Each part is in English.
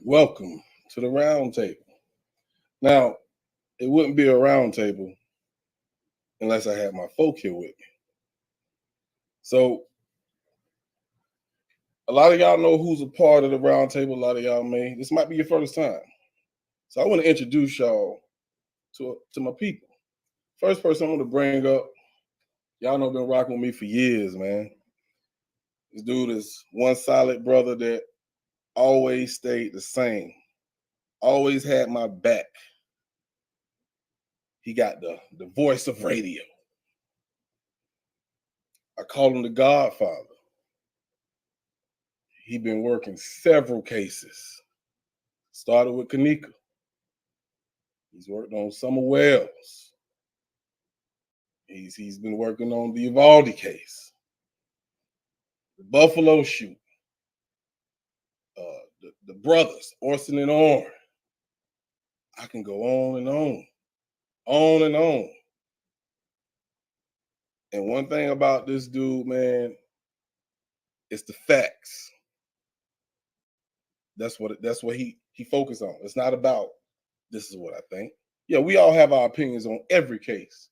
Welcome to the round table. Now, it wouldn't be a round table unless I had my folk here with me. So, a lot of y'all know who's a part of the round table. A lot of y'all may. This might be your first time. So, I want to introduce y'all to my people. First person I want to bring up, y'all know been rocking with me for years, man. This dude is one solid brother that always stayed the same. Always had my back. He got the voice of radio. I call him the Godfather. He been working several cases. Started with Kanika. He's worked on Summer Wells. He's been working on the Uvalde case, the Buffalo shoot, the brothers, Orson and Orrin. I can go on and on and on. And one thing about this dude, man, it's the facts. That's what he focused on. It's not about this is what I think. Yeah, we all have our opinions on every case,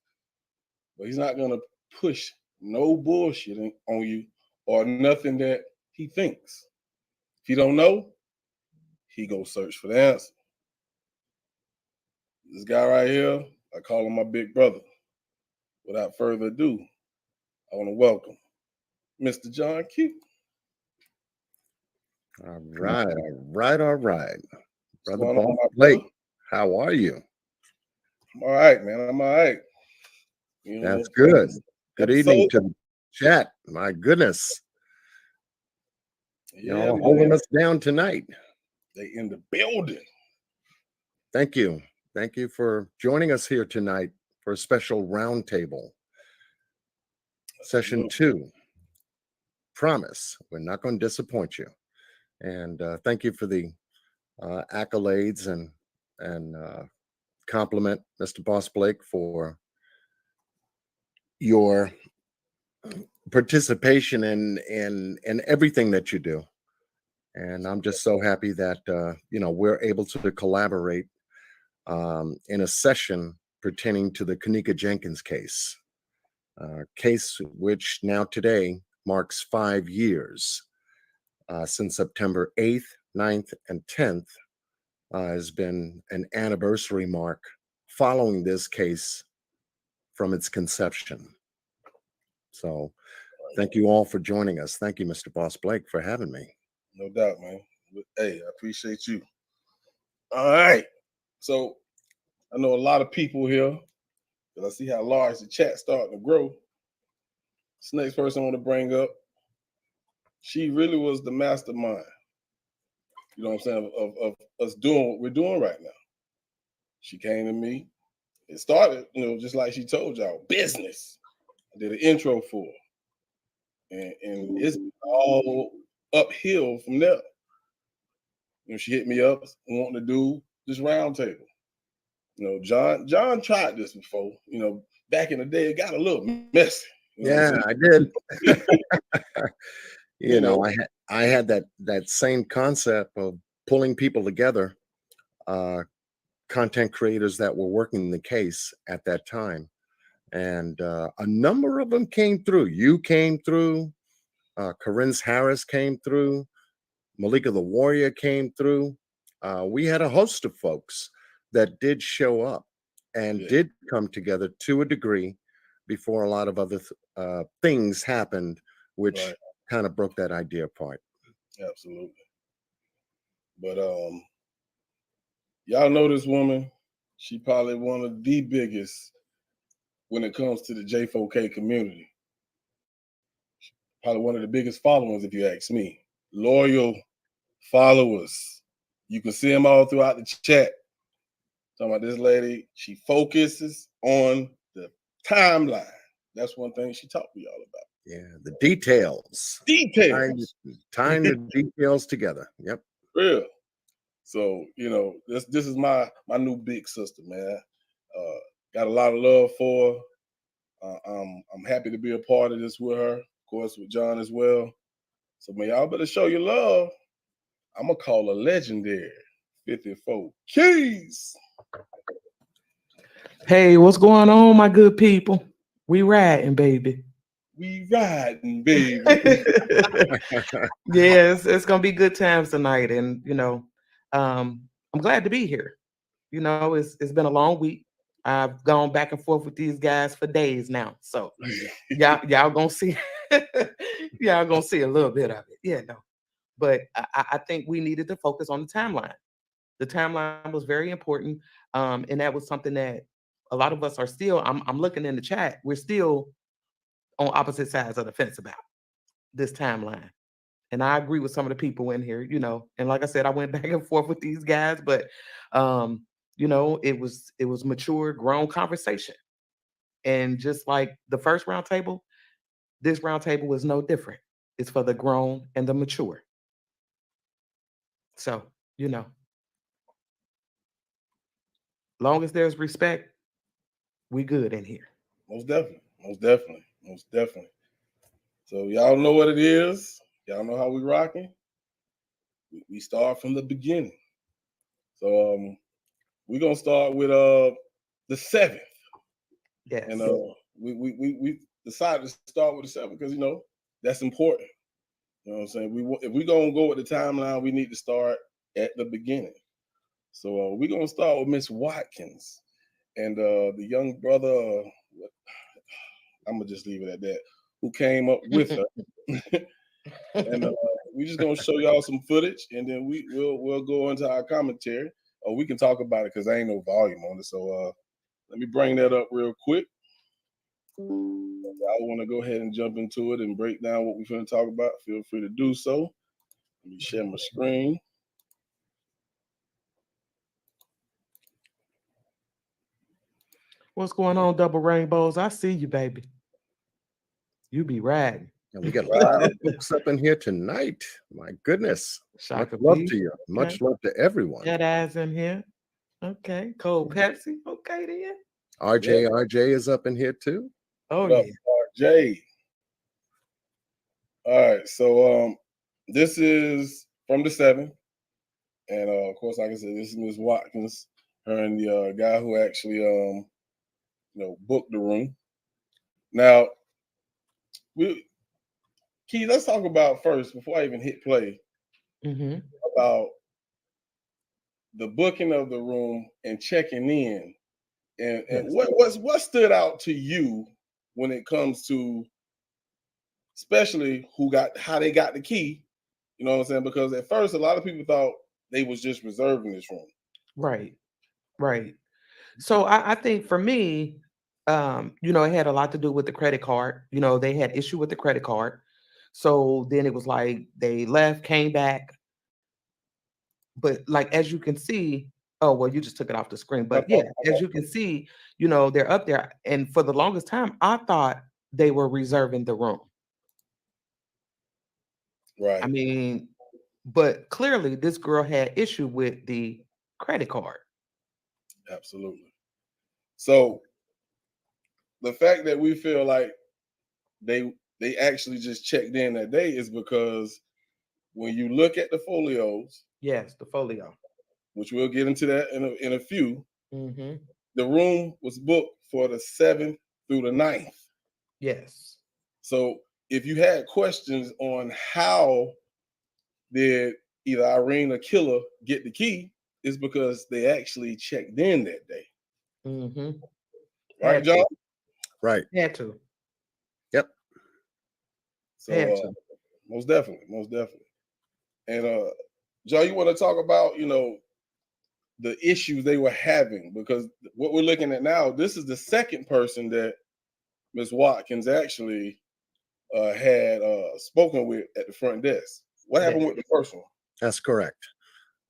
but he's not gonna push no bullshit on you or nothing that he thinks. If you don't know, he go search for the answer. This guy right here, I call him my big brother. Without further ado, I want to welcome Mr. John Q. All right. Brother Bossman Blake, how are you? I'm all right, man. I'm all right. That's good. Good evening to the chat. My goodness. Y'all holding us down tonight. They in the building. Thank you. Thank you for joining us here tonight for a special roundtable. Session 2. Promise, we're not going to disappoint you. And thank you for the accolades and compliment Mr. Boss Blake for your participation in everything that you do. And I'm just so happy that we're able to collaborate in a session pertaining to the Kanika Jenkins case, which now today marks 5 years since September 8th, 9th, and 10th has been an anniversary mark following this case from its conception. So thank you all for joining us. Thank you, Mr. Boss Blake, for having me. No doubt, man. Hey, I appreciate you. All right. So I know a lot of people here, because I see how large the chat's starting to grow. This next person I want to bring up, she really was the mastermind, you know what I'm saying, of us doing what we're doing right now. She came to me. It started, just like she told y'all, business. I did an intro for her. And it's all uphill from there. She hit me up wanting to do this round table. John tried this before. Back in the day, it got a little messy. Yeah, I did. I had that same concept of pulling people together, content creators that were working in the case at that time. And a number of them came through. You came through. Corinne Harris came through. Malika the Warrior came through. We had a host of folks that did show up and did come together to a degree before a lot of other things happened, which kind of broke that idea apart. Absolutely. But y'all know this woman. She probably one of the biggest when it comes to the J4K community. Probably one of the biggest followers, if you ask me. Loyal followers. You can see them all throughout the chat. Talking about this lady, she focuses on the timeline. That's one thing she talked to y'all about. Yeah, the details. Tying the details together. Yep. Real. So, this is my new big sister, man. Got a lot of love for her. I'm happy to be a part of this with her, of course, with John as well. So, man, y'all better show your love. I'm going to call her legendary. 54 Keys. Hey, what's going on, my good people? We riding, baby. We riding, baby. Yes, it's gonna be good times tonight, and I'm glad to be here. It's been a long week. I've gone back and forth with these guys for days now, so y'all gonna see, y'all gonna see a little bit of it. Yeah, no, but I think we needed to focus on the timeline. The timeline was very important, and that was something that a lot of us are still. I'm looking in the chat. We're still on opposite sides of the fence about this timeline. And I agree with some of the people in here, And like I said, I went back and forth with these guys, but it was mature, grown conversation. And just like the first round table, this round table is no different. It's for the grown and the mature. So, long as there's respect, we good in here. Most definitely. Most definitely. Most definitely. So y'all know what it is. Y'all know how we rocking. We start from the beginning. So we're gonna start with the 7th. Yes. And we decided to start with the 7th because that's important. You know what I'm saying? If we're gonna go with the timeline, we need to start at the beginning. So we're gonna start with Miss Watkins and the young brother. I'm gonna just leave it at that. Who came up with her? And we're just gonna show y'all some footage, and then we'll go into our commentary. Or we can talk about it because there ain't no volume on it. So let me bring that up real quick. Y'all want to go ahead and jump into it and break down what we're going to talk about? Feel free to do so. Let me share my screen. What's going on, Double Rainbows? I see you, baby. You be riding. And we got a lot of books up in here tonight. My goodness. Much love to you. Much love to everyone. Dead eyes in here. Okay. Cold Pepsi. Okay, then. RJ is up in here too. Oh, yeah. RJ. All right. So this is from the 7th. And of course, like I said, this is Ms. Watkins, her and the guy who actually booked the room. Now, Key, let's talk about first, before I even hit play, about the booking of the room and checking in. And what stood out to you when it comes to, especially how they got the key? You know what I'm saying? Because at first, a lot of people thought they was just reserving this room. Right. So I think for me, it had a lot to do with the credit card. They had issue with the credit card. So then it was like they left, came back. But like, as you can see, oh, well, you just took it off the screen. But yeah, as you can see, they're up there. And for the longest time, I thought they were reserving the room. Right. I mean, but clearly this girl had issue with the credit card. Absolutely. So the fact that we feel like they actually just checked in that day is because when you look at the folios, yes, the folio, which we'll get into that in a few, the room was booked for the 7th through the 9th. Yes. So if you had questions on how did either Irene or Killer get the key, it's because they actually checked in that day. Right, John? Right. Had to. Yep. So most definitely. And John, you want to talk about, the issues they were having? Because what we're looking at now, this is the second person that Ms. Watkins actually had spoken with at the front desk. What happened with the first one? That's correct.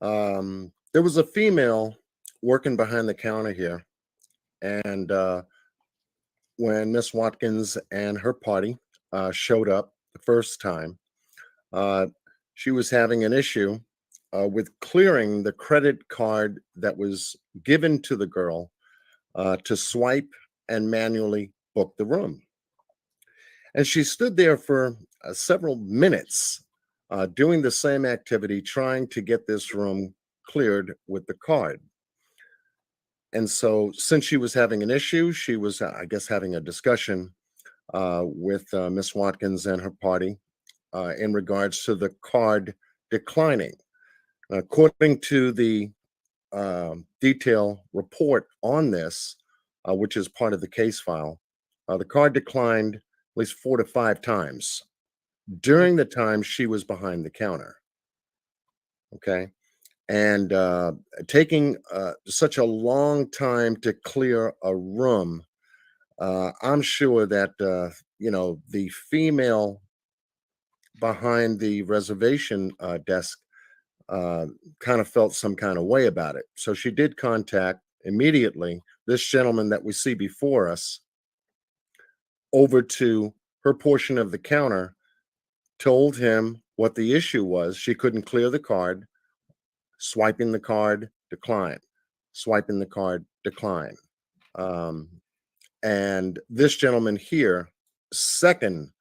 There was a female working behind the counter here. And when Miss Watkins and her party showed up the first time, she was having an issue with clearing the credit card that was given to the girl to swipe and manually book the room. And she stood there for several minutes doing the same activity, trying to get this room cleared with the card. And so, since she was having an issue, she was, I guess, having a discussion with Miss Watkins and her party in regards to the card declining. According to the detail report on this, which is part of the case file, the card declined at least 4 to 5 times during the time she was behind the counter. Okay. And taking such a long time to clear a room, I'm sure that, the female behind the reservation desk kind of felt some kind of way about it. So she did contact immediately this gentleman that we see before us over to her portion of the counter, told him what the issue was. She couldn't clear the card, swiping the card, decline, swiping the card, decline. And this gentleman here, second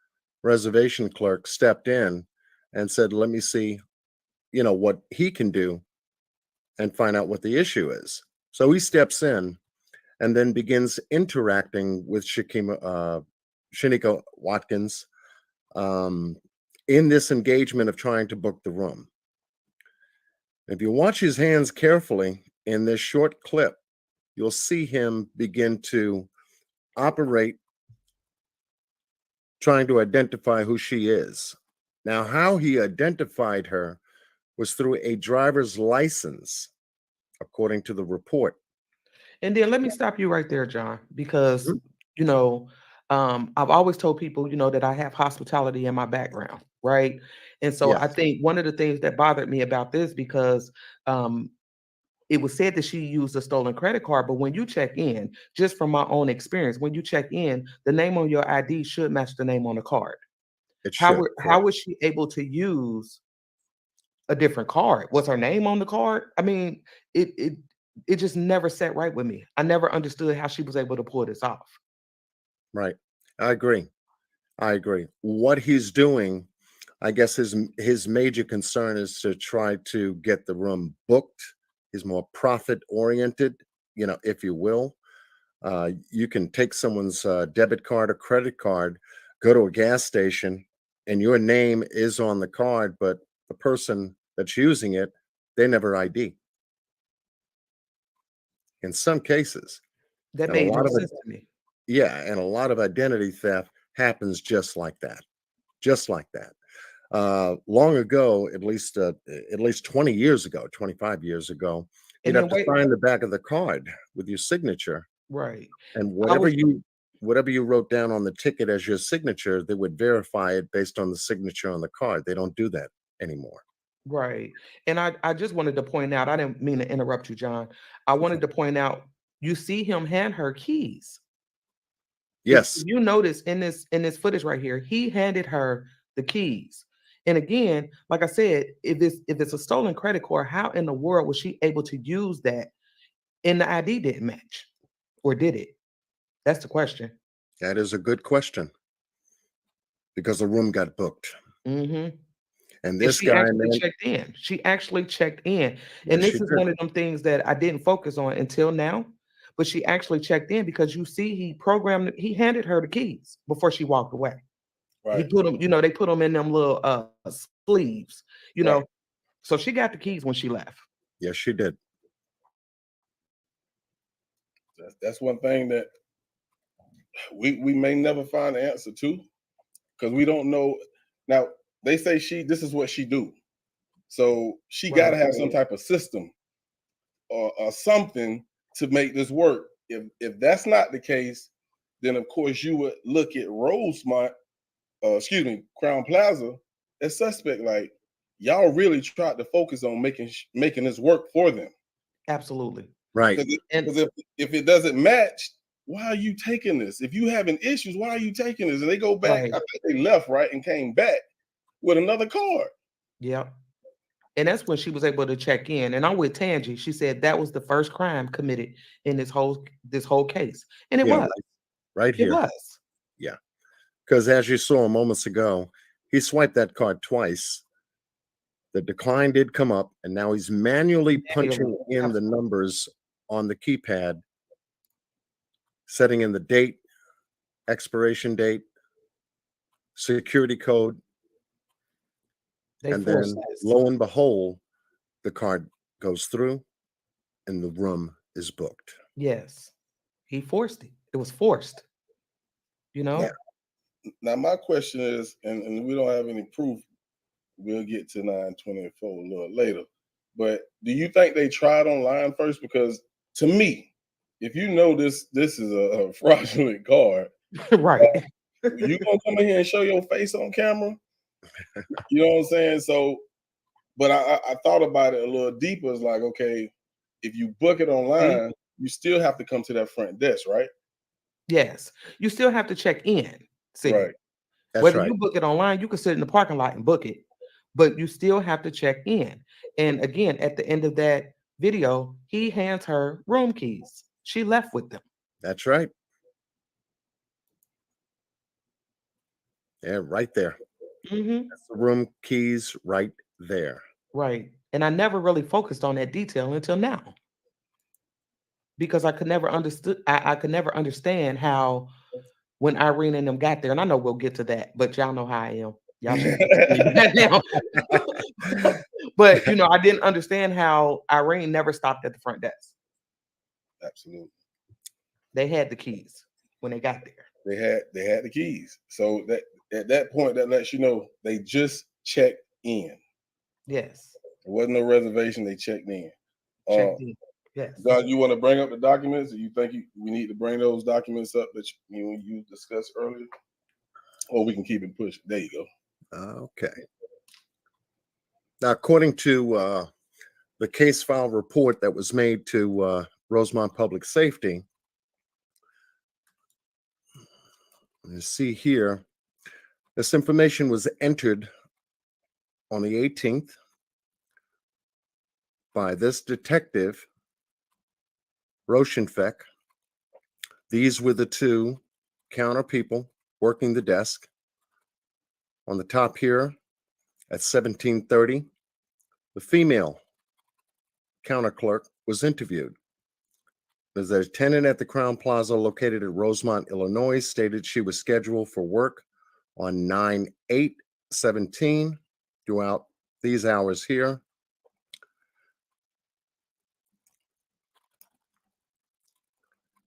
reservation clerk, stepped in and said, let me see, what he can do and find out what the issue is. So he steps in and then begins interacting with Shanika Watkins in this engagement of trying to book the room. If you watch his hands carefully in this short clip, you'll see him begin to operate, trying to identify who she is. Now, how he identified her was through a driver's license, according to the report. And then let me stop you right there, John, because Mhm. I've always told people, that I have hospitality in my background, right? And so I Yes. think one of the things that bothered me about this, because it was said that she used a stolen credit card, but when you check in, just from my own experience, when you check in, the name on your ID should match the name on the card. It How should. how was she able to use a different card? Was her name on the card? I mean, it just never sat right with me. I never understood how she was able to pull this off. Right. I agree. I agree. What he's doing, I guess his major concern is to try to get the room booked. He's more profit oriented, if you will. You can take someone's debit card or credit card, go to a gas station, and your name is on the card, but the person that's using it, they never ID. In some cases, That and a made no lot of it, sense to me. yeah, and a lot of identity theft happens just like that, just like that. Long ago, at least 20 years ago, 25 years ago, you'd And have then to wait, sign the back of the card with your signature, right. and I was whatever you wrote down on the ticket as your signature, they would verify it based on the signature on the card. They don't do that anymore. right. And I just wanted to point out, I didn't mean to interrupt you, John. I wanted to point out, you see him hand her keys. If Yes, you notice in this footage right here, he handed her the keys. And again, like I said, if it's a stolen credit card, how in the world was she able to use that and the ID didn't match? Or did it? That's the question. that is a good question because the room got booked. Mhm. And And this she guy, actually man, checked in. She actually checked in. And yes, this she is did. one of them things that I didn't focus on until now, but she actually checked in because you see he handed her the keys before she walked away. He Right, put them, they put them in them little sleeves, you right. know. So she got the keys when she left. Yes, she did. That's one thing that we may never find the answer to because we don't know. Now they say this is what she do, so she got to Right. have some type of system or something to make this work. If that's not the case, then of course you would look at Rosemont, Crown Plaza as suspect. Like y'all really tried to focus on making this work for them. Absolutely. Right. Because And if it doesn't match, why are you taking this? If you having issues, why are you taking this? And they go back. right. I think they left right and came back with another card. Yep. And that's when she was able to check in. And I'm with Tangi. She said that was the first crime committed in this whole case. And it Yeah, was. right It here. was. Yeah. Because as you saw moments ago, he swiped that card twice. The decline did come up, and now he's manually punching Manually, in the numbers on the keypad, setting in the date, expiration date, security code, They and forced then this. lo and behold, the card goes through and the room is booked. Yes, he forced it. It was forced. You know. Yeah. Now my question is, and we don't have any proof. We'll get to 924 a little later. But do you think they tried online first? Because to me, if you know this is a fraudulent card, Right. you gonna come in here and show your face on camera? You know what I'm saying? So, but I thought about it a little deeper. It's like, okay, if you book it online, you still have to come to that front desk, right? Yes, you still have to check in. See, Right. That's whether right. you book it online, you can sit in the parking lot and book it, but you still have to check in. And again, at the end of that video, he hands her room keys. She left with them. That's right. Yeah, right there. Mhm. That's the room keys right there. Right. And I never really focused on that detail until now because I could never understand how when Irene and them got there, and I know we'll get to that, but y'all know how I am. Y'all should be that now. But I didn't understand how Irene never stopped at the front desk. Absolutely. They had the keys when they got there. They had the keys. So that at that point, that lets you know they just checked in. Yes. There wasn't no reservation. They checked in. Checked in. Yes. God, you want to bring up the documents? Or you think we need to bring those documents up that you discussed earlier? Or we can keep it pushing. There you go. Okay. Now, according to the case file report that was made to Rosemont Public Safety, you see here, this information was entered on the 18th by this detective, Roshenfeck. These were the two counter people working the desk. On the top here, at 17:30, the female counter clerk was interviewed. The tenant at the Crown Plaza located at Rosemont, Illinois, stated she was scheduled for work on 9/8/17 throughout these hours here.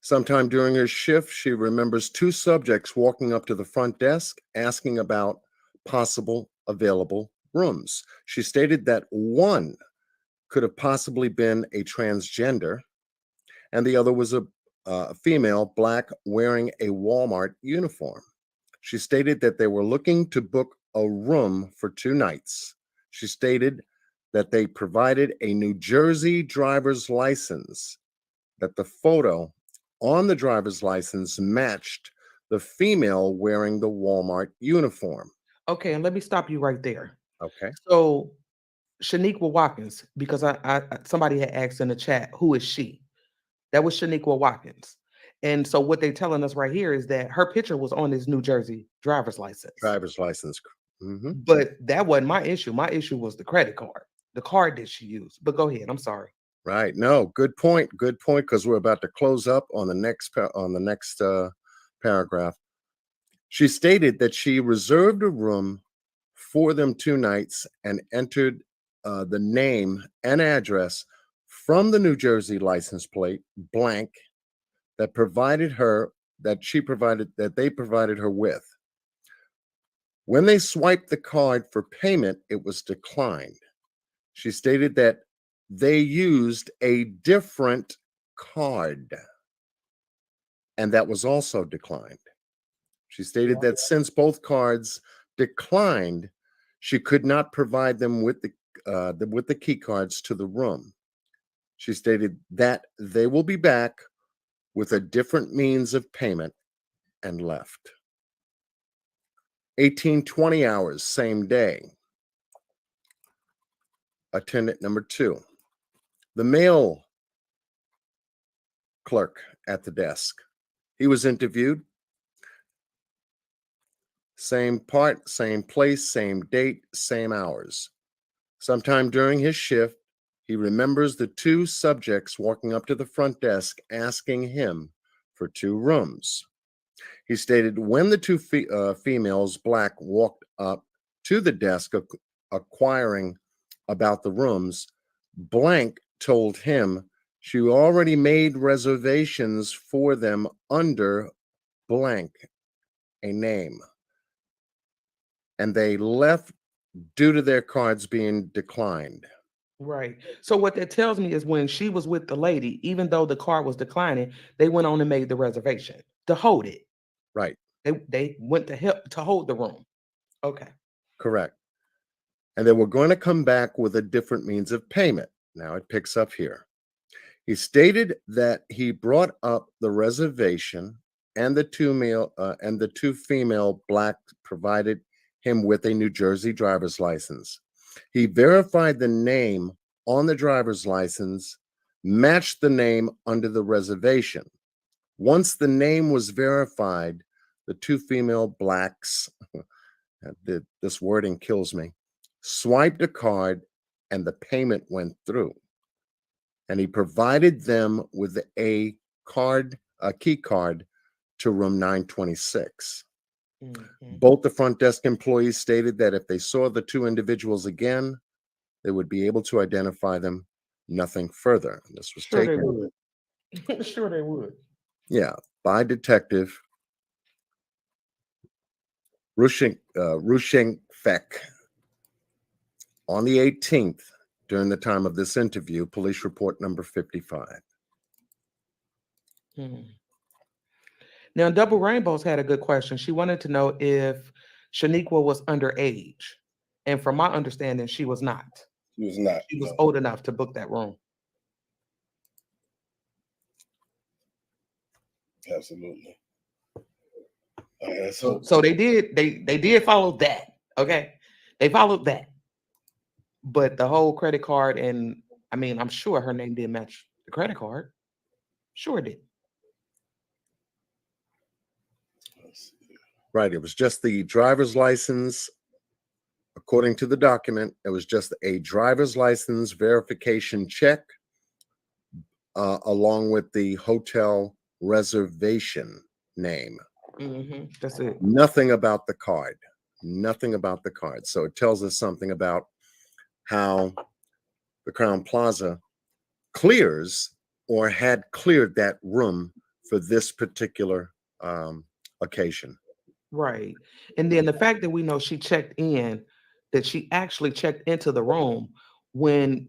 Sometime during her shift, she remembers two subjects walking up to the front desk asking about possible available rooms. She stated that one could have possibly been a transgender, and the other was a female, black, wearing a Walmart uniform. She stated that they were looking to book a room for 2 nights. She stated that they provided a New Jersey driver's license, that the photo on the driver's license matched the female wearing the Walmart uniform. Okay, and let me stop you right there. Okay. So Shaniqua Watkins, because somebody had asked in the chat, who is she? That was Shaniqua Watkins. And so what they're telling us right here is that her picture was on his New Jersey driver's license. Driver's license. But that wasn't my issue. My issue was the credit card, the card that she used. But go ahead. I'm sorry. Right. No, good point. Good point. Because we're about to close up on the next paragraph. She stated that she reserved a room for them 2 nights and entered the name and address from the New Jersey license plate blank that they provided her with. When they swiped the card for payment, it was declined. She stated that they used a different card, and that was also declined. She stated that since both cards declined, she could not provide them with the key cards to the room. She stated that they will be back with a different means of payment and left. 18:20 hours, same day. Attendant number 2, the male clerk at the desk. He was interviewed. Same part, same place, same date, same hours. Sometime during his shift, he remembers the two subjects walking up to the front desk asking him for 2 rooms. He stated when the two females, Black, walked up to the desk acquiring about the rooms, Blank told him she already made reservations for them under blank, a name, and they left due to their cards being declined. Right. So what that tells me is when she was with the lady, even though the card was declining, they went on and made the reservation to hold it. Right. They went to help to hold the room. Okay. Correct. And they were going to come back with a different means of payment. Now it picks up here. He stated that he brought up the reservation and the two female Black provided him with a New Jersey driver's license. He verified the name on the driver's license matched the name under the reservation. Once the name was verified, the two female Blacks, this wording kills me, swiped a card and the payment went through. And he provided them with a key card to room 926. Both the front desk employees stated that if they saw the two individuals again, they would be able to identify them. Nothing further. This was Sure taken. they would. Sure they would. Yeah, by Detective Rushenfek on the 18th during the time of this interview, police report number 55. Now, Double Rainbows had a good question. She wanted to know if Shaniqua was underage. And from my understanding, she was not. She was not. She was old enough to book that room. Absolutely. So they did follow that. Okay. They followed that. But the whole credit card, and I mean, I'm sure her name didn't match the credit card. Sure it did. Right. It was just the driver's license. According to the document, it was just a driver's license verification check along with the hotel reservation name. That's it. Nothing about the card. Nothing about the card. So it tells us something about how the Crown Plaza clears or had cleared that room for this particular occasion. Right. And then the fact that we know she checked in, that she actually checked into the room when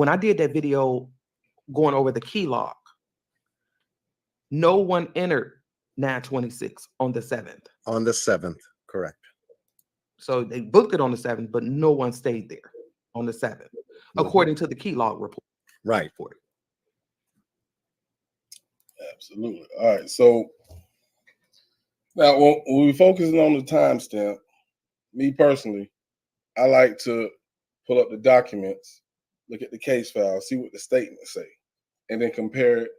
I did that video going over the key lock, no one entered 926 on the 7th. On the 7th, correct. So they booked it on the 7th, but no one stayed there on the 7th, according to the key log report. Right. Absolutely. All right. So now when we're focusing on the timestamp, me personally, I like to pull up the documents, look at the case file, see what the statements say, and then compare it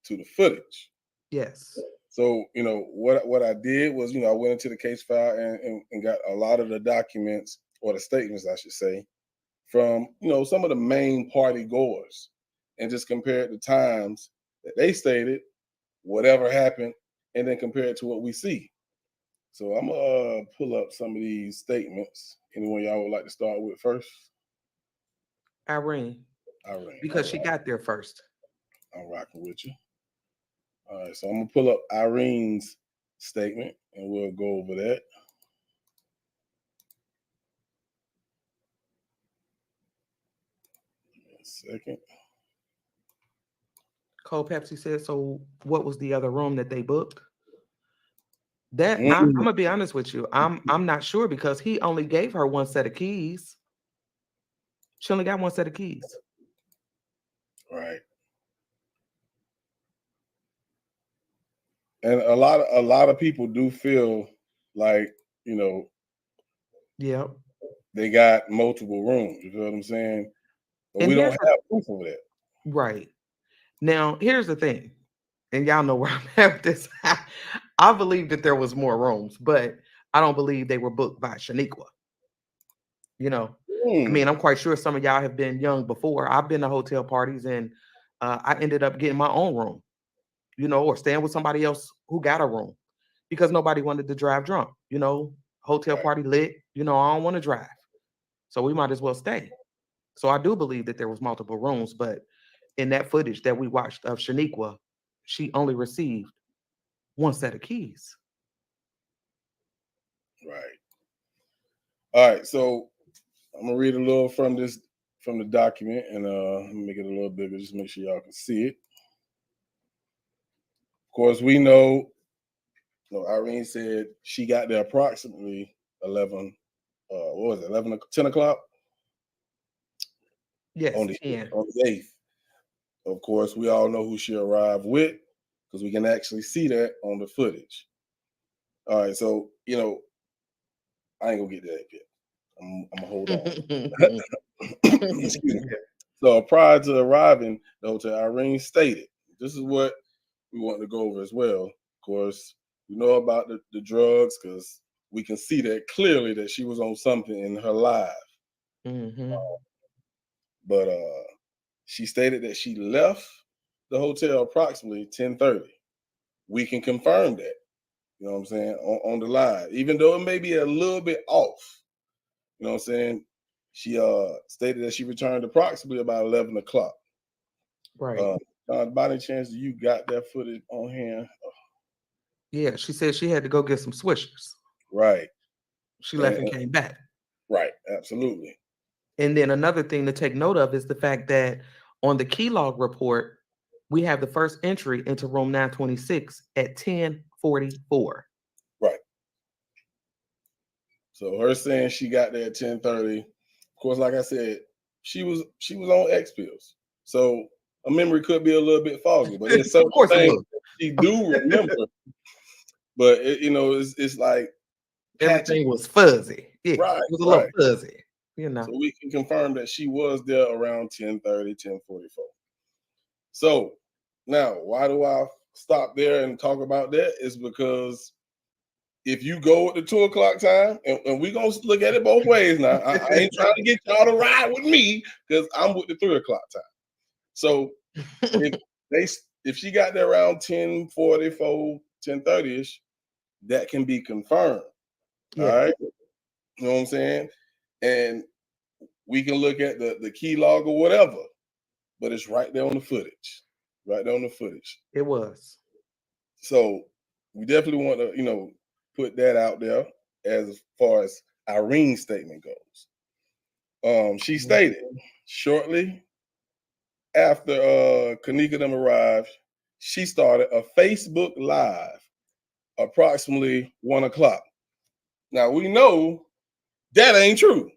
to the footage. Yes. So, what I did was, I went into the case file and got a lot of the documents, or the statements, I should say, from, some of the main party goers, and just compared the times that they stated, whatever happened, and then compare it to what we see. So I'm gonna pull up some of these statements. Anyone y'all would like to start with first? Irene. Because she got there first. I'm rocking with you. All right, so I'm gonna pull up Irene's statement and we'll go over that. One second. Cole Pepsi said, so what was the other room that they booked? That I'm gonna be honest with you. I'm not sure, because he only gave her one set of keys. She only got one set of keys. Right. And a lot of people do feel like, yeah, they got multiple rooms. You know what I'm saying? But and we don't have proof of that. Right. Now, here's the thing, and y'all know where I'm at with this. I believe that there was more rooms, but I don't believe they were booked by Shaniqua. I mean, I'm quite sure some of y'all have been young before. I've been to hotel parties and I ended up getting my own room, or staying with somebody else who got a room because nobody wanted to drive drunk. Hotel Right. party lit. I don't want to drive, so we might as well stay. So I do believe that there was multiple rooms, but in that footage that we watched of Shaniqua, she only received one set of keys. Right. All right. So I'm gonna read a little from the document, and let me make it a little bigger, just make sure y'all can see it. Of course, we know. Irene said she got there approximately 11. What was it? 10 o'clock. Yes, on the 10. 8th. Of course, we all know who she arrived with because we can actually see that on the footage. All right, so I ain't gonna get that yet. I'm gonna hold on. Excuse me. So prior to arriving, the hotel, Irene stated, this is what we want to go over as well. Of course, we know about the drugs because we can see that clearly that she was on something in her life. But she stated that she left the hotel approximately 10:30. We can confirm that. You know what I'm saying? On the line, even though it may be a little bit off. You know what I'm saying? She stated that she returned approximately about 11 o'clock. Right. John, by any chance, you got that footage on hand? Yeah, she said she had to go get some swishers. Right. She left and came back. Right, absolutely. And then another thing to take note of is the fact that on the key log report, we have the first entry into room 926 at 10:44. Right. So her saying she got there at 10:30. Of course, like I said, she was on X pills. So her memory could be a little bit foggy, but it's certain things she do remember. But it's like everything was fuzzy. Yeah, right, it was a little fuzzy. So we can confirm that she was there around 10:30, 10:44. So now, why do I stop there and talk about that? Is because if you go at the 2 o'clock time, and we're gonna look at it both ways now. I ain't trying to get y'all to ride with me because I'm with the 3 o'clock time. So if she got there around 10:44, 10:30ish, that can be confirmed. Yeah. All right. You know what I'm saying? And we can look at the key log or whatever, but it's right there on the footage. Right there on the footage. It was. So we definitely want to, put that out there as far as Irene's statement goes. She stated shortly after Kanika them arrived, she started a Facebook Live approximately 1 o'clock. Now we know that ain't true.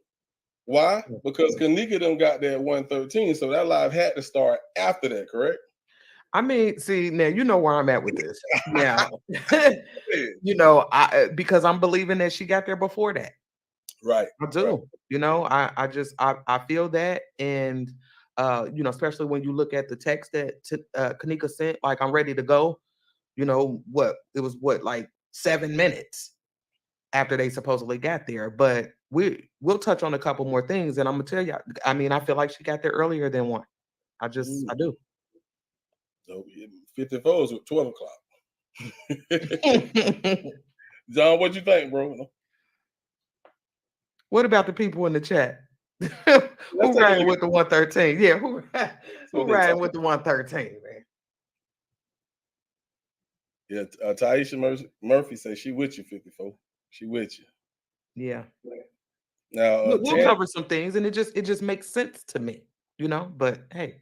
Why? Because Kanika them got there at 1:13, so that live had to start after that, correct? I mean, see, now you know where I'm at with this. Now, because I'm believing that she got there before that. Right. I do. Right. I feel that, and especially when you look at the text that Kanika sent, like I'm ready to go. It was like 7 minutes after they supposedly got there, but we'll touch on a couple more things, and I'm gonna tell you. I mean, I feel like she got there earlier than 1. I do. So 54 is 12 o'clock. John, what you think, bro? What about the people in the chat? Who ran with the 113? Yeah, who ran with the 113, man? Yeah, Taisha Murphy says she with you, 54. She with you. Yeah. Now we'll cover some things, and it just makes sense to me, But hey,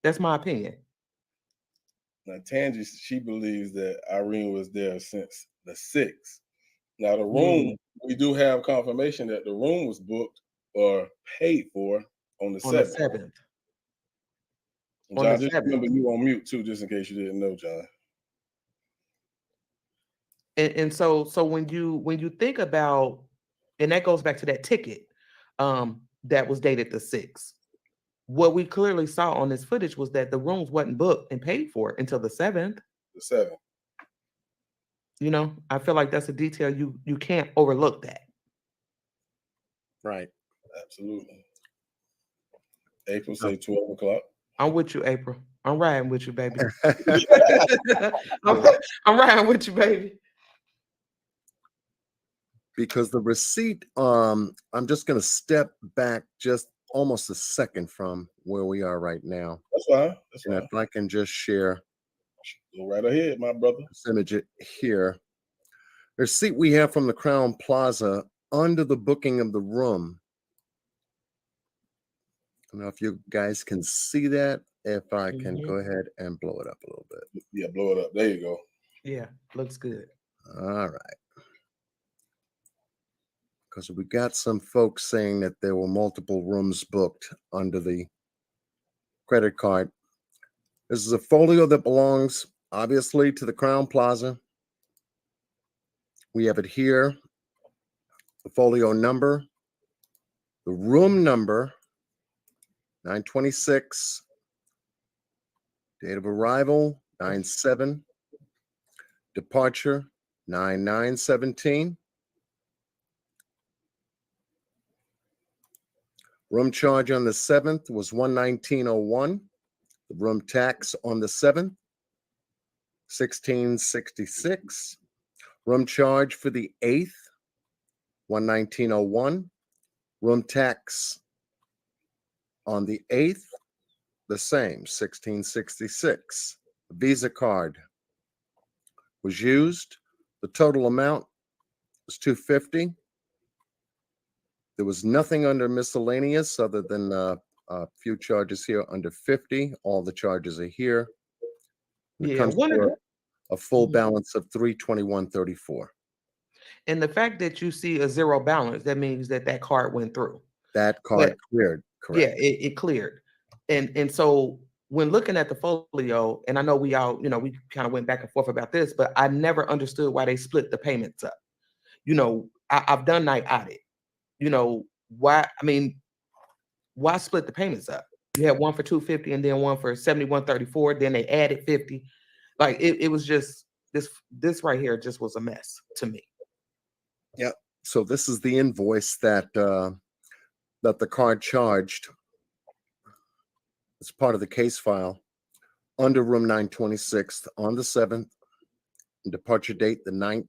that's my opinion. Now Tangi, she believes that Irene was there since the 6th. Now the room, we do have confirmation that the room was booked or paid for on the 7th. John, just remember you on mute too, just in case you didn't know, John. And so when you think about, and that goes back to that ticket that was dated the 6th. What we clearly saw on this footage was that the rooms wasn't booked and paid for until the 7th. The 7th. I feel like that's a detail you can't overlook that. Right. Absolutely. April say 12 o'clock. I'm with you, April. I'm riding with you, baby. I'm, I'm riding with you, baby. Because the receipt, I'm just going to step back just almost a second from where we are right now. That's fine. That's And fine. if I can just share Go right ahead, my brother. this image here. The receipt we have from the Crown Plaza under the booking of the room. I don't know if you guys can see that. If I can go ahead and blow it up a little bit. Yeah, blow it up. There you go. Yeah, looks good. All right. Because we got some folks saying that there were multiple rooms booked under the credit card. This is a folio that belongs, obviously, to the Crown Plaza. We have it here, the folio number, the room number, 926, date of arrival, 9/7, departure, 9/9/17. Room charge on the 7th was $119.01. The room tax on the 7th, $16.66. Room charge for the 8th, $119.01. Room tax on the 8th, the same, $16.66. The Visa card was used. The total amount was $250. There was nothing under miscellaneous other than a few charges here under $50. All the charges are here. It comes to a full balance of $321.34. And the fact that you see a zero balance, that means that card went through. That card cleared, correct? Yeah, it cleared. And so when looking at the folio, and I know we all, we kind of went back and forth about this, but I never understood why they split the payments up. I've done night audit. Why split the payments up? You had one for $250 and then one for $71.34. Then they added $50. Like it was just this right here just was a mess to me. Yeah. So this is the invoice that the card charged. It's part of the case file under room 926 on the 7th, departure date the 9th.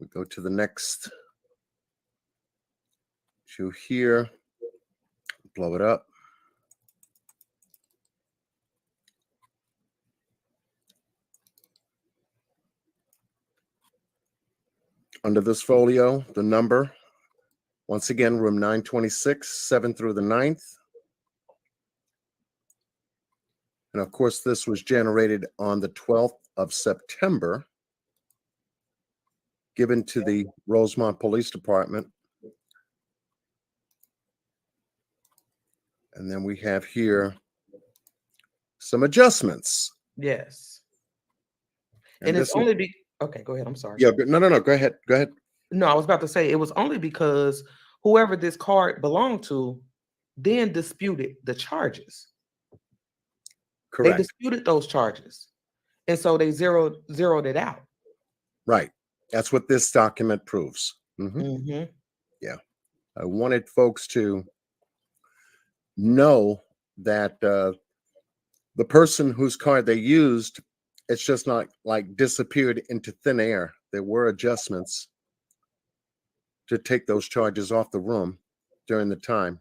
We go to the next to here, blow it up. Under this folio, the number, once again, room 926, 7th through the 9th. And of course, this was generated on the 12th of September, given to the Rosemont Police Department. And then we have here some adjustments. Yes. And it's only okay, go ahead. I'm sorry. Yeah, no. Go ahead. No, I was about to say it was only because whoever this card belonged to then disputed the charges. Correct. They disputed those charges. And so they zeroed it out. Right. That's what this document proves. Yeah. I wanted folks to know that the person whose card they used, it's just not like disappeared into thin air. There were adjustments to take those charges off the room during the time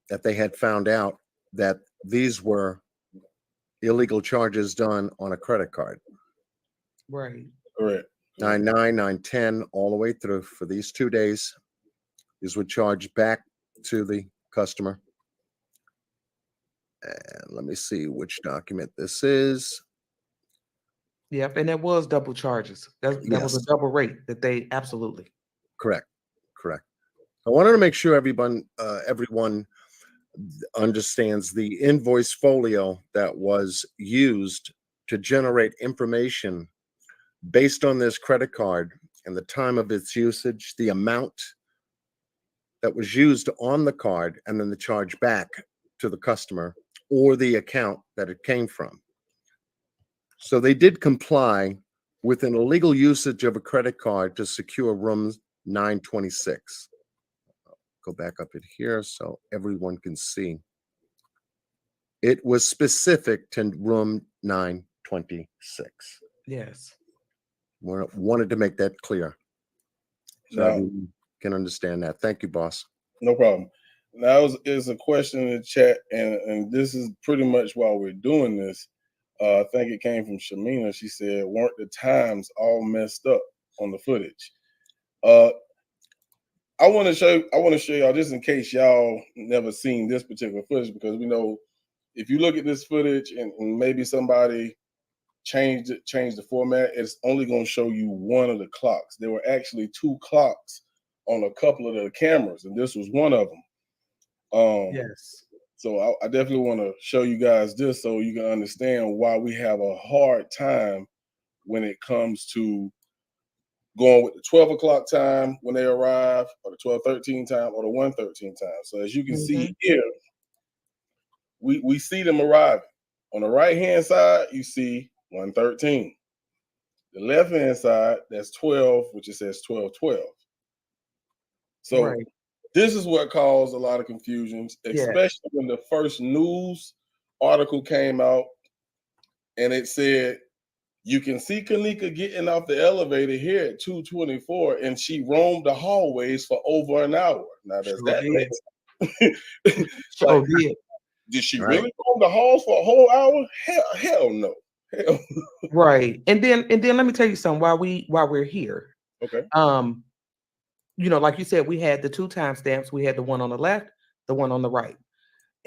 that they had found out that these were illegal charges done on a credit card. Right. Correct. 9/9, 9/10, all the way through for these 2 days. These were charged back to the customer. And let me see which document this is. Yep, and that was double charges. That was a double rate that they absolutely. Correct. I wanted to make sure everyone understands the invoice folio that was used to generate information based on this credit card and the time of its usage, the amount that was used on the card, and then the charge back to the customer or the account that it came from. So they did comply with an illegal usage of a credit card to secure room 926. go back up it here so everyone can see. It was specific to room 926. Yes. Wanted to make that clear so Now, everyone can understand that. Thank you, boss. no problem. Now is a question in the chat, and this is pretty much why we're doing this. I think it came from Shamina. She said, "Weren't the times all messed up on the footage?" I want to show y'all just in case y'all never seen this particular footage, because we know if you look at this footage and maybe somebody changed the format, it's only going to show you one of the clocks. There were actually two clocks on a couple of the cameras, and this was one of them. Yes. So I definitely want to show you guys this so you can understand why we have a hard time when it comes to going with the 12 o'clock time when they arrive, or the 12:13 time, or the 1:13 time. So as you can see here, we see them arriving. On the right-hand side, you see 1:13. The left-hand side, that's 12, which it says 12:12. So this is what caused a lot of confusions, especially when the first news article came out and it said, you can see Kanika getting off the elevator here at 2:24, and she roamed the hallways for over an hour. Now, does that make sense? Like, did she really roam the halls for a whole hour? Hell no. Hell. Right. And then let me tell you something while we're here. Okay. You know, like you said, we had the two timestamps. We had the one on the left, the one on the right.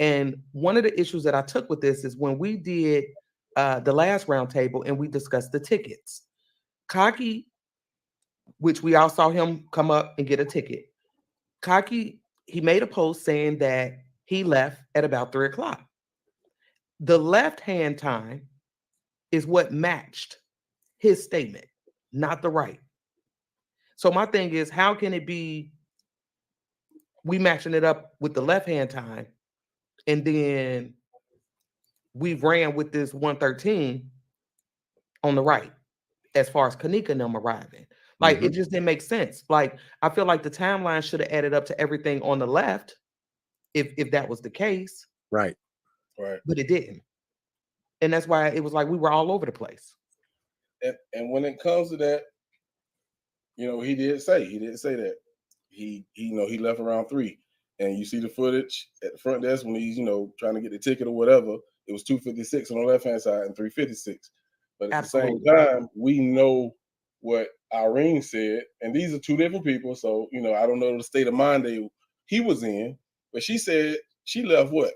And one of the issues that I took with this is when we did the last roundtable and we discussed the tickets. Kaki, which we all saw him come up and get a ticket. Kaki, he made a post saying that he left at about 3 o'clock. The left-hand time is what matched his statement, not the right. So my thing is, how can it be we matching it up with the left-hand time and then we ran with this 113 on the right as far as Kanika and them arriving? Like, it just didn't make sense. Like, I feel like the timeline should have added up to everything on the left if that was the case. Right. But it didn't. And that's why it was like we were all over the place. And when it comes to that, you know, he didn't say that. He left around 3. And you see the footage at the front desk when he's, trying to get the ticket or whatever. It was 2:56 on the left-hand side and 3:56. But at the same time, we know what Irene said, and these are two different people. So, I don't know the state of mind he was in, but she said she left 5,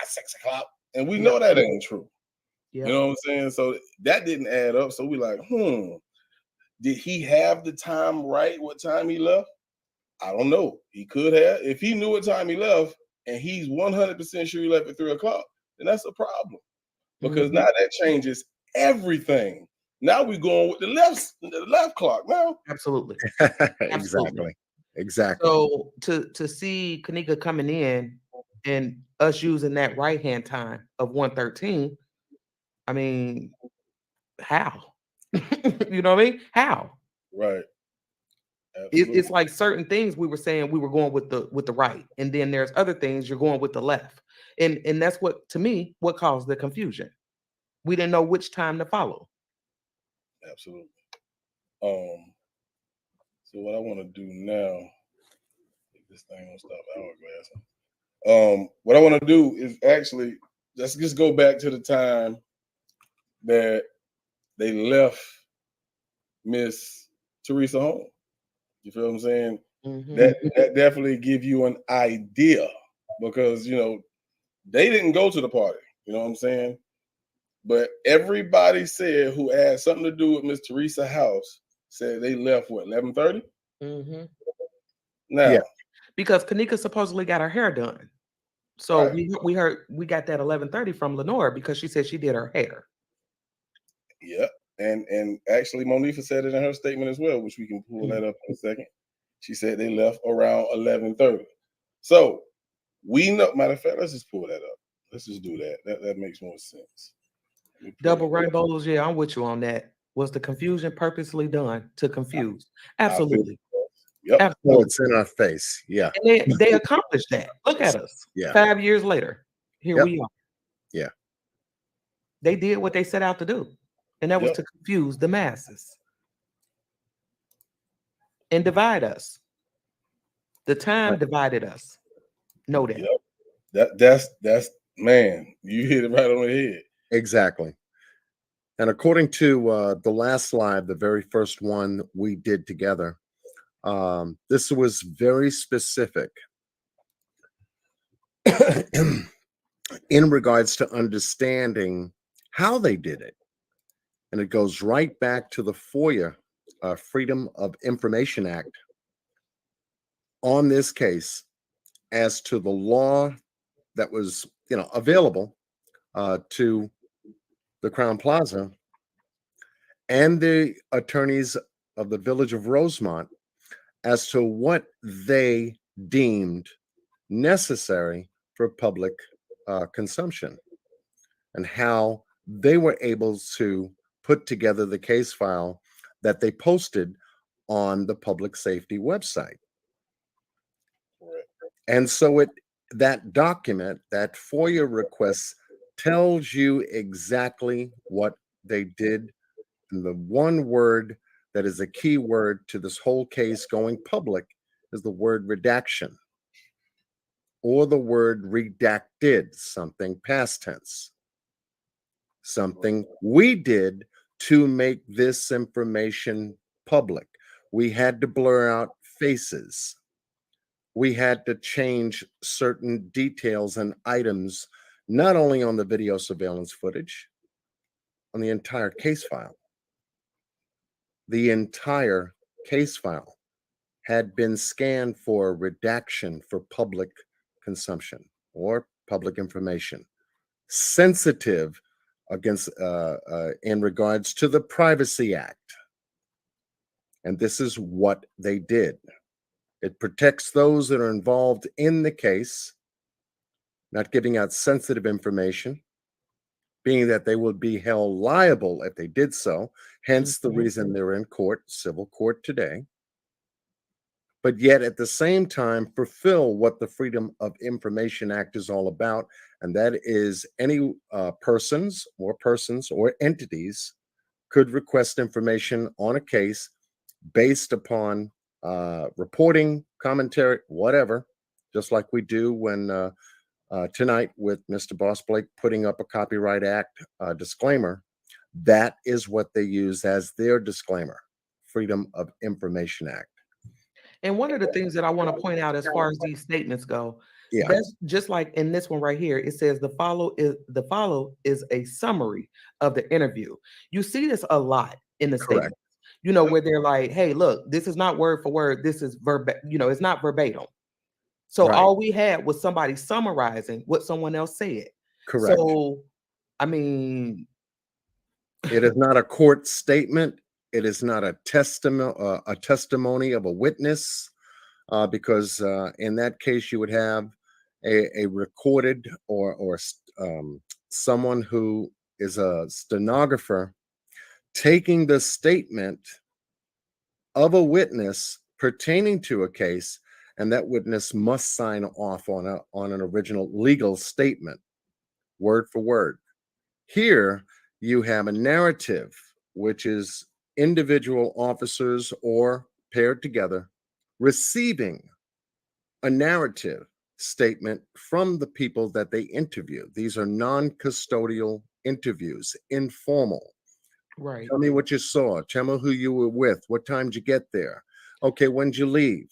6 o'clock. And we know that ain't true. You know what I'm saying? So that didn't add up. So we like, did he have the time right? What time he left? I don't know. He could have. If he knew what time he left and he's 100% sure he left at 3 o'clock, then that's a problem. Because now that changes everything. Now we're going with the left clock now. Absolutely. Exactly. So to see Kanika coming in and us using that right-hand time of 113, I mean, how? You know what I mean? How? Right. It's like certain things we were saying we were going with the right, and then there's other things you're going with the left, and that's what, to me, what caused the confusion. We didn't know which time to follow. Absolutely. So what I want to do now, this thing won't stop hourglass. What I want to do is actually let's just go back to the time that they left Miss Teresa home. You feel what I'm saying? That definitely give you an idea, because they didn't go to the party. You know what I'm saying? But everybody said who had something to do with Miss Teresa's house said they left 11:30. Now, because Kanika supposedly got her hair done, so we heard we got that 11:30 from Lenore because she said she did her hair. Yeah, and actually Monifa said it in her statement as well, which we can pull that up in a second. She said they left around 11:30. So we know. Matter of fact, let's just pull that up. Let's just do that. That makes more sense. Double rainbows, I'm with you on that. Was the confusion purposely done to confuse? Absolutely. Yep. Oh, Absolutely. it's in our face. Yeah. And they accomplished that. Look at us. Yeah. 5 years later, here Yep. we are. Yeah. They did what they set out to do, and that was Yep. to confuse the masses and divide us. The time divided us. Know that. Yep. That's man, you hit it right on the head. Exactly. And according to the last live, the very first one we did together, this was very specific in regards to understanding how they did it. And it goes right back to the FOIA, Freedom of Information Act, on this case as to the law that was, available to the Crown Plaza and the attorneys of the village of Rosemont as to what they deemed necessary for public consumption and how they were able to put together the case file that they posted on the public safety website. And so that document, that FOIA request, tells you exactly what they did. And the one word that is a key word to this whole case going public is the word redaction, or the word redacted, something past tense, something we did to make this information public. We had to blur out faces. We had to change certain details and items, not only on the video surveillance footage, on the entire case file. The entire case file had been scanned for redaction for public consumption or public information, sensitive against in regards to the Privacy Act. And this is what they did. It protects those that are involved in the case, not giving out sensitive information, being that they would be held liable if they did so, hence the reason they're in court, civil court today. But yet at the same time fulfill what the Freedom of Information Act is all about, and that is any persons or entities could request information on a case based upon reporting, commentary, whatever, just like we do when tonight with Mr. Boss Blake putting up a Copyright Act disclaimer. That is what they use as their disclaimer, Freedom of Information Act. And one of the things that I want to point out as far as these statements go, Yeah. that's just like in this one right here. It says the follow is a summary of the interview. You see this a lot in the Correct. statement, where they're like, hey, look, this is not word for word. This is it's not verbatim. So Right. all we had was somebody summarizing what someone else said. Correct. So, I mean, it is not a court statement. It is not a testimony of a witness, because in that case you would have a recorded or someone who is a stenographer taking the statement of a witness pertaining to a case, and that witness must sign off on an original legal statement, word for word. Here you have a narrative, which is individual officers or paired together receiving a narrative statement from the people that they interview. These are non-custodial interviews, informal. right. Tell me what you saw. Tell me who you were with. What time did you get there? Okay, when did you leave?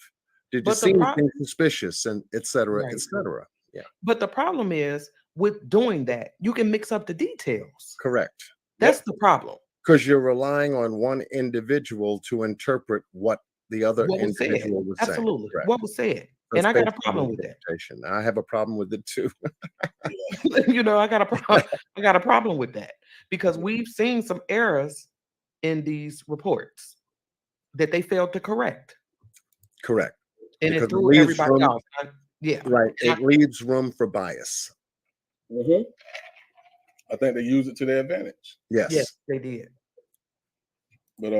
Did you But see the anything suspicious? And et cetera, Right. et cetera. Yeah, But the problem is with doing that, you can mix up the details. correct. That's the problem. Because you're relying on one individual to interpret what the other What was said. individual was saying. Absolutely. Correct. What was said. That's And I got a based on problem with that. interpretation. I have a problem with it too. I got a problem with that because we've seen some errors in these reports that they failed to correct. Correct. And Because it threw everybody off. Yeah. Right. It leaves room for bias. I think they use it to their advantage. Yes. Yes, they did. But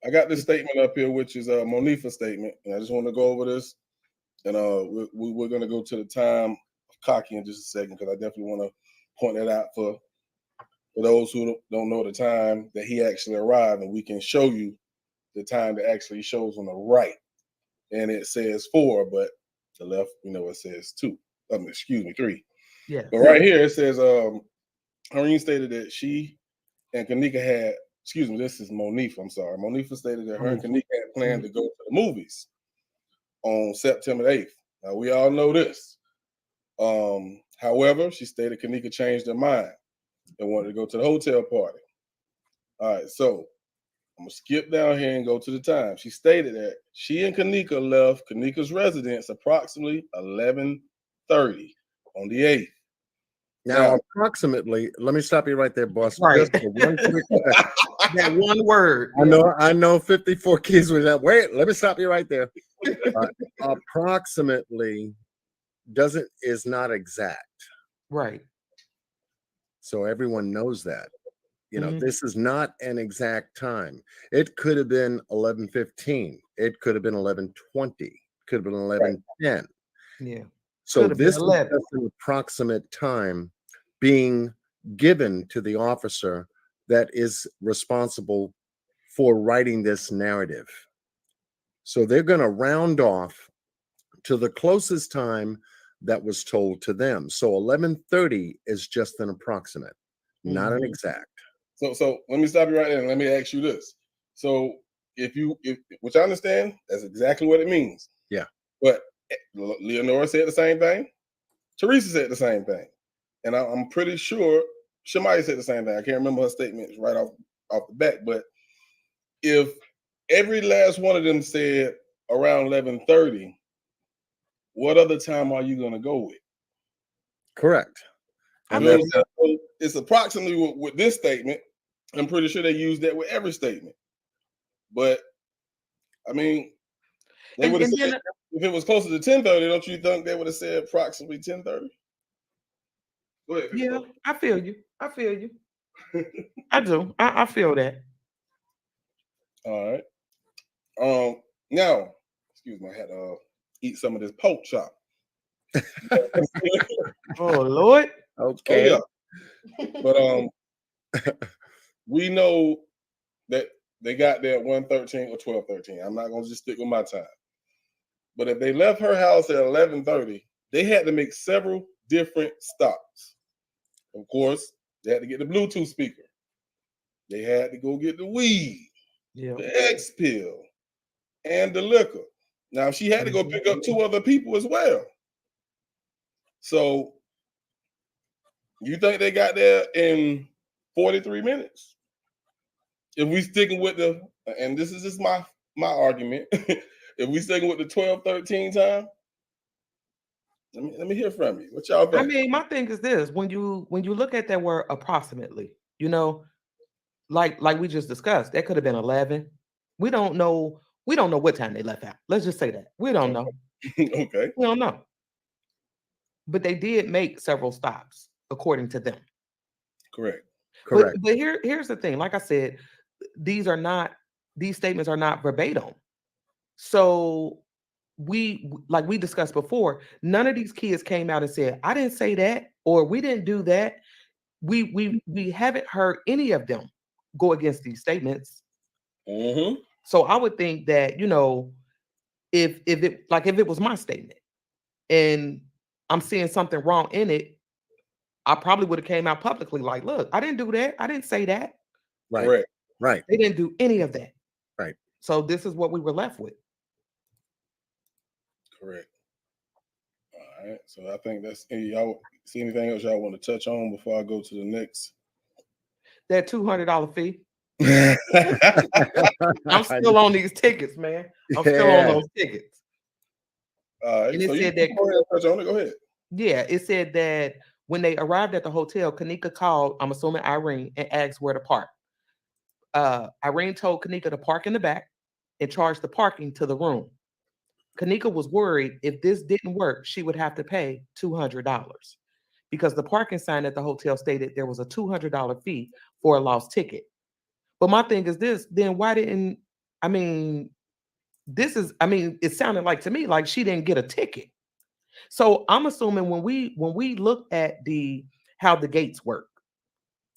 I got this statement up here, which is a Monifa's statement, and I just want to go over this. And we're going to go to the time of Cocky in just a second, because I definitely want to point that out for those who don't know the time that he actually arrived, and we can show you the time that actually shows on the right. And it says 4, but the left, it says 2. Excuse me, 3. Yeah. But right here it says Irene stated that she and Kanika had, excuse me, this is Monifa, I'm sorry. Monifa stated that her and Kanika had planned to go to the movies on September 8th. Now, we all know this. However, she stated Kanika changed her mind and wanted to go to the hotel party. All right, so I'm going to skip down here and go to the time. She stated that she and Kanika left Kanika's residence approximately 11:30 on the 8th. Now, approximately, let me stop you right there, boss. Right. Just one quick, that one word. I know 54 kids with that. Wait, let me stop you right there. Approximately is not exact. Right. So everyone knows that. This is not an exact time. It could have been 11:15. It could have been 11:20. Could have been 11:10. Yeah. So this is just an approximate time being given to the officer that is responsible for writing this narrative. So they're going to round off to the closest time that was told to them. So 11:30 is just an approximate, not an exact. So let me stop you right there and let me ask you this. So which I understand, that's exactly what it means. Yeah. But Leonora said the same thing. Teresa said the same thing. And I'm pretty sure Shamaya said the same thing. I can't remember her statements right off the bat. But if every last one of them said around 11:30, what other time are you going to go with? Correct. And it's approximately with this statement. I'm pretty sure they use that with every statement. But I mean, they would have said, if it was closer to 10:30, don't you think they would have said approximately 10:30? Go ahead. Yeah, I feel you. I do. I feel that. All right. Now, excuse me, I had to eat some of this pork chop. Oh Lord. Okay. Oh, yeah. But we know that they got there at 1:13 or 12:13. I'm not gonna just stick with my time. But if they left her house at 11:30, they had to make several different stops. Of course, they had to get the Bluetooth speaker. They had to go get the weed, the X pill, and the liquor. Now, she had to go pick up 2 other people as well. So, you think they got there in 43 minutes? If we sticking with and this is just my argument, if we sticking with the 12:13 time, let me hear from you. What y'all think? I mean, my thing is this: when you look at that word approximately, like we just discussed, that could have been 11. We don't know what time they left out. Let's just say that. We don't know. Okay. We don't know. But they did make several stops, according to them. Correct. But here's the thing. Like I said, these statements are not verbatim. So like we discussed before, none of these kids came out and said, I didn't say that, or we didn't do that. We haven't heard any of them go against these statements. Mm-hmm. So I would think that, if it was my statement and I'm seeing something wrong in it, I probably would have came out publicly like, look, I didn't do that. I didn't say that. Right. Correct. Right. They didn't do any of that. Right. So this is what we were left with. Correct. All right. So I think that's y'all see anything else y'all want to touch on before I go to the next? That $200 fee. I'm still on these tickets, man. I'm still on those tickets. And it said that. Go ahead. Yeah, it said that when they arrived at the hotel, Kanika called, I'm assuming Irene, and asked where to park. Irene told Kanika to park in the back and charge the parking to the room. Kanika was worried if this didn't work, she would have to pay $200 because the parking sign at the hotel stated there was a $200 fee for a lost ticket. But my thing is this, then why didn't I mean, it sounded like to me like she didn't get a ticket. So I'm assuming when we look at how the gates work,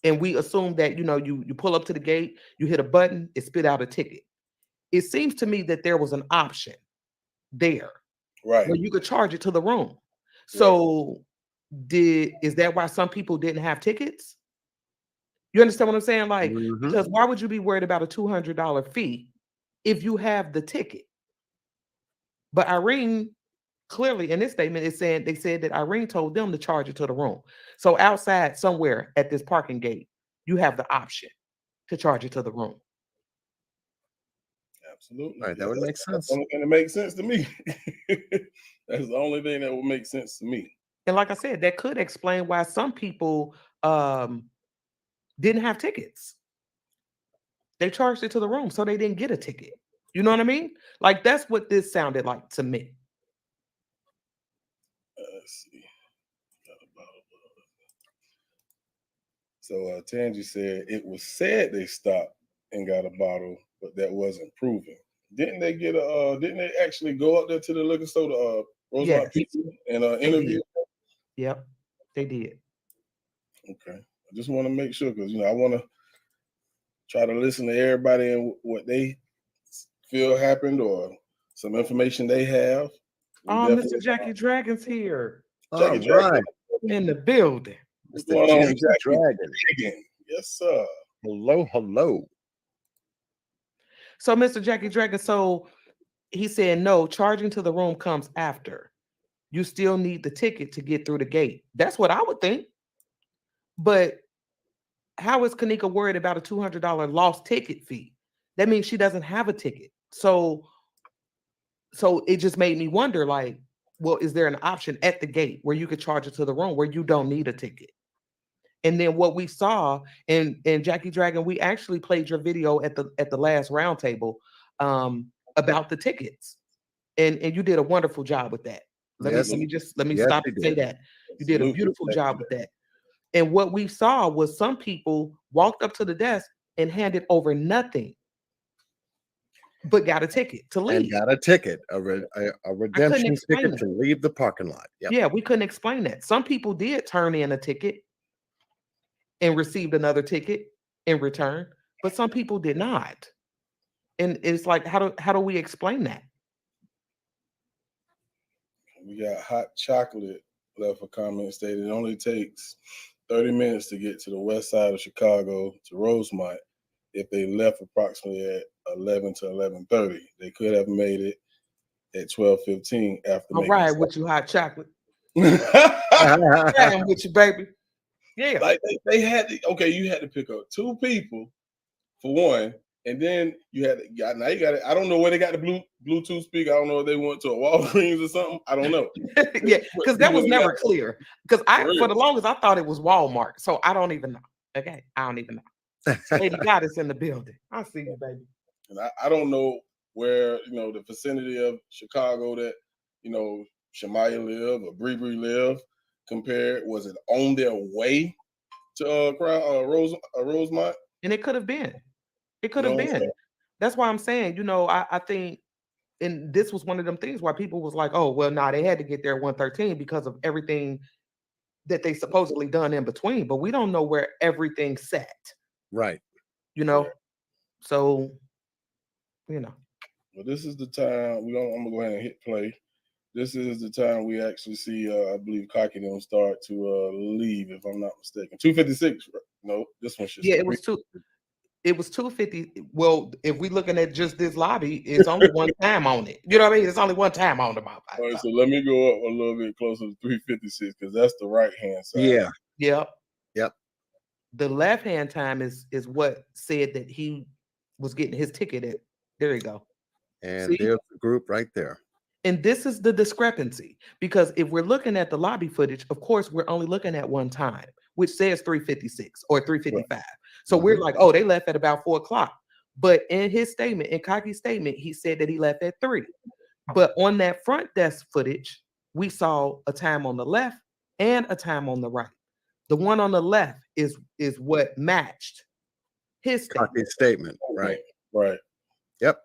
and we assume that you pull up to the gate, you hit a button, it spit out a ticket. It seems to me that there was an option there Right. where you could charge it to the room. So is that why some people didn't have tickets? You understand what I'm saying? Like, because why would you be worried about a $200 fee if you have the ticket? But Irene clearly in this statement they said that Irene told them to charge it to the room. So outside somewhere at this parking gate, you have the option to charge it to the room. Absolutely. Right, that would make sense. That's the only thing that makes sense to me. That's the only thing that would make sense to me. And like I said, that could explain why some people didn't have tickets. They charged it to the room, so they didn't get a ticket. You know what I mean? Like, that's what this sounded like to me. Let's see. So Tangi said it was said they stopped and got a bottle, but that wasn't proven. Didn't they get a? Didn't they actually go up there to the liquor store, to Rosemont Pizza, and interview? Yep, they did. Okay, I just want to make sure because I want to try to listen to everybody and what they feel happened or some information they have. Mr. Jackie Dragon's here. All right, in the building. Mr. Jackie Dragon. Yes, sir. Hello, hello. So, Mr. Jackie Dragon, so he said, no, charging to the room comes after. You still need the ticket to get through the gate. That's what I would think. But how is Kanika worried about a $200 lost ticket fee? That means she doesn't have a ticket. So it just made me wonder, like, well, is there an option at the gate where you could charge it to the room where you don't need a ticket? And then what we saw in Jackie Dragon, we actually played your video at the last roundtable about the tickets, and you did a wonderful job with that. Let me stop and say that you did a beautiful job with that. And what we saw was some people walked up to the desk and handed over nothing, but got a ticket to leave. And got a ticket, a redemption ticket to leave the parking lot. Yep. Yeah, we couldn't explain that. Some people did turn in a ticket and received another ticket in return, but some people did not. And it's like, how do we explain that? We got hot chocolate left a comment stated it only takes 30 minutes to get to the west side of Chicago to Rosemont. If they left approximately at 11 to 11:30, they could have made it at 12:15 after. All right, with you, hot chocolate. I'm with you, baby. Yeah, like they had to. Okay, you had to pick up two people for one, and then you had now you got it. I don't know where they got the Bluetooth speaker. I don't know if they went to a Walgreens or something. I don't know. Yeah, because that was never clear. Because for the longest I thought it was Walmart, so I don't even know. Okay, I don't even know. Lady Goddess in the building. I see you, baby. And I don't know where the vicinity of Chicago that Shamaya live or Bree live. Compared, was it on their way to Rosemont? And it could have been. It could have been. That's why I'm saying, I think, and this was one of them things why people was like, oh, well, they had to get there at 1:13 because of everything that they supposedly done in between, but we don't know where everything sat. Right. So, Well, this is the time I'm gonna go ahead and hit play. This is the time we actually see, I believe, Cocky them start to leave, if I'm not mistaken. 2:56. No, this one should. Yeah, it was 2:50. Well, if we're looking at just this lobby, it's only one time on it. You know what I mean? It's only one time on the map. All right, so let me go up a little bit closer to 3:56 because that's the right hand side. Yeah. Yep. The left hand time is what said that he was getting his ticket at. There you go. And there's the group right there. And this is the discrepancy, because if we're looking at the lobby footage, of course, we're only looking at one time, which says 3:56 or 3:55. Right. So we're like, oh, they left at about 4:00. But in his statement, in Kaki's statement, he said that he left at 3. But on that front desk footage, we saw a time on the left and a time on the right. The one on the left is what matched his statement. Right. Right. Yep.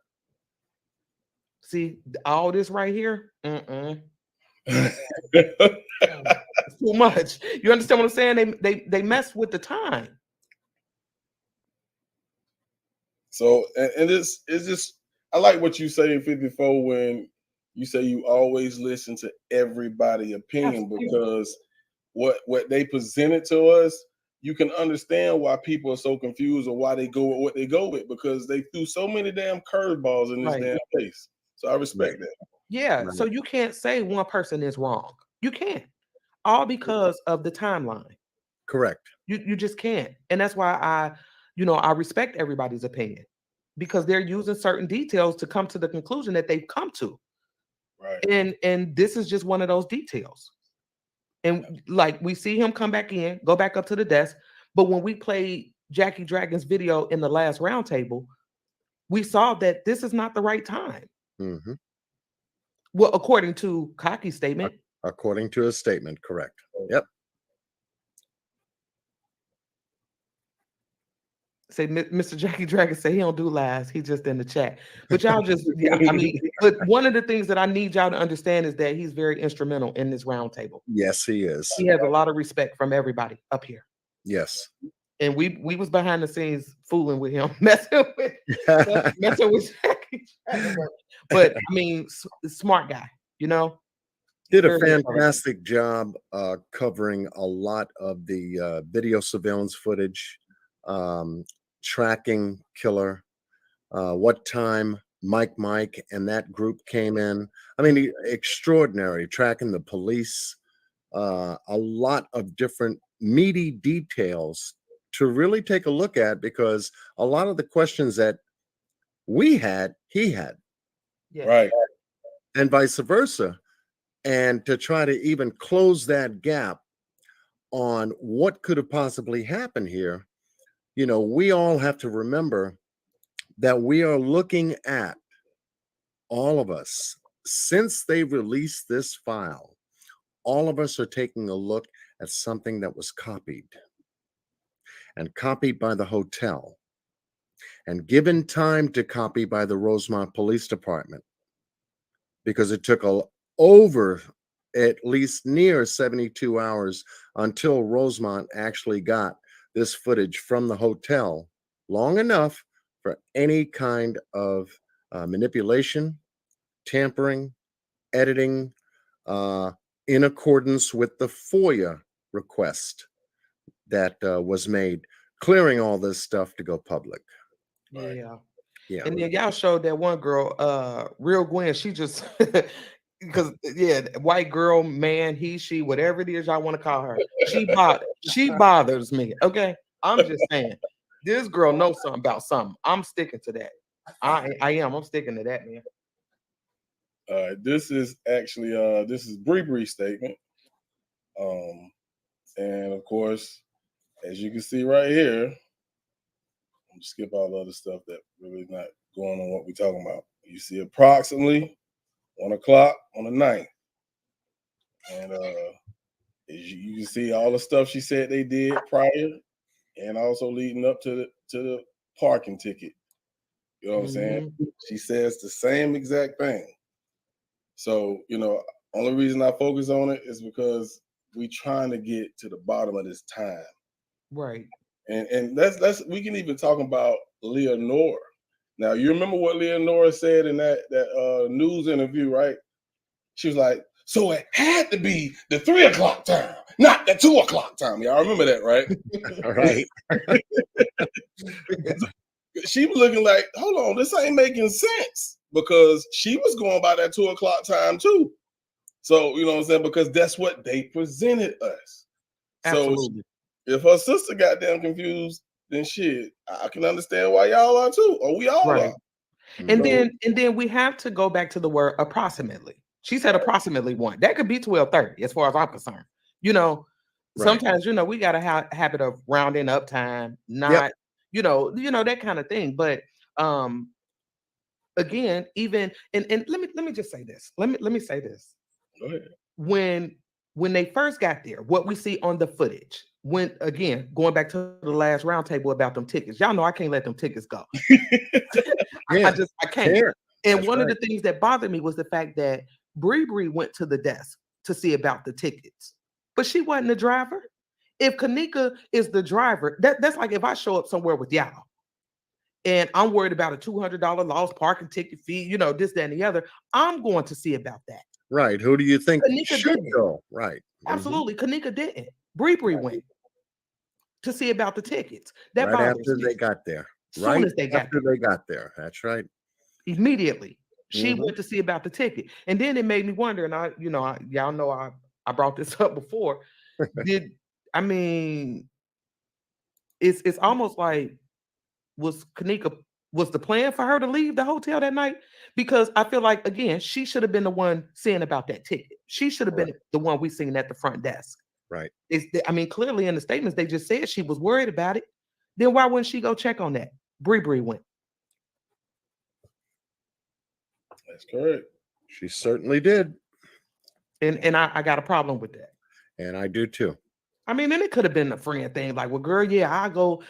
See, all this right here, it's too much. You understand what I'm saying? They mess with the time. So, and it's just, I like what you say in 54 when you say you always listen to everybody's opinion, Absolutely. because what they presented to us, you can understand why people are so confused or why they go with what they go with, because they threw so many damn curveballs in this Right. damn case. So I respect that. Yeah. Right. So you can't say one person is wrong. You can't. All because of the timeline. Correct. You just can't. And that's why I respect everybody's opinion, because they're using certain details to come to the conclusion that they've come to. Right. And this is just one of those details. And like we see him come back in, go back up to the desk. But when we played Jackie Dragon's video in the last roundtable, we saw that this is not the right time. Hmm. Well, according to Kaki's statement. According to his statement, correct. Yep. Say Mr. Jackie Dragon say he don't do lies. He just in the chat. But y'all just, yeah, I mean, but one of the things that I need y'all to understand is that he's very instrumental in this roundtable. Yes, he is. He has a lot of respect from everybody up here. Yes. And we was behind the scenes fooling with him, messing with Jackie Dragon. But I mean, smart guy, you know. Did a Very fantastic job covering a lot of the video surveillance footage, tracking killer, what time Mike and that group came in. I mean, extraordinary, tracking the police, a lot of different meaty details to really take a look at, because a lot of the questions that we had, he had, Yeah. Right. and vice versa. And to try to even close that gap on what could have possibly happened here, we all have to remember that we are looking at, all of us, since they released this file, all of us are taking a look at something that was copied and copied by the hotel and given time to copy by the Rosemont Police Department, because it took over at least near 72 hours until Rosemont actually got this footage from the hotel, long enough for any kind of manipulation, tampering, editing, in accordance with the FOIA request that was made, clearing all this stuff to go public. Right. Yeah. Yeah. And then y'all showed that one girl, Real Gwen, she just because white girl, man, he, she, whatever it is y'all want to call her, she bothers me. Okay. I'm just saying, this girl knows something about something. I'm sticking to that. I'm sticking to that, man. This is actually this is Bree's statement. And of course, as you can see right here, I'm skip all the other stuff that really not going on what we're talking about. You see approximately 1 o'clock on the 9th. And as you can see all the stuff she said they did prior and also leading up to the parking ticket. You know what I'm saying? She says the same exact thing. So, only reason I focus on it is because we trying to get to the bottom of this time. Right. And that's we can even talk about Leonora. Now, you remember what Leonora said in that news interview, right? She was like, so it had to be the 3 o'clock time, not the 2 o'clock time. Y'all remember that, right? All right. She was looking like, hold on, this ain't making sense, because she was going by that 2 o'clock time too. So, you know what I'm saying? Because that's what they presented us. Absolutely. So if her sister got damn confused, then shit, I can understand why y'all are too, or we all Right. are. And then we have to go back to the word approximately. She said approximately 1. That could be 12:30, as far as I'm concerned. Sometimes we got a habit of rounding up time, not that kind of thing. But again, even and let me just say this. Let me say this. Go ahead. When they first got there, what we see on the footage, when again going back to the last roundtable about them tickets, y'all know I can't let them tickets go. I can't. And That's one of right. the things that bothered me was the fact that Bree went to the desk to see about the tickets, but she wasn't the driver. If Kanika is the driver, that's like if I show up somewhere with y'all and I'm worried about a $200 lost parking ticket fee, you know, this, that, and the other, I'm going to see about that. Right. Who do you think Kanika should didn't. go? Right. Absolutely. Kanika didn't. Bree went to see about the tickets. That Right bothers after me. they got there. Soon Right as they got after there, they got there. That's right. immediately she Mhm. went to see about the ticket, and then it made me wonder. And y'all know I brought this up before. Did I mean it's almost like was Kanika was the plan for her to leave the hotel that night? Because I feel like again she should have been the one saying about that ticket. She should have been the one we seen at the front desk. Right. I mean, clearly in the statements they just said she was worried about it. Then why wouldn't she go check on that? Bree went. That's correct. She certainly did. And I got a problem with that. And I do too. I mean, then it could have been a friend thing, like, well, girl, yeah, I go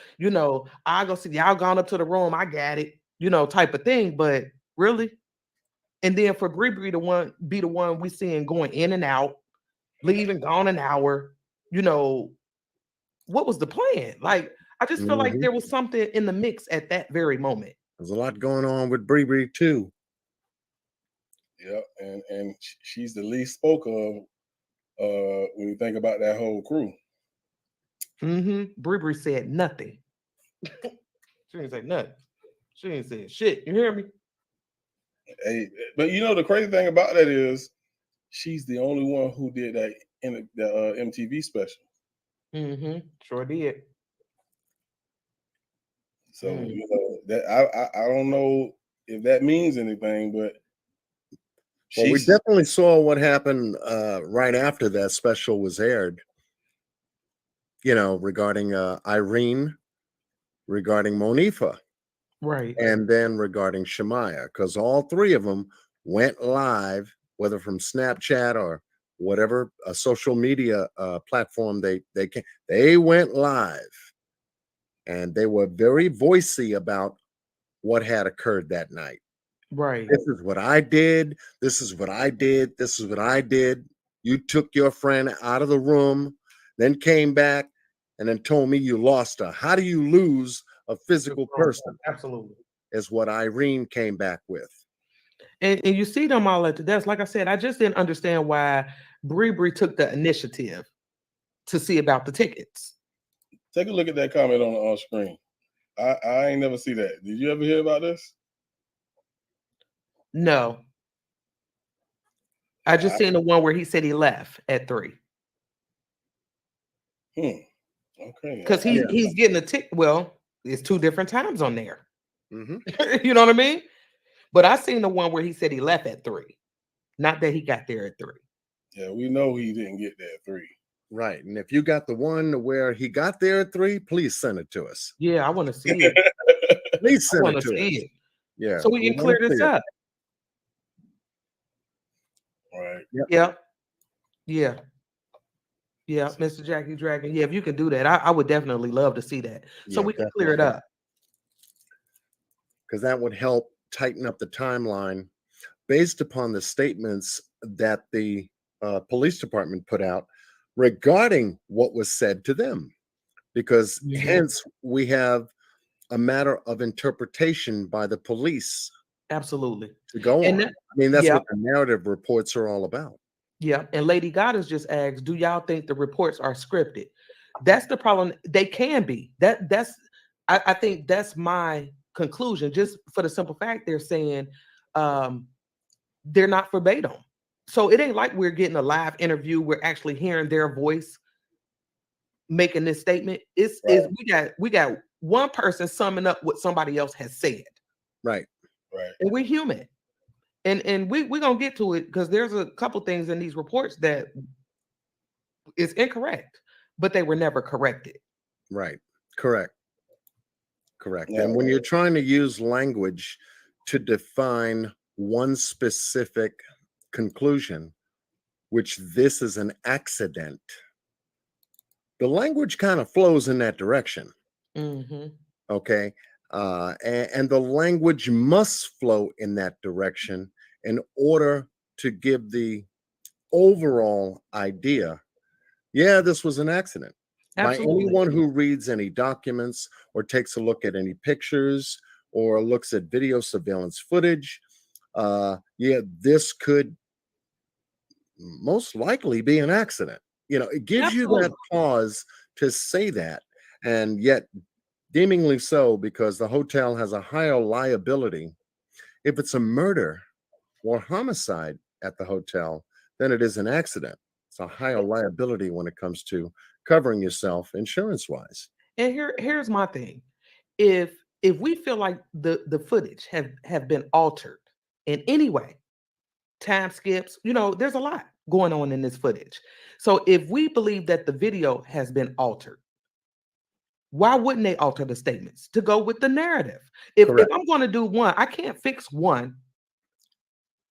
see y'all gone up to the room, I got it, type of thing. But really, and then for Bree be the one we seeing going in and out, leaving, gone an hour, what was the plan? Like, I just feel like there was something in the mix at that very moment. There's a lot going on with Bree too. Yeah, and she's the least spoke of when you think about that whole crew. Bree said nothing. She didn't say nothing. She didn't say shit. You hear me? Hey, but the crazy thing about that is she's the only one who did that in the MTV special. Sure did. So that I don't know if that means anything, but well, we definitely saw what happened right after that special was aired. Regarding Irene, regarding Monifa, right, and then regarding Shemaya, because all three of them went live, whether from Snapchat or whatever a social media platform they went live, and they were very voicey about what had occurred that night. right. This is what I did. This is what I did. This is what I did. You took your friend out of the room, then came back, and then told me you lost her. How do you lose a physical person? Absolutely. Is what Irene came back with. And you see them all at the desk. Like I said, I just didn't understand why Bree took the initiative to see about the tickets. Take a look at that comment on screen. I ain't never see that. Did you ever hear about this? No. I just seen the one where he said he left at 3. Okay. Because he's getting a ticket. Well, it's 2 different times on there. Mm-hmm. You know what I mean? But I seen the one where he said he left at 3. Not that he got there at 3. Yeah, we know he didn't get there at 3. Right. And if you got the one where he got there at 3, please send it to us. Yeah, I want to see it. Please send it to us. It. Yeah. So we can clear this up. Right. Yep. Yeah. Yeah, Mr. Jackie Dragon. Yeah, if you can do that, I would definitely love to see that. So we can clear it up. Because that would help tighten up the timeline based upon the statements that the police department put out regarding what was said to them. Because hence we have a matter of interpretation by the police. Absolutely. To go on. I mean, that's what the narrative reports are all about. Yeah. And Lady Goddess just asked, do y'all think the reports are scripted? That's the problem. They can be. I think that's my conclusion, just for the simple fact they're saying they're not verbatim. So it ain't like we're getting a live interview. We're actually hearing their voice making this statement. We got one person summing up what somebody else has said. Right. And we're human. And we're gonna get to it because there's a couple things in these reports that is incorrect, but they were never corrected. Right. Correct. Yeah. And when you're trying to use language to define one specific conclusion, which this is an accident, the language kind of flows in that direction. Mm-hmm. Okay. and the language must flow in that direction in order to give the overall idea. Yeah, this was an accident. By Absolutely. anyone who reads any documents or takes a look at any pictures or looks at video surveillance footage, yeah, this could most likely be an accident. It gives you that Absolutely. pause to say that, and yet deemingly so, because the hotel has a higher liability if it's a murder or homicide at the hotel than it is an accident. It's a higher liability when it comes to covering yourself insurance wise. And here's my thing. If we feel like the footage have been altered in any way, time skips, there's a lot going on in this footage. So if we believe that the video has been altered, why wouldn't they alter the statements to go with the narrative? If Correct. I'm going to do one, I can't fix one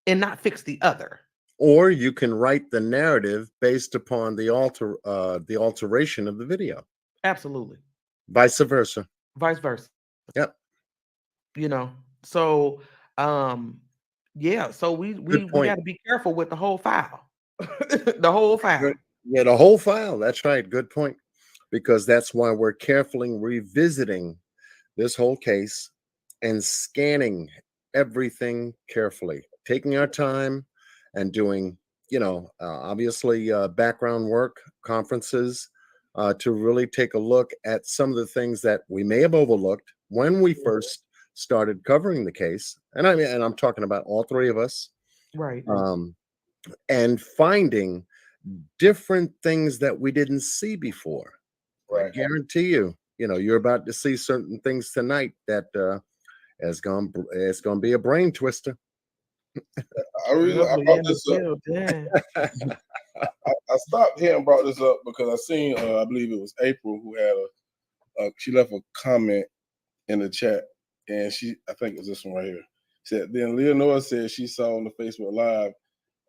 and not fix the other. Or you can write the narrative based upon the alteration of the video. Absolutely. Vice versa. Vice versa. Yep. So yeah, so we Good point. got to be careful with the whole file. The whole file. Good. Yeah, the whole file. That's right. Good point. Because that's why we're carefully revisiting this whole case and scanning everything carefully, taking our time and doing, obviously background work, conferences, to really take a look at some of the things that we may have overlooked when we first started covering the case. And I'm talking about all three of us. Right. And finding different things that we didn't see before. Right. I guarantee you, you're about to see certain things tonight that it's going to be a brain twister. I brought this up. I stopped here and brought this up because I seen, I believe it was April, who had she left a comment in the chat, and I think it was this one right here. Said, then Leonora said she saw on the Facebook Live,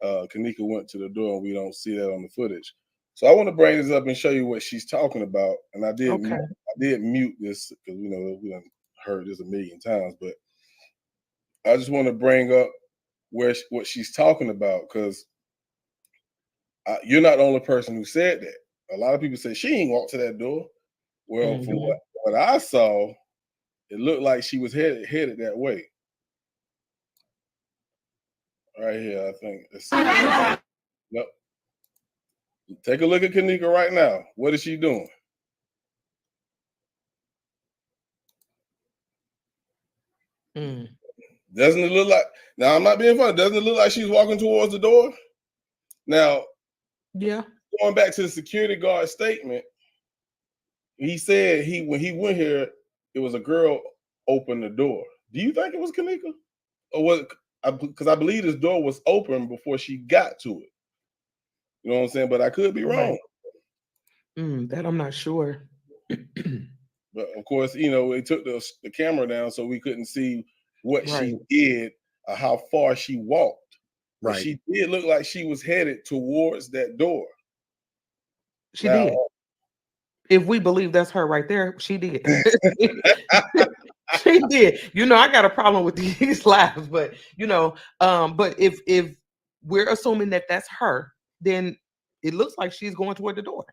Kanika went to the door, and we don't see that on the footage. So I want to bring this up and show you what she's talking about. And I did mute this because we done heard this a million times, but I just want to bring up what she's talking about, because you're not the only person who said that. A lot of people say she ain't walked to that door. Well, from what I saw, it looked like she was headed that way. Right here, I think. Let's see. Yep. Take a look at Kanika right now. What is she doing? Doesn't it look like, now I'm not being funny, doesn't it look like she's walking towards the door? Now, yeah, going back to the security guard statement, he said when he went here, it was a girl opened the door. Do you think it was Kanika? Or was it, because I believe this door was open before she got to it. You know what I'm saying? But I could be wrong. Right. That I'm not sure. But of course, they took the camera down so we couldn't see what she did or how far she walked. Right. But she did look like she was headed towards that door. She did. If we believe that's her right there, she did. She did. I got a problem with these lives, but but if we're assuming that that's her, then it looks like she's going toward the door.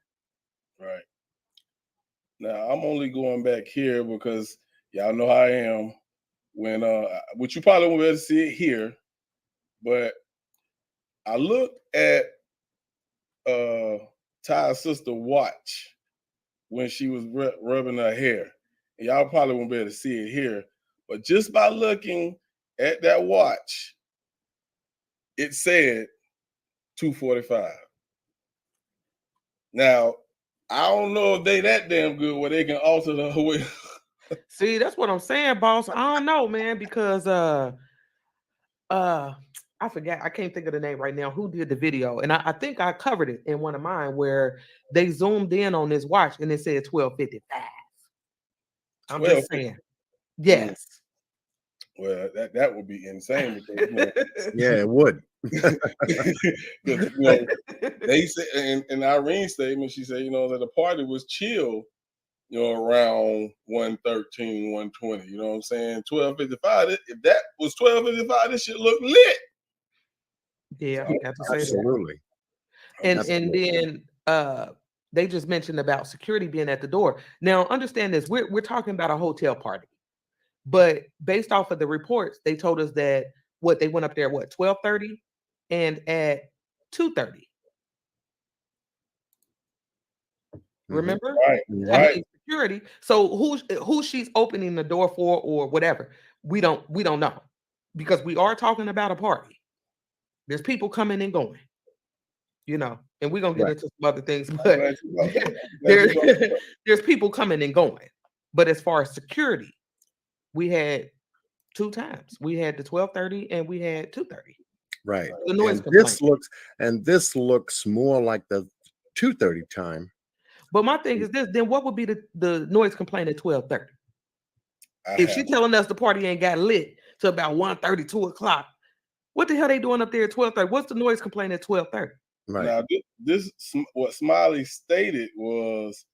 Right. Now I'm only going back here because y'all know how I am. When which you probably won't be able to see it here, but I looked at Ty's sister watch when she was rubbing her hair. And y'all probably won't be able to see it here, but just by looking at that watch, it said 2:45. Now, I don't know if they that damn good where they can alter the way. See, that's what I'm saying, boss. I don't know, man, because I forgot. I can't think of the name right now. Who did the video? And I think I covered it in one of mine where they zoomed in on this watch and it said 12:55. I'm just saying. Yes. Well, that would be insane. Because, yeah, it would. They said in Irene's statement, she said, that the party was chill, around 113, 120. You know what I'm saying? 12:55. If that was 12:55, this shit look lit. Yeah, I have to say that. Absolutely. And Absolutely. then they just mentioned about security being at the door. Now, understand this: we're talking about a hotel party, but based off of the reports, they told us that they went up there 12:30, and at 2:30. Remember? Right, I right. mean, security. So who she's opening the door for or whatever, we don't know, because we are talking about a party. There's people coming and going, and we're gonna get into some other things, I'm but glad you brought that up. I'm glad there, you brought that up. there's people coming and going. But as far as security, we had 2 times. We had the 12:30 and we had 2:30. Right. The noise And complaint. this looks more like the 2:30 time. But my thing is this: then what would be the noise complaint at 12:30? If she's telling us the party ain't got lit to about 1:30, 2 o'clock, what the hell they doing up there at 12:30? What's the noise complaint at 12:30? Right. Now, this what Smiley stated was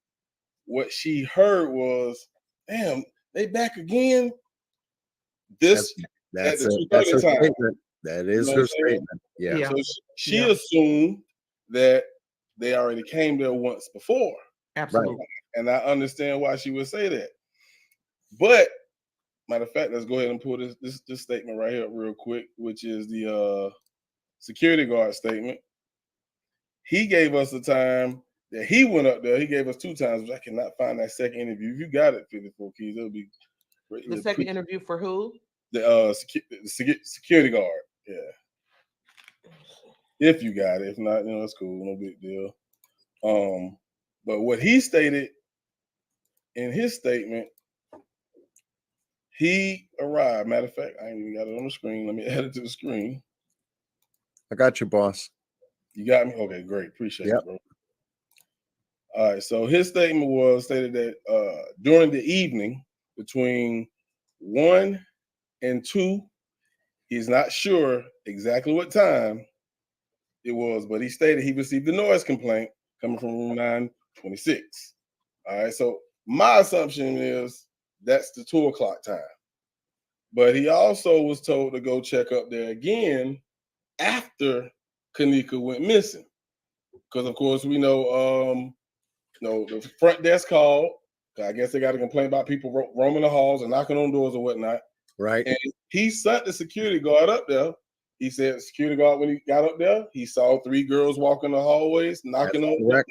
what she heard was, damn, they back again. This That's at the her 2:30 time. statement. That is her statement. Yeah. Yeah. So she assumed that they already came there once before. Absolutely. Right. And I understand why she would say that. But matter of fact, let's go ahead and pull this statement right here real quick, which is the security guard statement. He gave us the time that he went up there. He gave us 2 times, but I cannot find that second interview. If you got it, 54 keys, it'll be great. The second interview for who? The security guard. Yeah. If you got it. If not, it's cool. No big deal. But what he stated in his statement, he arrived. Matter of fact, I ain't even got it on the screen. Let me add it to the screen. I got you, boss. You got me? Okay, great. Appreciate Yep. it, bro. All right. So his statement was stated that during the evening between 1 and 2, he's not sure exactly what time it was, but he stated he received a noise complaint coming from room 926. All right. So my assumption is that's the 2 o'clock time. But he also was told to go check up there again after Kanika went missing. Because of course we know the front desk called. I guess they got a complaint about people roaming the halls and knocking on doors or whatnot. Right. And he sent the security guard up there. He said the security guard, when he got up there, he saw 3 girls walking the hallways, knocking on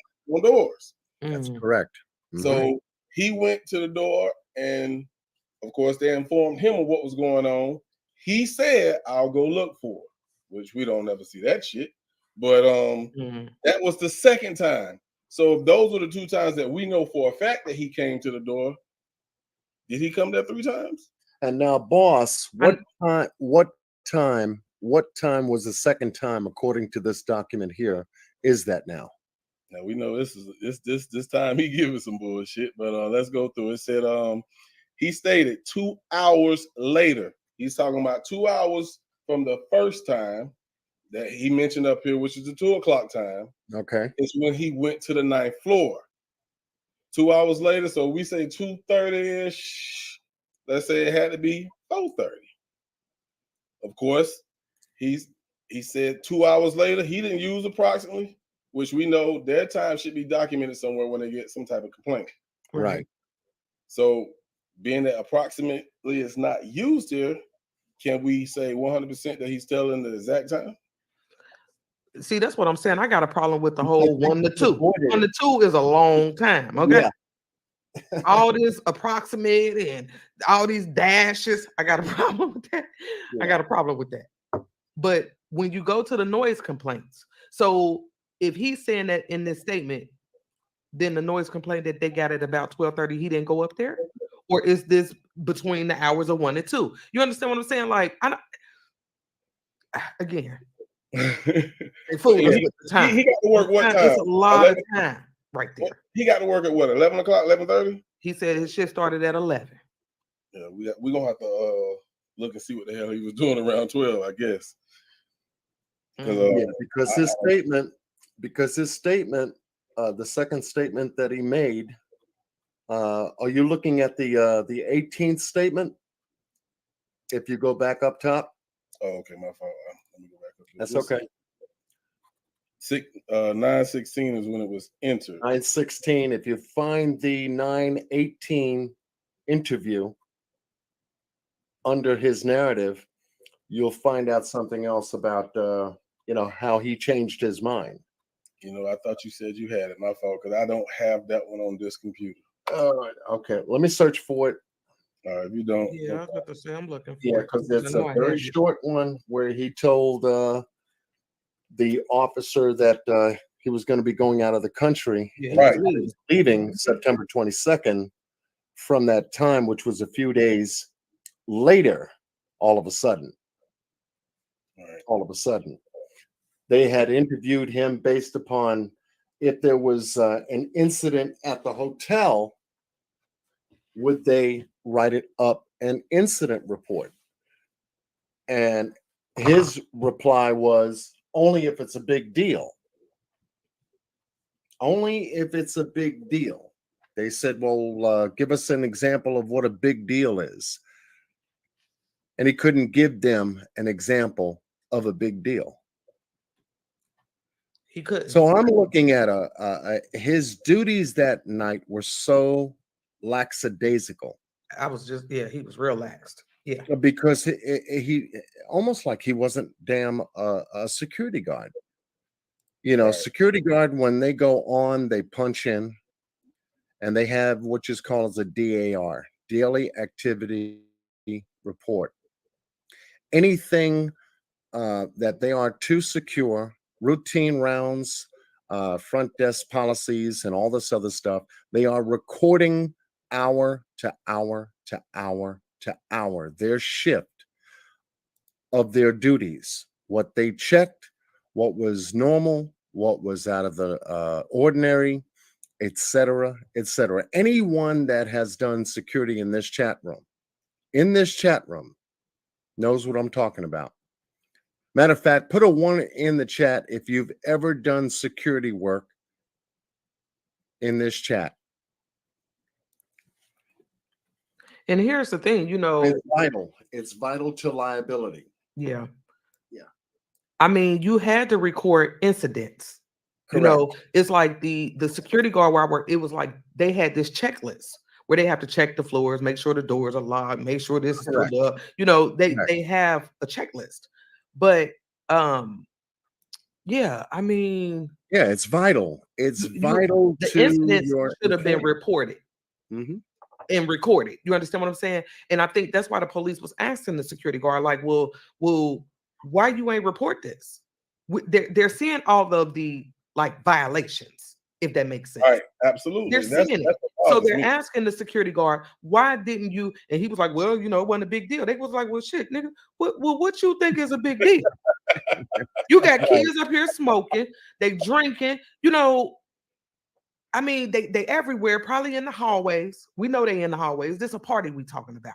doors. That's correct. Mm-hmm. So he went to the door, and of course they informed him of what was going on. He said, "I'll go look for it," which we don't ever see that shit. But that was the second time. So those were the 2 times that we know for a fact that he came to the door. Did he come there 3 times? And now, boss, what time was the second time, according to this document here, is that now? Now we know this time he giving some bullshit, but let's go through. It said he stated 2 hours later. He's talking about 2 hours from the first time that he mentioned up here, which is the 2 o'clock time. Okay. It's when he went to the 9th floor. 2 hours later, so we say 2:30-ish. Let's say it had to be 4:30. Of course, he said 2 hours later. He didn't use approximately, which we know their time should be documented somewhere when they get some type of complaint. Right. So being that approximately is not used here, can we say 100% that he's telling the exact time? See, that's what I'm saying. I got a problem with the whole 1 to 2. 1 to 2 is a long time. Okay. Yeah. All this approximate and all these dashes, I got a problem with that. Yeah. I got a problem with that. But when you go to the noise complaints, so if he's saying that in this statement, then the noise complaint that they got at about 12:30, he didn't go up there? Or is this between the hours of 1 and 2? You understand what I'm saying? Like, again. He got to work what time? It's a lot of time right there. He got to work at what, 11 o'clock, 11:30? He said his shift started at 11. Yeah, we're going to have to look and see what the hell he was doing around 12, I guess. Because his statement, the second statement that he made Are you looking at the 18th statement? If you go back up top, Oh, okay, my fault. Let me go back up here. that's What's okay. 916 is when it was entered. 916. If you find the 918 interview under his narrative, you'll find out something else about how he changed his mind. I thought you said you had it. My fault, because I don't have that one on this computer. All right, okay. Let me search for it. All right, if you don't. Yeah, I was about to say I'm looking for Yeah, it. because 'cause it's I know a I very had it. short one where he told the officer that he was going to be going out of the country. Yeah, and Right. he was leaving September 22nd. From that time, which was a few days later, all of a sudden, they had interviewed him based upon if there was an incident at the hotel, would they write it up an incident report? And his reply was only if it's a big deal. Only if it's a big deal. They said, well, give us an example of what a big deal is. And he couldn't give them an example of a big deal. He couldn't. So I'm looking at his duties that night were so lackadaisical. I was just he was relaxed. Yeah. Because he almost like he wasn't damn a security guard. Right. Security guard, when they go on, they punch in and they have what is called as a DAR, daily activity report. Anything that they are too secure, routine rounds, front desk policies, and all this other stuff, they are recording hour to hour to hour to hour their shift of their duties, what they checked, what was normal, what was out of the ordinary, etc., etc. Anyone that has done security in this chat room knows what I'm talking about. Matter of fact, put a 1 in the chat if you've ever done security work in this chat. And here's the thing, It's vital. It's vital to liability. Yeah. Yeah. I mean, you had to record incidents. Correct. It's like the security guard where I work, it was like they had this checklist where they have to check the floors, make sure the doors are locked, make sure this is Correct. filled up. They have a checklist. But yeah, I mean, yeah, it's vital. It's vital the to incidents your should have been employment. reported. Mm-hmm. And recorded. You understand what I'm saying? And I think that's why the police was asking the security guard, like, well, why you ain't report this? They're seeing all of the like violations, if that makes sense. Right, absolutely. They're seeing it. So they're asking the security guard, why didn't you? And he was like, well, it wasn't a big deal. They was like, well, shit, nigga, what you think is a big deal? You got kids up here smoking, they drinking, I mean, they everywhere, probably in the hallways. We know they in the hallways. This a party we talking about.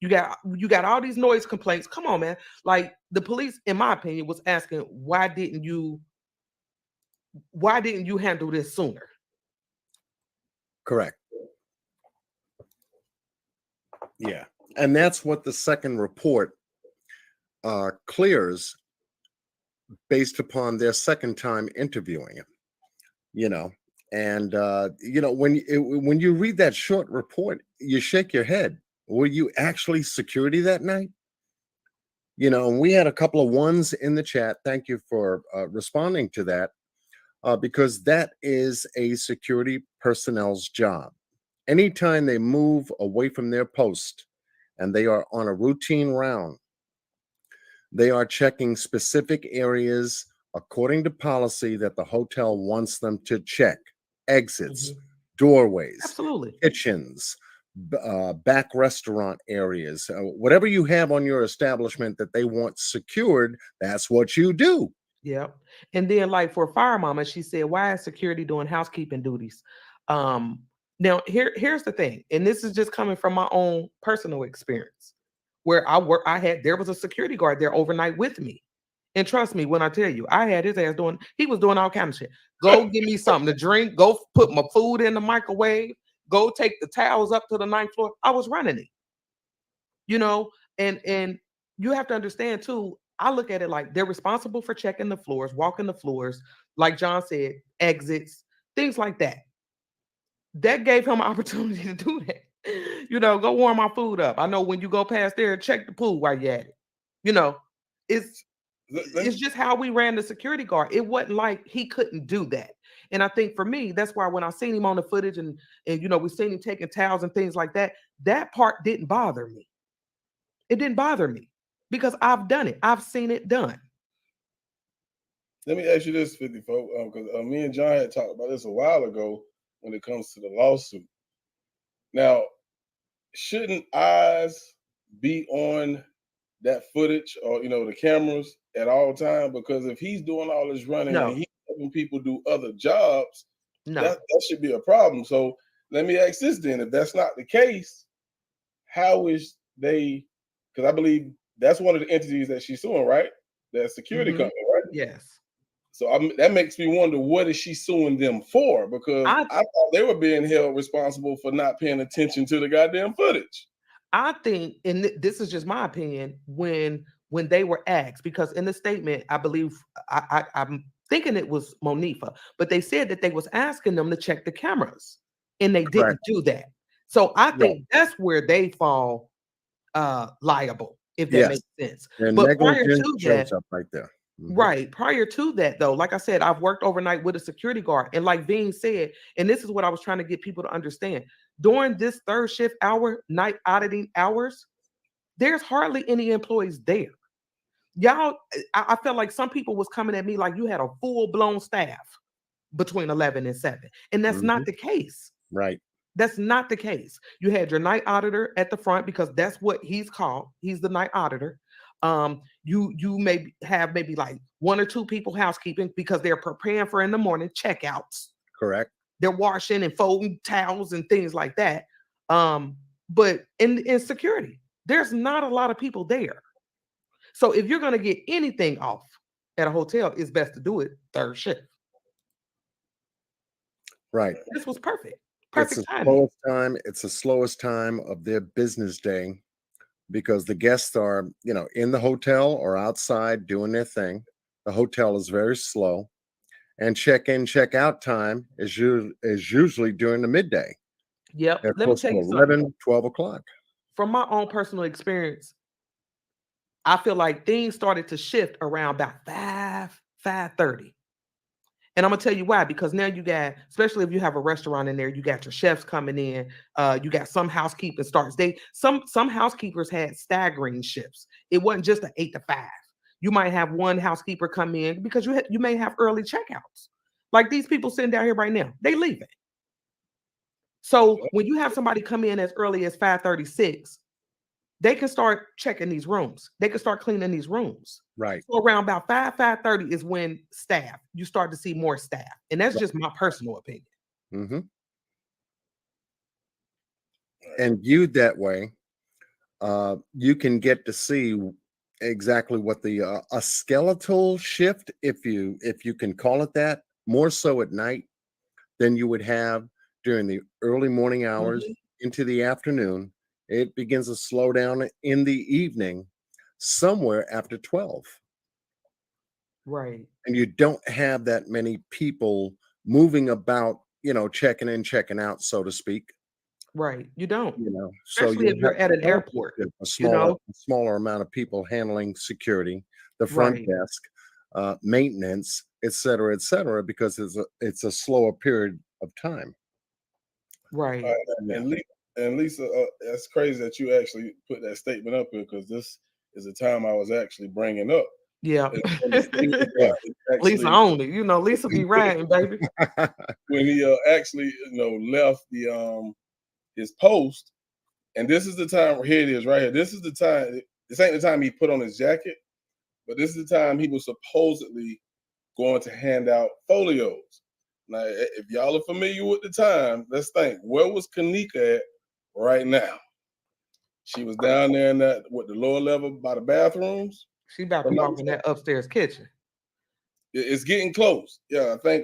You got all these noise complaints. Come on, man. Like the police, in my opinion, was asking, why didn't you handle this sooner? Correct. Yeah. And that's what the second report clears based upon their second time interviewing him. And when you read that short report, you shake your head. Were you actually security that night? And we had a couple of 1s in the chat. Thank you for responding to that, because that is a security personnel's job. Anytime they move away from their post and they are on a routine round, they are checking specific areas according to policy that the hotel wants them to check. Exits, doorways, absolutely, kitchens, back restaurant areas, whatever you have on your establishment that they want secured, that's what you do. Yeah. And then like for Fire Mama, she said, why is security doing housekeeping duties? Now here's the thing, and this is just coming from my own personal experience where there was a security guard there overnight with me. And trust me when I tell you, I had his ass he was doing all kinds of shit. Go give me something to drink, go put my food in the microwave, go take the towels up to the 9th floor. I was running it, you know, and you have to understand too. I look at it like they're responsible for checking the floors, walking the floors, like John said, exits, things like that. That gave him an opportunity to do that. You know, go warm my food up. I know when you go past there, check the pool while you're at it. You know, it's it's just how we ran the security guard. It wasn't like he couldn't do that. And I think for me, that's why when I seen him on the footage and you know, we seen him taking towels and things like that, that part didn't bother me. It didn't bother me because I've done it. I've seen it done. Let me ask you this, 50 folks, because me and John had talked about this a while ago when it comes to the lawsuit. Now, shouldn't eyes be on that footage or the cameras at all time? Because if he's doing all this running No. and he's helping people do other jobs, No. that should be a problem. So let me ask this then: if that's not the case, how is they? Because I believe that's one of the entities that she's suing, right? That security company, right? Yes. So that makes me wonder, what is she suing them for? Because I thought they were being held responsible for not paying attention to the goddamn footage. I think, and this is just my opinion, when they were asked, because in the statement, I believe I'm thinking it was Monifa, but they said that they was asking them to check the cameras, and they didn't do that. So I think that's where they fall liable, if that makes sense. And but prior negligence to shows that, up right there. Right. Prior to that, though, like I said, I've worked overnight with a security guard. And like Bean said, and this is what I was trying to get people to understand, during this third shift hour, night auditing hours, there's hardly any employees there. Y'all, I felt like some people was coming at me like you had a full-blown staff between 11 and 7. And that's not the case. Right. That's not the case. You had your night auditor at the front because that's what he's called. He's the night auditor. You may have maybe like 1 or 2 people housekeeping because they're preparing for in the morning checkouts. Correct. They're washing and folding towels and things like that. But in security, there's not a lot of people there. So if you're going to get anything off at a hotel, it's best to do it third shift. Right. This was perfect. It's the slowest time of their business day, because the guests are, in the hotel or outside doing their thing. The hotel is very slow, and check-in, check-out time is usually during the midday. Yep. They're Let me tell you 11, something. 12 o'clock. From my own personal experience, I feel like things started to shift around about 5:30. And I'm gonna tell you why, because now you got, especially if you have a restaurant in there, you got your chefs coming in, you got some housekeeping starts. Some housekeepers had staggering shifts. It wasn't just an 8 to 5. You might have one housekeeper come in because you may have early checkouts. Like these people sitting down here right now, they leaving. So when you have somebody come in as early as 5:36, they can start checking these rooms. They can start cleaning these rooms. Right. So around about 5:30 is when you start to see more staff. And that's just my personal opinion. And viewed that way, you can get to see exactly what the a skeletal shift, if you can call it that, more so at night than you would have during the early morning hours into the afternoon. It begins to slow down in the evening, somewhere after 12. Right. And you don't have that many people moving about, checking in, checking out, so to speak. Right. You don't. Especially if you're at an airport. A smaller amount of people handling security, the front desk, maintenance, et cetera, because it's a slower period of time. Right. And Lisa, that's crazy that you actually put that statement up here, because this is a time I was actually bringing up. Yeah. Lisa only, Lisa be riding, baby. When he actually, left the his post, and this is the time. Here it is, right here. This is the time. This ain't the time he put on his jacket, but this is the time he was supposedly going to hand out folios. Now, if y'all are familiar with the time, let's think. Where was Kanika at right now? She was down there in the lower level by the bathrooms. She about to walk in that upstairs kitchen. It's getting close. Yeah, I think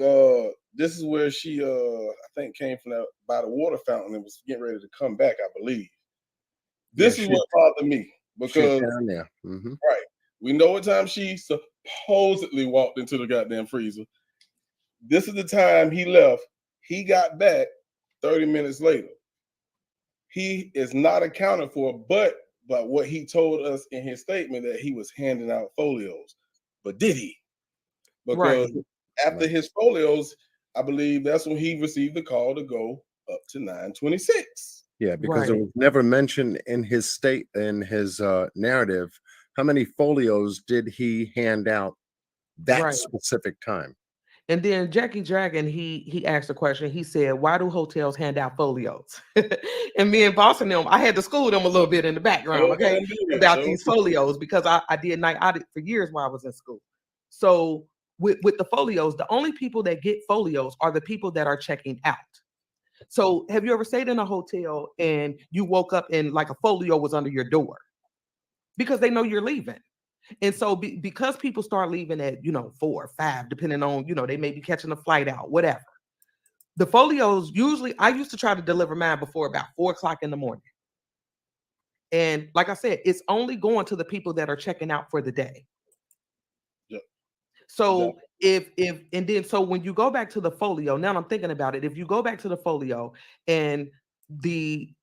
this is where she I think came from that by the water fountain and was getting ready to come back, I believe. This is what bothered me she's because down there. Mhm. right, we know what time she supposedly walked into the goddamn freezer. This is the time he left. He got back 30 minutes later. He is not accounted for, but what he told us in his statement that he was handing out folios. But did he? Because Right. after his folios, I believe that's when he received the call to go up to 926. Yeah, because it Right. was never mentioned in his narrative how many folios did he hand out that Right. specific time. And then Jackie Dragon, he asked a question. He said, "Why do hotels hand out folios?" And me and Boss and them, I had to school them a little bit in the background, okay, about these folios because I did night audit for years while I was in school. So with the folios, the only people that get folios are the people that are checking out. So have you ever stayed in a hotel and you woke up and like a folio was under your door because they know you're leaving? And so because people start leaving at 4 or 5, depending on they may be catching a flight out, whatever. The folios usually I used to try to deliver mine before about 4 o'clock in the morning. And like I said, it's only going to the people that are checking out for the day. Yep. So so when you go back to the folio, now I'm thinking about it. If you go back to the folio and the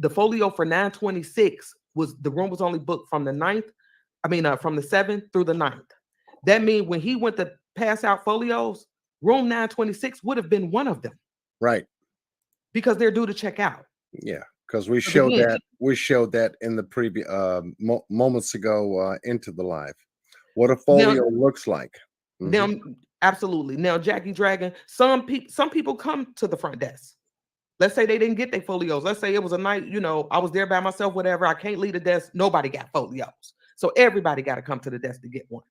folio for 926 was the room was only booked from the 9th, from the 7th through the 9th. That means when he went to pass out folios, room 926 would have been one of them. Right. Because they're due to check out. Yeah, because we showed that in the previous moments ago into the live. What a folio looks like. Now, absolutely. Now, Jackie Dragon, some people come to the front desk. Let's say they didn't get their folios. Let's say it was a night, I was there by myself, whatever. I can't leave the desk. Nobody got folios. So everybody got to come to the desk to get one.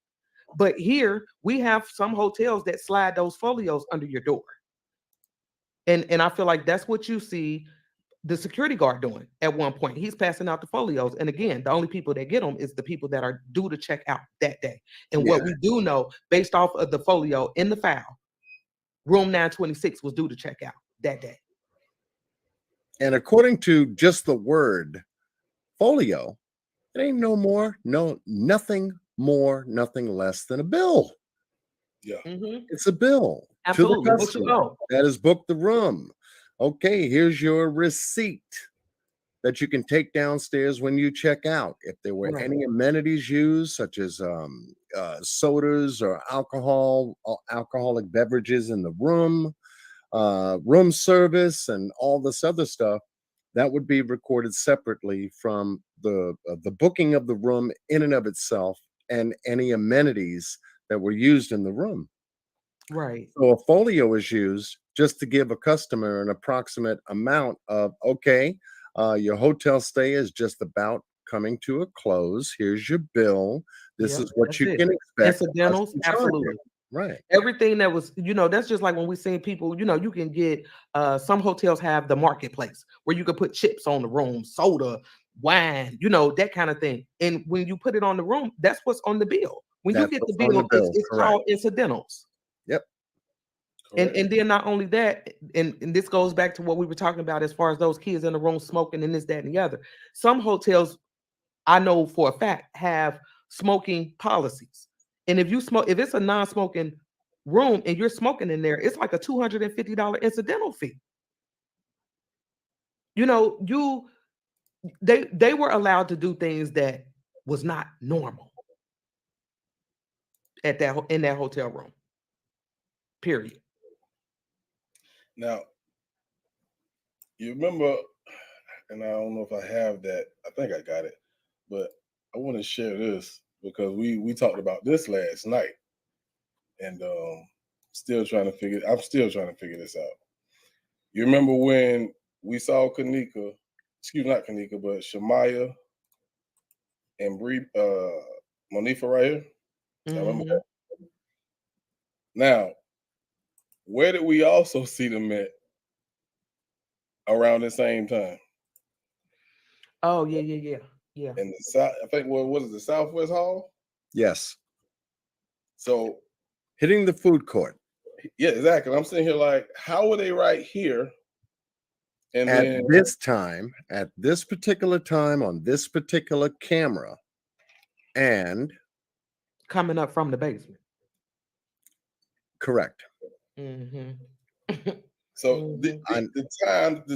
But here we have some hotels that slide those folios under your door. And I feel like that's what you see the security guard doing at one point. He's passing out the folios. And again, the only people that get them is the people that are due to check out that day. And what we do know, based off of the folio in the file, room 926 was due to check out that day. And according to just the word folio, it ain't nothing more, nothing less than a bill. Yeah. It's a bill. Absolutely. To the customer that has booked the room. Okay, here's your receipt that you can take downstairs when you check out. If there were any amenities used, such as sodas or alcoholic beverages in the room, room service, and all this other stuff, that would be recorded separately from the booking of the room in and of itself and any amenities that were used in the room. Right. So a folio is used just to give a customer an approximate amount of, okay, your hotel stay is just about coming to a close. Here's your bill. This is what you can expect. Incidentals, absolutely. Right. Everything that was, that's just like when we seen people, you can get, some hotels have the marketplace where you can put chips on the room, soda, wine, that kind of thing. And when you put it on the room, that's what's on the bill. When you get the bill, it's called incidentals. Yep. And then not only that, and this goes back to what we were talking about as far as those kids in the room smoking and this, that, and the other. Some hotels, I know for a fact, have smoking policies. And if it's a non-smoking room and you're smoking in there, it's like a $250 incidental fee. They were allowed to do things that was not normal in that hotel room. Period. Now, you remember, and I don't know if I have that. I think I got it, but I want to share this because we talked about this last night, and I'm still trying to figure this out. You remember when we saw Kanika, not Kanika, but Shamaya and Monifa right here? I remember that. Now, where did we also see them at around the same time? Oh, yeah. In the south, I think, what is the Southwest Hall? Yes. So hitting the food court. Yeah, exactly. I'm sitting here like, how are they right here? And At then this time, at this particular time, on this particular camera, and Coming up from the basement. correct. Mm-hmm. so the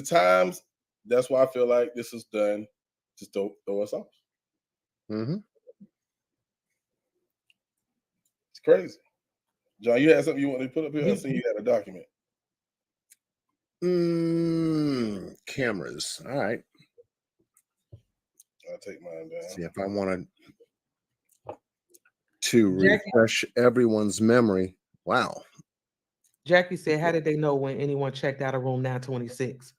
times, that's why I feel like this is done to throw us off. Mm-hmm. It's crazy. John, you had something you wanted to put up here? I see you had a document. Cameras. All right. I'll take mine down. See if I wanted to refresh everyone's memory. Wow. Jackie said, how did they know when anyone checked out of room 926?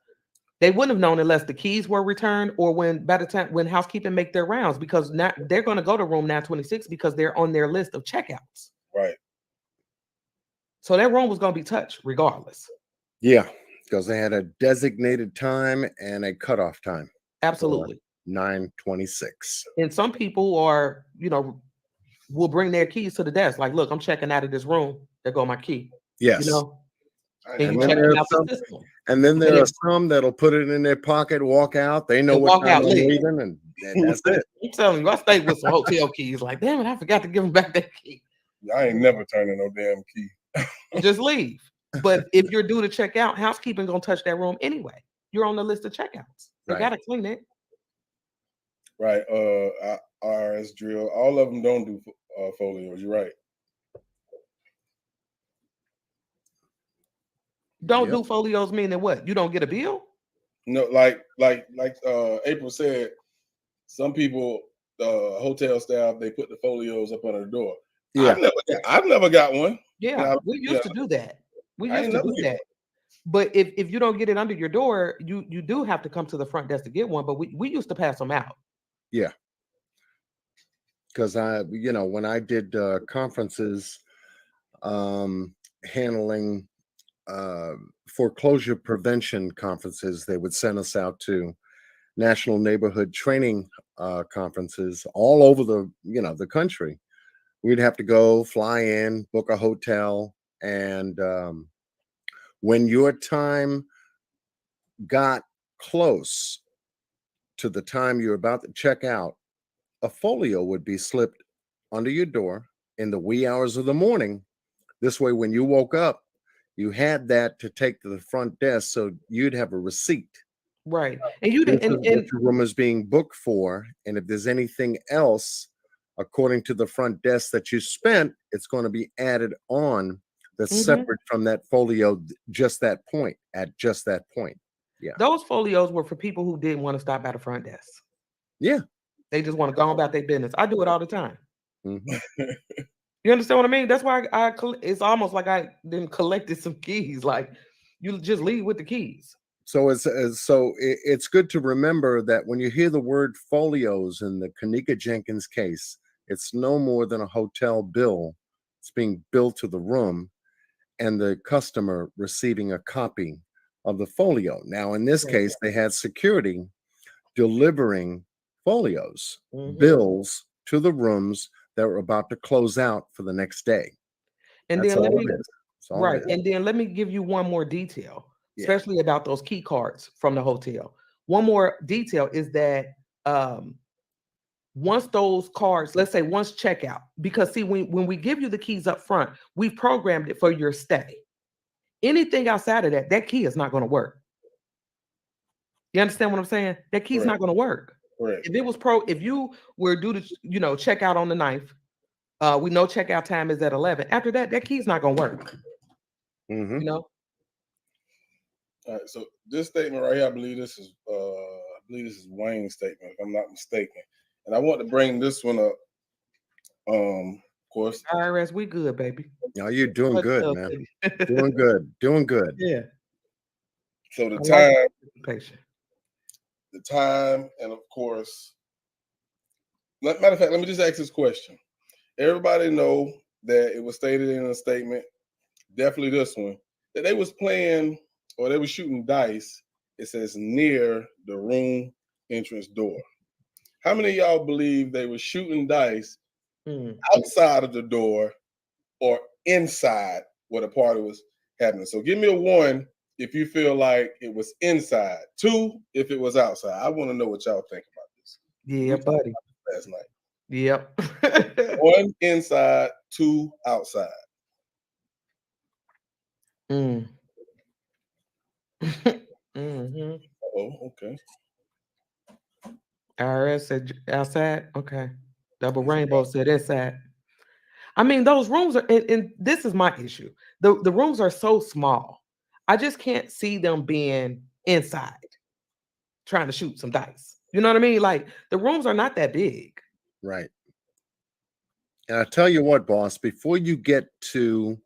They wouldn't have known unless the keys were returned or when by the time when housekeeping make their rounds, because now they're going to go to room 926 because they're on their list of checkouts. Right. So that room was going to be touched regardless. Yeah, because they had a designated time and a cutoff time. Absolutely. 9:26. And some people are, will bring their keys to the desk. Like, look, I'm checking out of this room. There go my key. Yes. And you check them out the system. And then there are some that'll put it in their pocket, walk out. They know what time I'm leaving, and that's it. I'm telling you, I stayed with some hotel keys. Like, damn it, I forgot to give them back that key. I ain't never turning no damn key. Just leave. But if you're due to check out, housekeeping gonna touch that room anyway. You're on the list of checkouts. They gotta clean it. Right. RS drill. All of them don't do folios. You're right. Don't do folios meaning what? You don't get a bill? No, like April said, some people, hotel staff, they put the folios up under the door. Yeah. I've never got one. Yeah, we used to do that. We used to do that. But if you don't get it under your door, you do have to come to the front desk to get one. But we used to pass them out. Yeah. Because when I did conferences handling foreclosure prevention conferences, they would send us out to national neighborhood training conferences all over the country. We'd have to go fly in, book a hotel, and when your time got close to the time you're about to check out, a folio would be slipped under your door in the wee hours of the morning. This way, when you woke up, you had that to take to the front desk, so you'd have a receipt. Right. And you didn't. What your room is being booked for, and if there's anything else, according to the front desk that you spent, it's going to be added on. That's separate from that folio. Just that point. Yeah. Those folios were for people who didn't want to stop by the front desk. Yeah. They just want to go about their business. I do it all the time. Mm-hmm. You understand what I mean? That's why it's almost like I then collected some keys. Like, you just leave with the keys. So it's good to remember that when you hear the word folios in the Kanika Jenkins case, it's no more than a hotel bill. It's being billed to the room and the customer receiving a copy of the folio. Now, in this case, they had security delivering folios, bills to the rooms that were about to close out for the next day. And That's then and then let me give you one more detail, especially about those key cards from the hotel. One more detail is that once those cards, let's say once checkout, because see, when we give you the keys up front, we've programmed it for your stay. Anything outside of that key is not going to work. You understand what I'm saying? That key's not going to work. Correct. If you were due to check out on the 9th, we know checkout time is at 11. After that key's not going to work. Mm-hmm. All right. So this statement right here, I believe this is Wayne's statement, if I'm not mistaken. And I want to bring this one up. Of course. IRS, we good, baby. No, you're doing good, man. Doing good. Yeah. So the time, and of course, matter of fact, let me just ask this question. Everybody know that it was stated in a statement, definitely this one, that they was playing or they were shooting dice. It says near the room entrance door. How many of y'all believe they were shooting dice outside of the door or inside where the party was happening. So give me a 1 if you feel like it was inside. 2 if it was outside. I want to know what y'all think about this. Yeah, buddy. Last night. Yep. 1 inside, 2 outside. Mm. Mm-hmm. Oh, okay. IRS said outside. Okay. Double Rainbow said inside. I mean, those rooms are, and this is my issue. The rooms are so small. I just can't see them being inside trying to shoot some dice. You know what I mean? Like the rooms are not that big. Right. And I tell you what, boss, before you get to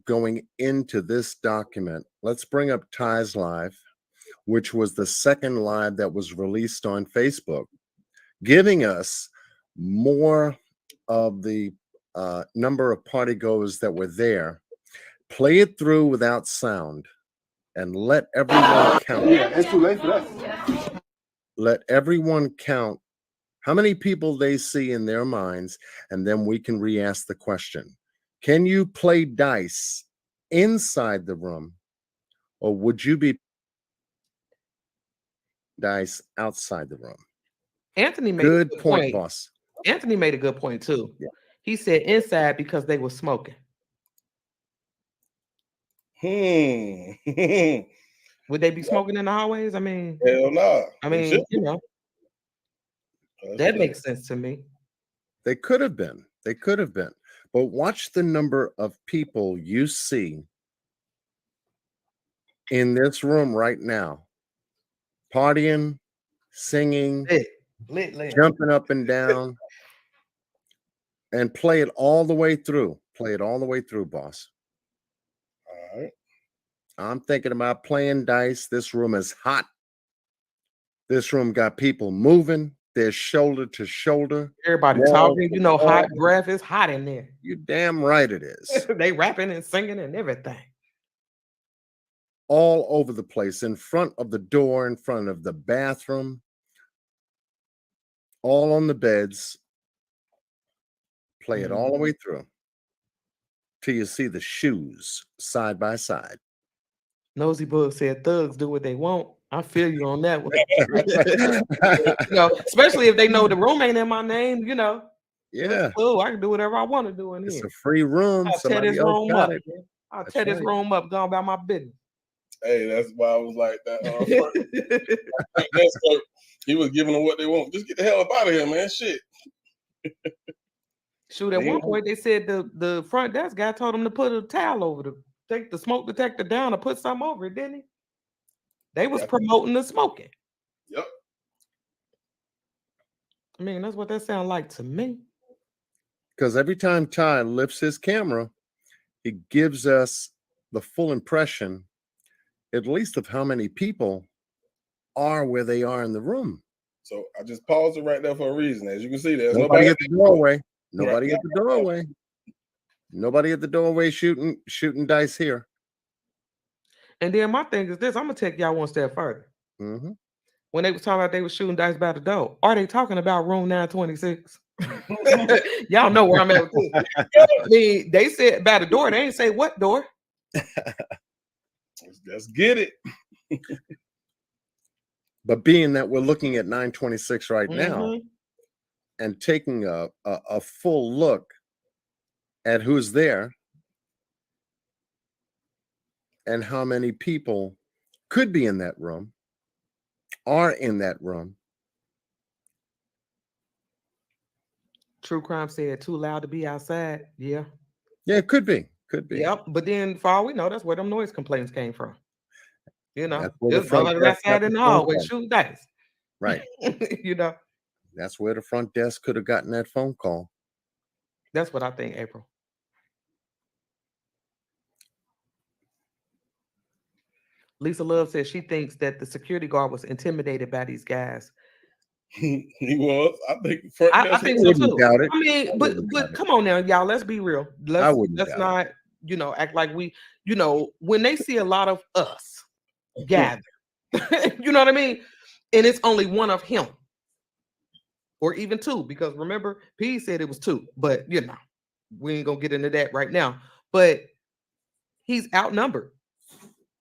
going into this document, let's bring up Ty's Live, which was the second live that was released on Facebook, giving us more of the number of partygoers that were there. Play it through without sound and let everyone count. Yeah, it's too late for that. Let everyone count how many people they see in their minds, and then we can re-ask the question. Can you play dice inside the room, or would you be dice outside the room? Anthony made Good a good point, boss. Anthony made a good point too. Yeah. He said inside because they were smoking. Would they be smoking in the hallways? I mean, hell no. I mean, you know, that makes sense to me. They could have been. They could have been. But watch the number of people you see in this room right now, partying, singing, Lit. jumping up and down, and play it all the way through. Play it all the way through, boss. All right. I'm thinking about playing dice. This room is hot. This room got people moving. They're shoulder to shoulder. Everybody talking. You know, hot breath is hot in there. You damn right it is. They rapping and singing and everything. All over the place, in front of the door, in front of the bathroom, all on the beds. Play it all the way through till you see the shoes side by side. Nosy Book said thugs do what they want. I feel you on that one. You know, especially if they know the room ain't in my name, you know. Yeah. Oh, I can do whatever I want to do in here. It's a free room. I'll tear this room up. I'll tear this right. room up, go about my business. Hey, that's why I was like that. He was giving them what they want. Just get the hell up out of here, man. Shit. Shoot, at one point they said the front desk guy told him to put a towel over take the smoke detector down or put something over it, didn't he? They was promoting the smoking. Yep. I mean, that's what that sounds like to me. Because every time Ty lifts his camera, he gives us the full impression, at least of how many people are where they are in the room. So I just paused it right there for a reason. As you can see, there's nobody at the doorway. Nobody at the doorway. Nobody at the doorway shooting dice here. And then my thing is this: I'm gonna take y'all one step further. Mm-hmm. When they was talking about they were shooting dice by the door, are they talking about room 926? Y'all know where I'm at with this. I mean, they said by the door. They ain't say what door. Let's get it. But being that we're looking at 926 right now and taking a full look at who's there and how many people could be in that room, are in that room. True Crime said too loud to be outside. Yeah. Yeah, it could be. Could be. Yep. But then for all we know, that's where them noise complaints came from. You know, just outside in the hallway shooting dice. Right. You know. That's where the front desk could have gotten that phone call. That's what I think, April. Lisa Love says she thinks that the security guard was intimidated by these guys. He was. I think. I think so too. Doubt it. I mean, but come on now, y'all. Let's be real. Let's not, act like we, when they see a lot of us gather, you know what I mean? And it's only one of him, or even two, because remember, P said it was two, but we ain't gonna get into that right now. But he's outnumbered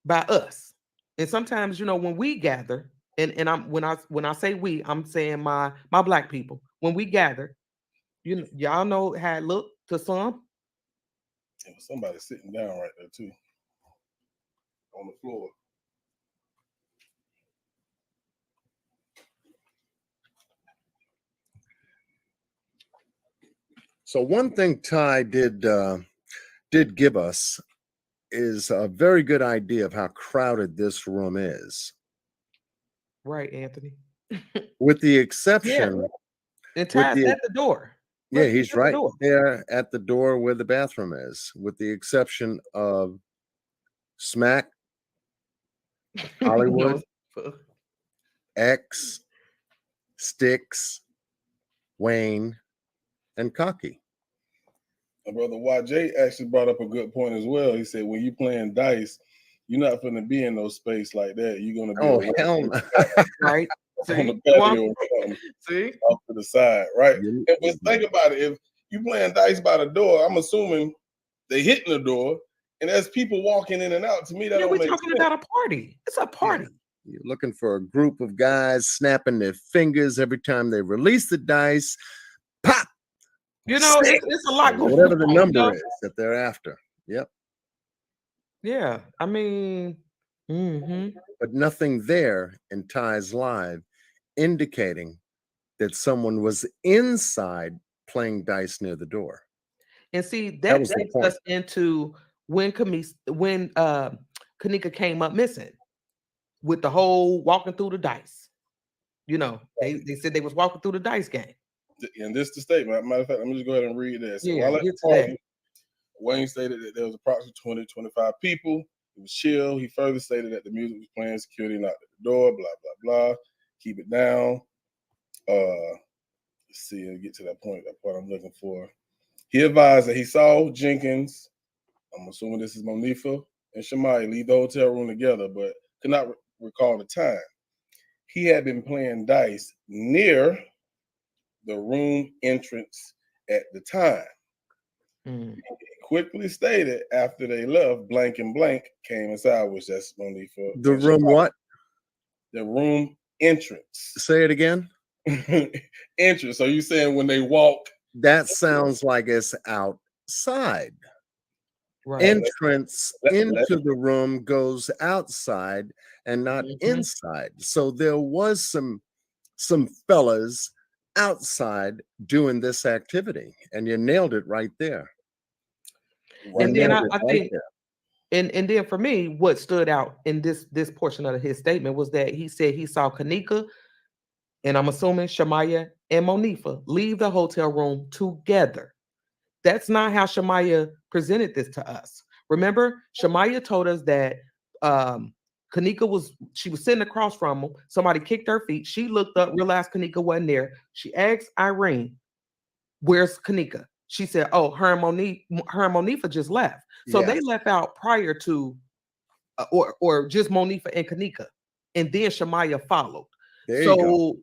by us. And sometimes, when we gather, and I'm when I say we, I'm saying my black people. When we gather, y'all know how it looked to some. There was somebody sitting down right there too, on the floor. So one thing Ty did give us is a very good idea of how crowded this room is. Right, Anthony. With the exception, and Ty's at the door. Yeah, he's right there at the door where the bathroom is, with the exception of Smack, Hollywood, X, Sticks, Wayne, and Cocky. My brother YJ actually brought up a good point as well. He said, when you playing dice, you're not going to be in no space like that. You're going to be hell no. Right. On the patio or See? off to the side, right? But think about it. If you playing dice by the door, I'm assuming they hitting the door, and there's people walking in and out. To me, that don't make sense. We're talking about a party. It's a party. Yeah. You're looking for a group of guys snapping their fingers every time they release the dice. Pop! It's a lot going on. Whatever the number is that they're after. Yep. Yeah. I mean, but nothing there in Ty's Live indicating that someone was inside playing dice near the door. And see, that takes us into when Kanika came up missing with the whole walking through the dice. They said they was walking through the dice game. And this is the statement. Matter of fact, let me just go ahead and read this. Yeah, while at the party, Wayne stated that there was approximately 20-25 people. It was chill. He further stated that the music was playing, security knocked at the door, blah, blah, blah. Keep it down. Let's see, I'll get to that point I'm looking for. He advised that he saw Jenkins, I'm assuming this is Monifa, and Shamai leave the hotel room together, but could not recall the time. He had been playing dice near the room entrance at the time. He quickly stated after they left, blank and blank came inside, which that's Monifa. The room what? The room entrance. Say it again. Entrance. So you saying when they walk? That sounds like it's outside. Right. Entrance into the room goes outside and not inside. So there was some fellas outside doing this activity, and you nailed it right there. And then I think, and then for me, what stood out in this portion of his statement was that he said he saw Kanika, and I'm assuming Shamaya and Monifa leave the hotel room together. That's not how Shamaya presented this to us. Remember, Shamaya told us that Kanika was sitting across from him. Somebody kicked her feet. She looked up, realized Kanika wasn't there. She asked Irene, "Where's Kanika?" She said, "Oh, her and Monifa just left." So they left out prior to, or just Monifa and Kanika, and then Shamaya followed. There you go.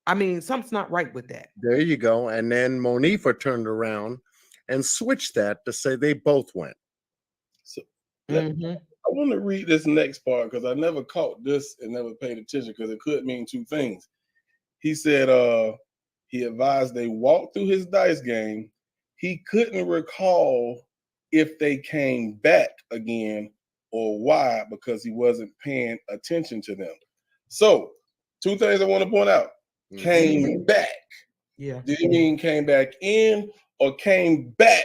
I mean, something's not right with that. There you go. And then Monifa turned around and switched that to say they both went. So I want to read this next part because I never caught this and never paid attention because it could mean two things. He said he advised they walked through his dice game. He couldn't recall if they came back again or why, because he wasn't paying attention to them. So, two things I want to point out. Came back. Yeah. Do you mean came back in or came back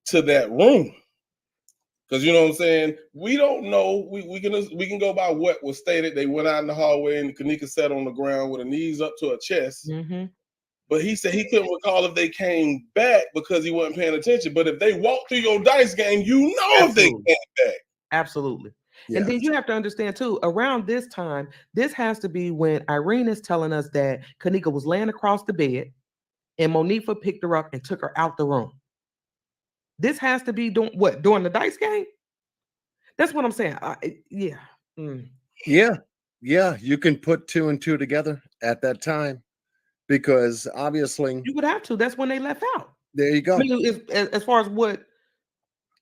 to that room? Because you know what I'm saying? We don't know. We can go by what was stated. They went out in the hallway and Kanika sat on the ground with her knees up to her chest. But he said he couldn't recall if they came back because he wasn't paying attention. But if they walked through your dice game, you know if they came back. Absolutely. Yeah. And then you have to understand too, around this time, this has to be when Irene is telling us that Kanika was laying across the bed and Monifa picked her up and took her out the room. This has to be during the dice game? That's what I'm saying. Yeah, you can put two and two together at that time because obviously you would have to. That's when they left out. There you I go. mean, as far as what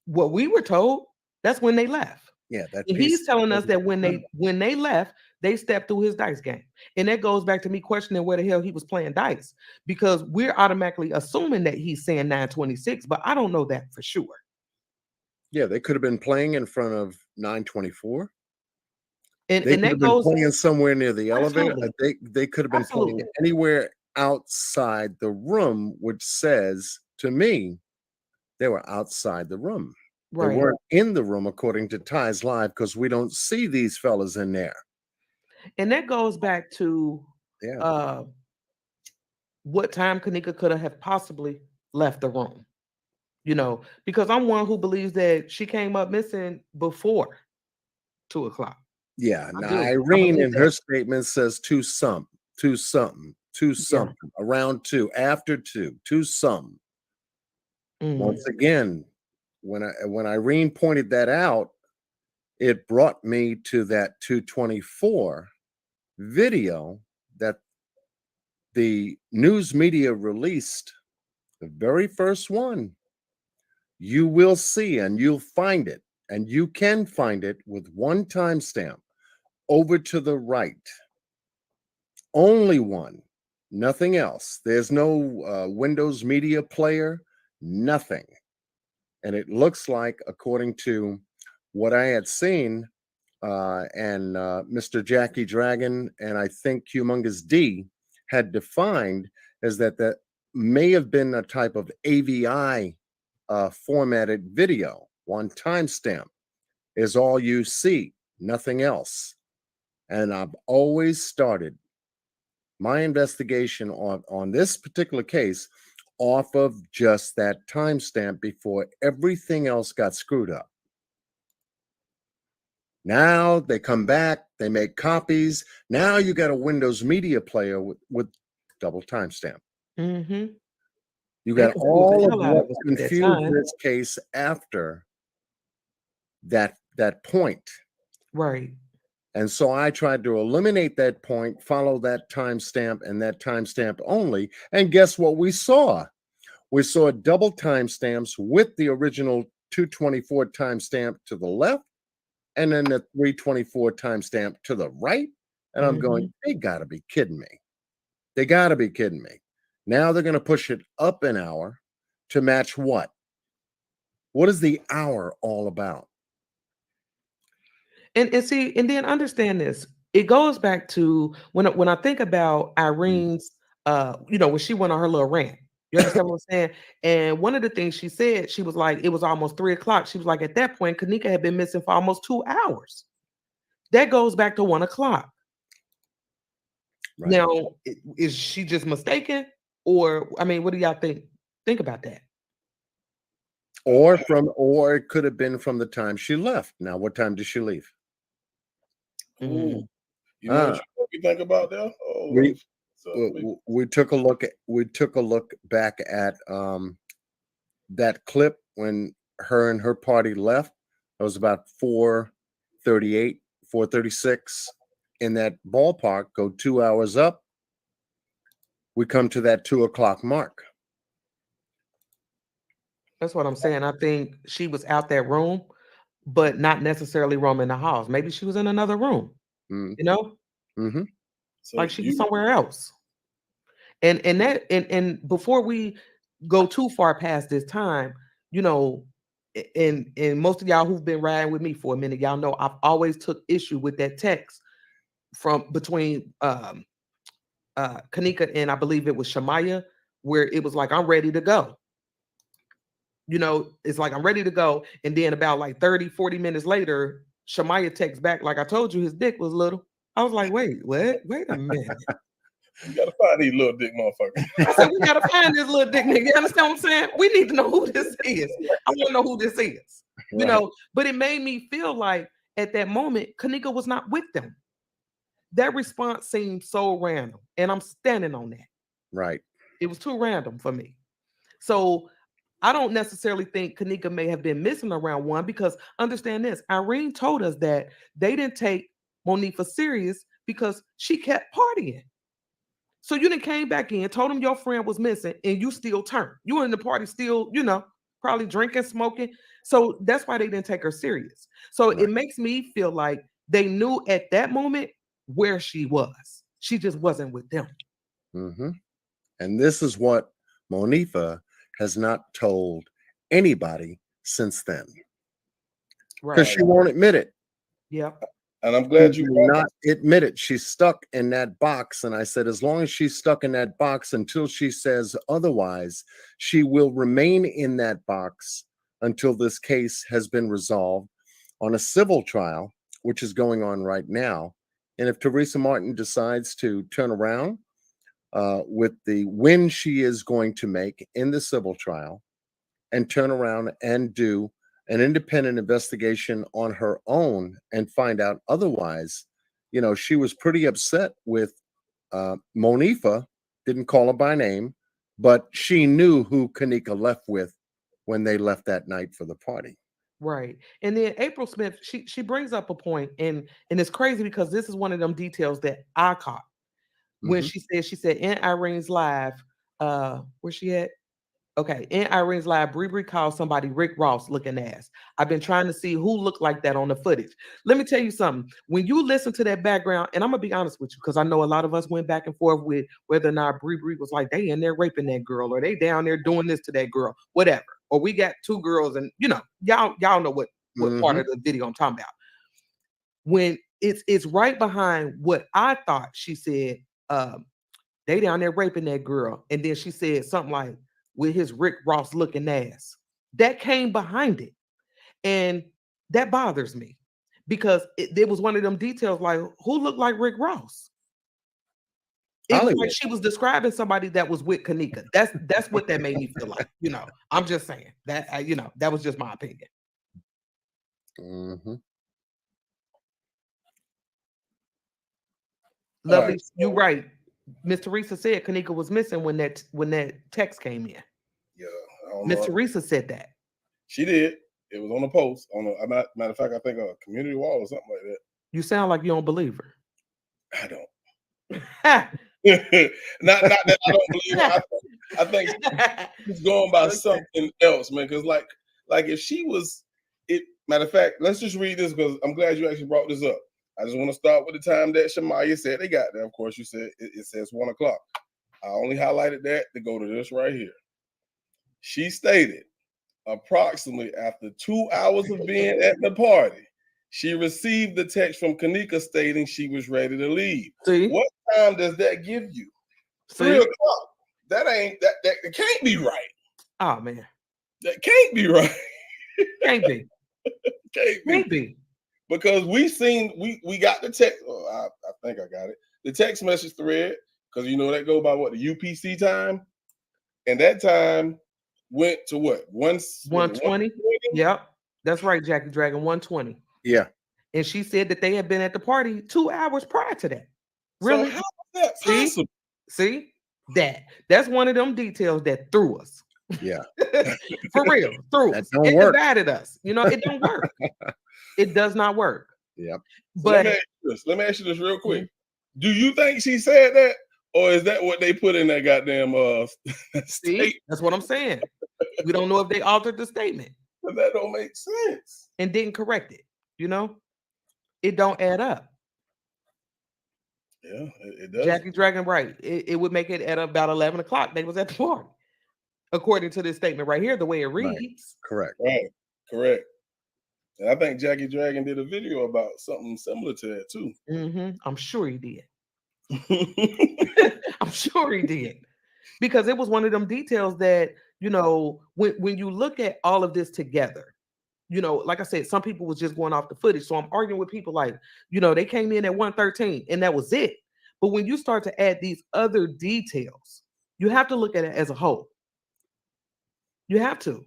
we were told, that's when they left. Yeah, that And piece. he's telling us that when they left, they stepped through his dice game. And that goes back to me questioning where the hell he was playing dice, because we're automatically assuming that he's saying 926, but I don't know that for sure. Yeah, they could have been playing in front of 924. And They could that have been goes playing somewhere near the elevator. absolutely. They could have been playing Absolutely. anywhere outside the room, which says to me they were outside the room. They Right. weren't in the room according to Ty's Live, because we don't see these fellas in there. And that goes back to Yeah. what time Kanika could have possibly left the room. You know, because I'm one who believes that she came up missing before 2 o'clock. Yeah. I Now do. I Irene believe in her that. statement says two something, Yeah. around 2, after 2, something. Mm. Once again, when Irene pointed that out, it brought me to that 224 video that the news media released, the very first one. You will see, and you'll find it, and you can find it with one timestamp over to the right. Only one, nothing else. There's no Windows Media Player, nothing. And it looks like, according to what I had seen, and Mr. Jackie Dragon and I think Humongous D had defined, is that may have been a type of AVI formatted video. One timestamp is all you see, nothing else. And I've always started my investigation on this particular case off of just that timestamp before everything else got screwed up. Now they come back, they make copies. Now you got a Windows Media Player with double timestamp. Mm-hmm. You They got confused the all of hell out of what us at that confused time. this case after that point. Right. And so I tried to eliminate that point, follow that timestamp and that timestamp only. And guess what we saw? We saw double timestamps with the original 224 timestamp to the left, and then the 324 timestamp to the right. And I'm going, they got to be kidding me. They got to be kidding me. Now they're going to push it up an hour to match what? What is the hour all about? And see, and then understand this. It goes back to when I think about Irene's, when she went on her little rant. You understand what I'm saying? And one of the things she said, she was like, it was almost 3 o'clock. She was like, at that point, Kanika had been missing for almost 2 hours. That goes back to 1 o'clock. Right. Now, is she just mistaken? Or, I mean, what do y'all think? Think about that. Or it could have been from the time she left. Now, what time did she leave? Ooh. You know what you think about that? Oh, we took a look back at that clip when her and her party left. It was about 4:38, 4:36 in that ballpark. Go 2 hours up, we come to that 2 o'clock mark. That's what I'm saying. I think she was out that room, but not necessarily roaming the halls. Maybe she was in another room, you know? Mm-hmm. So like she was somewhere else. And before we go too far past this time, and most of y'all who've been riding with me for a minute, y'all know I've always took issue with that text from between Kanika and I believe it was Shamaya, where it was like, I'm ready to go. It's like, I'm ready to go. And then about like 30, 40 minutes later, Shamaya texts back, like, I told you his dick was little. I was like, wait, what? Wait a minute. You gotta find these little dick motherfuckers. I said, we gotta find this little dick nigga. You understand what I'm saying? We need to know who this is. I want to know who this is. Right. But it made me feel like at that moment, Kanika was not with them. That response seemed so random. And I'm standing on that. Right. It was too random for me. So I don't necessarily think Kanika may have been missing around 1, because understand this, Irene told us that they didn't take Monifa serious because she kept partying. So you done came back in, told them your friend was missing, and you still turned. You were in the party still, probably drinking, smoking. So that's why they didn't take her serious. So Right. it makes me feel like they knew at that moment where she was. She just wasn't with them. Mm-hmm. And this is what Monifa has not told anybody since then. Because she won't admit it. Yeah. And I'm glad She you will brought not admit it. She's stuck in that box. And I said, as long as she's stuck in that box until she says otherwise, she will remain in that box until this case has been resolved on a civil trial, which is going on right now. And if Teresa Martin decides to turn around with the win she is going to make in the civil trial and turn around and do an independent investigation on her own and find out otherwise, she was pretty upset with Monifa, didn't call her by name, but she knew who Kanika left with when they left that night for the party. Right. And then April Smith, she brings up a point, and it's crazy because this is one of them details that I caught when Mhm. she said in Irene's live, where she at? Okay, in Irene's live, Bree called somebody Rick Ross looking ass. I've been trying to see who looked like that on the footage. Let me tell you something. When you listen to that background, and I'm gonna be honest with you, because I know a lot of us went back and forth with whether or not Bree was like, they in there raping that girl, or they down there doing this to that girl, whatever. Or we got two girls, and y'all know what part of the video I'm talking about. When it's right behind what I thought she said, they down there raping that girl, and then she said something like, with his Rick Ross looking ass. That came behind it. And that bothers me because it was one of them details like, who looked like Rick Ross? It was like she was describing somebody that was with Kanika. That's what that made me feel like. I'm just saying that, that was just my opinion. Lovely, right, you're right. Miss Teresa said Kanika was missing when that text came in. Yeah, I don't Miss know. Teresa said that. She did. It was on a post on a matter of fact, I think a community wall or something like that. You sound like you don't believe her. I don't. not that I don't believe her. I think she's going by something else, man. Because like if she was it. Matter of fact, let's just read this because I'm glad you actually brought this up. I just want to start with the time that Shamaya said they got there. Of course, you said it says 1 o'clock. I only highlighted that to go to this right here. She stated, approximately after 2 hours of being at the party, she received the text from Kanika stating she was ready to leave. See? What time does that give you? 3 o'clock. That ain't that it can't be right. Oh man. That can't be right. Can't be. Can't be. Because we got the text. Oh, I think I got it. The text message thread, because that go by what the UPC time, and that time went to what 120. Yep, that's right, Jackie Dragon 120. Yeah, and she said that they had been at the party 2 hours prior to that. Really? So how is that possible? See, that's one of them details that threw us. Yeah, for real, threw us. It divided us. It don't work. It does not work. Yep. But let me ask you this real quick. Do you think she said that, or is that what they put in that goddamn statement? That's what I'm saying. We don't know if they altered the statement. But that don't make sense. And didn't correct it. It don't add up. Yeah, it does. Jackie Dragon, right. It would make it at about 11 o'clock. They was at the party. According to this statement right here, the way it reads. Correct. Correct. And I think Jackie Dragon did a video about something similar to that too. I'm sure he did. I'm sure he did. Because it was one of them details that, when you look at all of this together, like I said, some people was just going off the footage. So I'm arguing with people like, they came in at 113 and that was it. But when you start to add these other details, you have to look at it as a whole. You have to.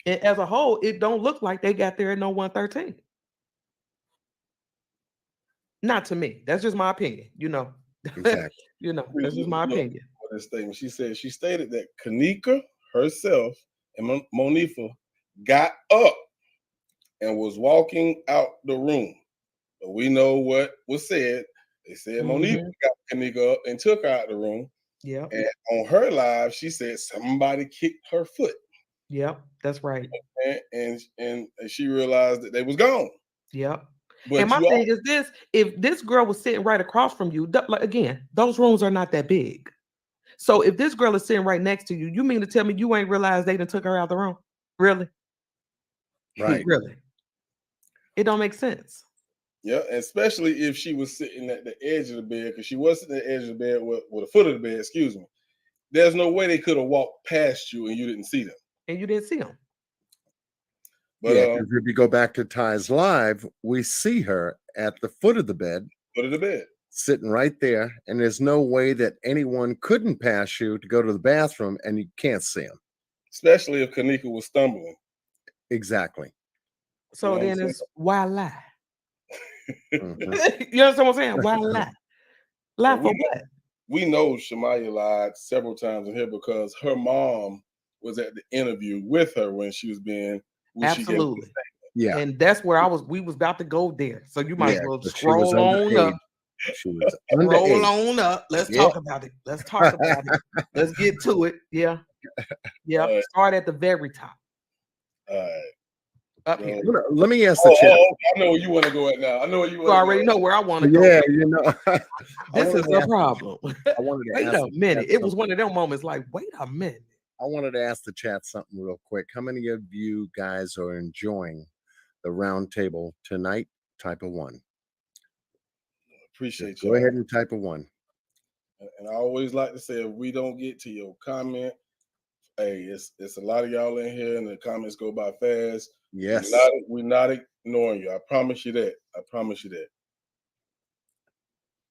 And as a whole, it don't look like they got there at no 113. Not to me. That's just my opinion. Exactly. That's just my opinion. This statement, she stated that Kanika herself and Monifa got up and was walking out the room. But we know what was said. They said Monifa Kanika up and took her out the room. Yep. And on her live, she said somebody kicked her foot. Yep. That's right. And she realized that they was gone. Yep. But and my thing is this: if this girl was sitting right across from you, like again, those rooms are not that big. So if this girl is sitting right next to you, you mean to tell me you ain't realized they done took her out the room? Really? Right. Really? It don't make sense. Yeah, especially if she was sitting at the edge of the bed, because she was sitting at the edge of the bed with the foot of the bed, excuse me. There's no way they could have walked past you and you didn't see them. And you didn't see them. But if you go back to Ty's live, we see her at the foot of the bed. Foot of the bed. Sitting right there. And there's no way that anyone couldn't pass you to go to the bathroom and you can't see them. Especially if Kanika was stumbling. Exactly. So then it's why lie? Mm-hmm. You understand what I'm saying? Why lie? Lie for what? We know Shamaya lied several times in here because her mom was at the interview with her when she was being absolutely. Yeah. And that's where we was about to go there. So you might as well scroll on up. She was roll on up. Let's talk about it. Let's talk about it. Let's get to it. Yeah. Yeah. Start at the very top. All right. Up here. Let me ask the chat. I know where you want to go at now. I know where you already know where I want to go. Yeah, you know. This is the problem. I wanted to wait a minute. It was one of them moments like, wait a minute. I wanted to ask the chat something real quick. How many of you guys are enjoying the roundtable tonight? Type of 1. Appreciate you. Go ahead and type of 1. And I always like to say, if we don't get to your comment, hey, it's a lot of y'all in here, and the comments go by fast. Yes, we're not ignoring you. I promise you that. I promise you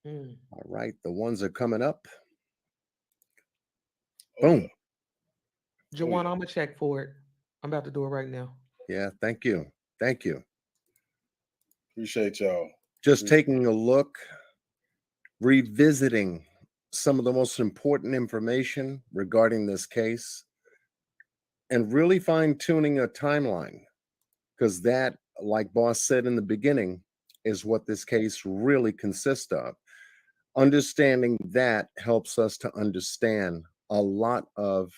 that. All right, the ones are coming up. Boom. Jawan, I'm gonna check for it. I'm about to do it right now. Yeah, thank you. Thank you. Appreciate y'all. Just taking a look, revisiting some of the most important information regarding this case, and really fine-tuning a timeline, because that, like Boss said in the beginning, is what this case really consists of. Understanding that helps us to understand a lot of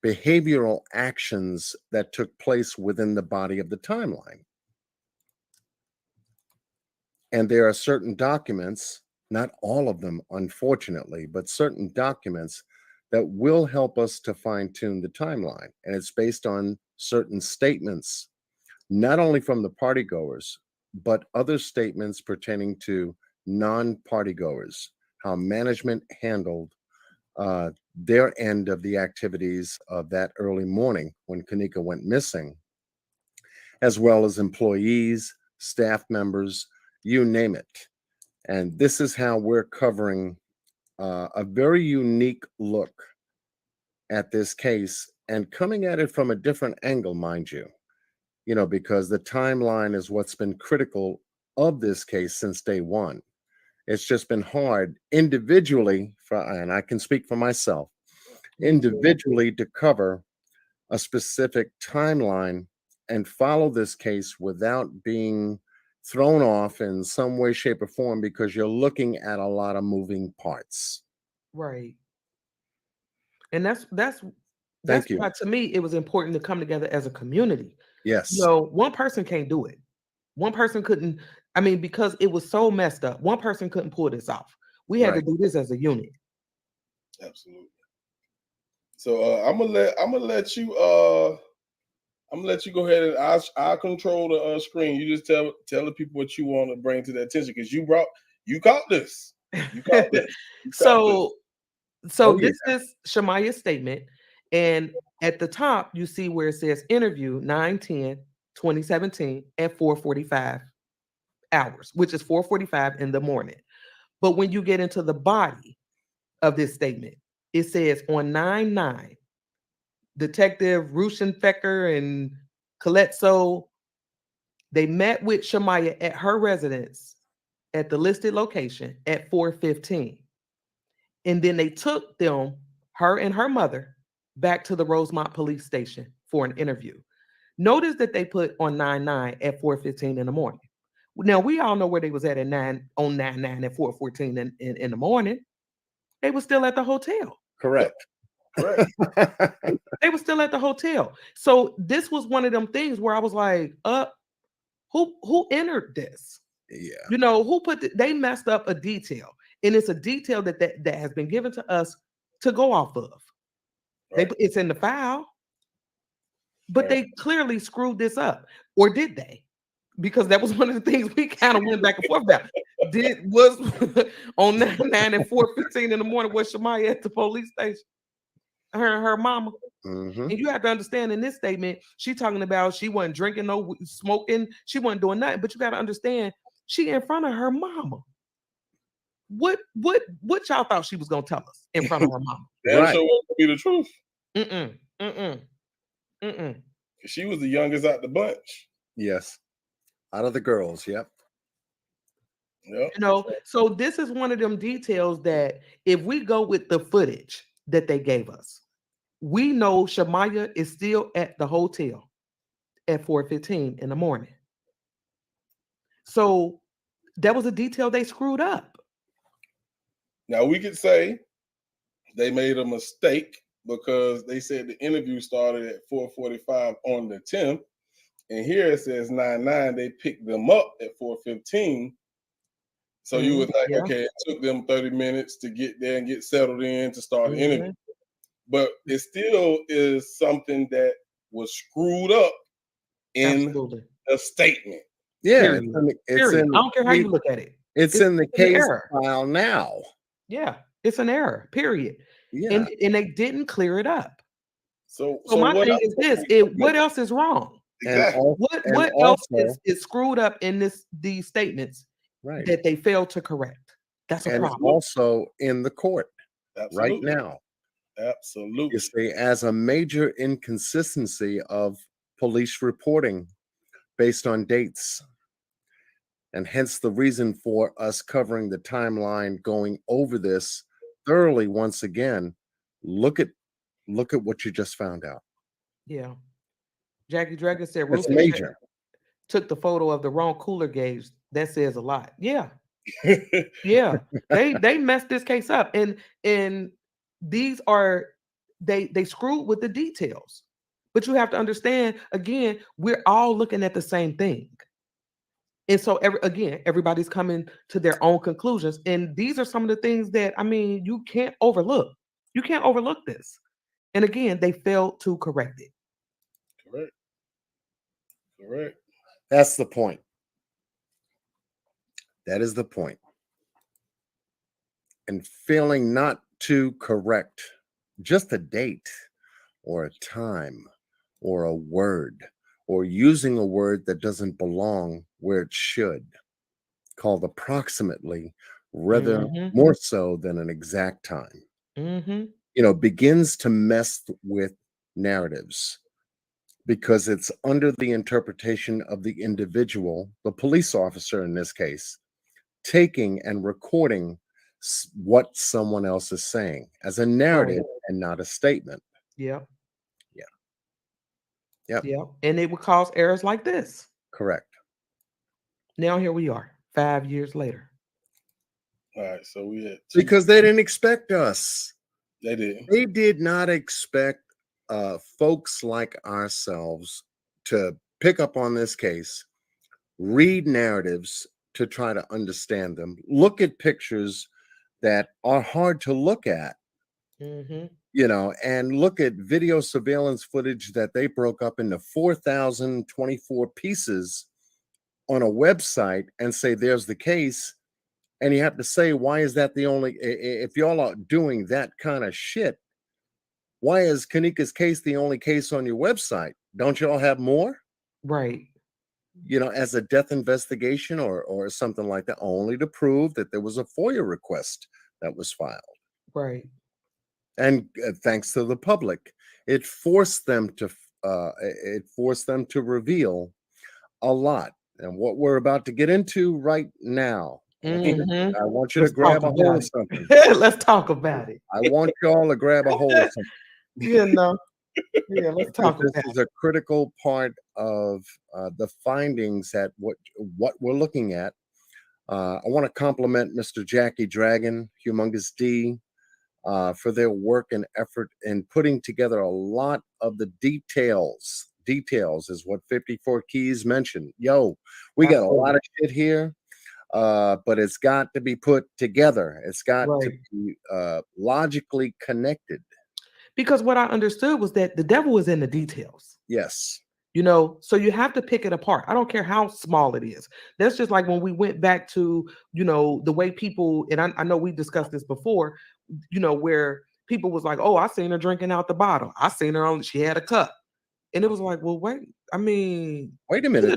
behavioral actions that took place within the body of the timeline. And there are certain documents, not all of them, unfortunately, but certain documents that will help us to fine-tune the timeline. And it's based on certain statements, not only from the partygoers, but other statements pertaining to non-partygoers, how management handled their end of the activities of that early morning when Kanika went missing, as well as employees, staff members, you name it. And this is how we're covering a very unique look at this case, and coming at it from a different angle, mind you, because the timeline is what's been critical of this case since day one. It's just been hard individually, and I can speak for myself, individually to cover a specific timeline and follow this case without being thrown off in some way, shape, or form, because you're looking at a lot of moving parts. Right. And that's Thank you. why, to me, it was important to come together as a community. Yes. One person can't do it. One person couldn't, because it was so messed up. One person couldn't pull this off. We had to do this as a unit. Absolutely. So I'm gonna let you go ahead and I'll control the screen. You just tell the people what you want to bring to their attention, because you caught this. You caught this. So this is Shamaya's statement, and at the top you see where it says interview 9/10/2017 at 4:45 hours, which is 4:45 in the morning. But when you get into the body of this statement, it says on 9/9, Detective Ruschenfecker and Coletso, they met with Shamaya at her residence at the listed location at 4:15. And then they took her and her mother, back to the Rosemont police station for an interview. Notice that they put on 9/9 at 4:15 in the morning. Now we all know where they was at 9 on 9/9 at 4:14 in the morning. They were still at the hotel. Correct. Correct. They were still at the hotel. So this was one of them things where I was like, who entered this? Yeah. You know, who they messed up a detail. And it's a detail that has been given to us to go off of. Right. It's in the file, but Right. they clearly screwed this up. Or did they? Because that was one of the things we kind of went back and forth about. Was on 9 and 4:15 in the morning, was Shamaya at the police station? Her mama. Mm-hmm. And you have to understand in this statement, she talking about she wasn't drinking, no smoking, she wasn't doing nothing. But you got to understand, she in front of her mama. What y'all thought she was gonna tell us in front of her mama? That Right. sure won't be the truth. She was the youngest out the bunch. Yes. Out of the girls, yep. Yep. You know, so this is one of them details that if we go with the footage that they gave us, we know Shamaya is still at the hotel at 4:15 in the morning. So that was a detail they screwed up. Now we could say they made a mistake because they said the interview started at 4:45 on the 10th, and here it says 9/9. They picked them up at 4:15. So you would think, Yeah. okay, it took them 30 minutes to get there and get settled in to start the interview. But it still is something that was screwed up in Absolutely. a statement. Yeah. Period. It's Period. in I don't care how you look at it. It's in the an case error. file now. Yeah, it's an error. Period. Yeah. And they didn't clear it up. So my what thing else is this: what else is wrong? Exactly. What else is screwed up in these statements right. that they failed to correct? That's a And problem. also in the court right now. Absolutely. You see, as a major inconsistency of police reporting based on dates. And hence the reason for us covering the timeline, going over this thoroughly once again. Look at what you just found out. Yeah. Jackie Dragon said That's Rufus major. took the photo of the wrong cooler gauge. That says a lot. Yeah. Yeah. They messed this case up. And these are they screwed with the details. But you have to understand, again, we're all looking at the same thing. And so everybody's coming to their own conclusions. And these are some of the things that, I mean, you can't overlook. You can't overlook this. And again, they failed to correct it. Correct. That's the point. That is the point. And failing not to correct just a date or a time or a word or using a word that doesn't belong where it should, called approximately, rather more so than an exact time, begins to mess with narratives because it's under the interpretation of the individual, the police officer in this case, taking and recording what someone else is saying as a narrative and not a statement. Yep. Yep. Yep. And it would cause errors like this. Correct. Now here we are, 5 years later. All right. So we had because they didn't expect us. They didn't. They did not expect folks like ourselves to pick up on this case, read narratives to try to understand them, look at pictures that are hard to look at, and look at video surveillance footage that they broke up into 4,024 pieces on a website and say, there's the case. And you have to say, why is that the only, if y'all are doing that kind of shit, why is Kanika's case the only case on your website? Don't y'all have more? Right. As a death investigation or something like that, only to prove that there was a FOIA request that was filed. Right. And thanks to the public, it forced them to reveal a lot. And what we're about to get into right now, I want you to grab a hold of something. Let's talk about it. I want y'all to grab a hold of something. Yeah, let's talk about it. This is a critical part of the findings that what we're looking at. I want to compliment Mr. Jackie Dragon, Humongous D, for their work and effort in putting together a lot of the details. Details is what 54 Keys mentioned. Yo, we got a lot of shit here, but it's got to be put together. It's got to be logically connected. Because what I understood was that the devil is in the details. Yes. So you have to pick it apart. I don't care how small it is. That's just like when we went back to, the way people, and I know we discussed this before, where people was like, oh, I seen her drinking out the bottle. I seen her she had a cup. And it was like, well, wait a minute.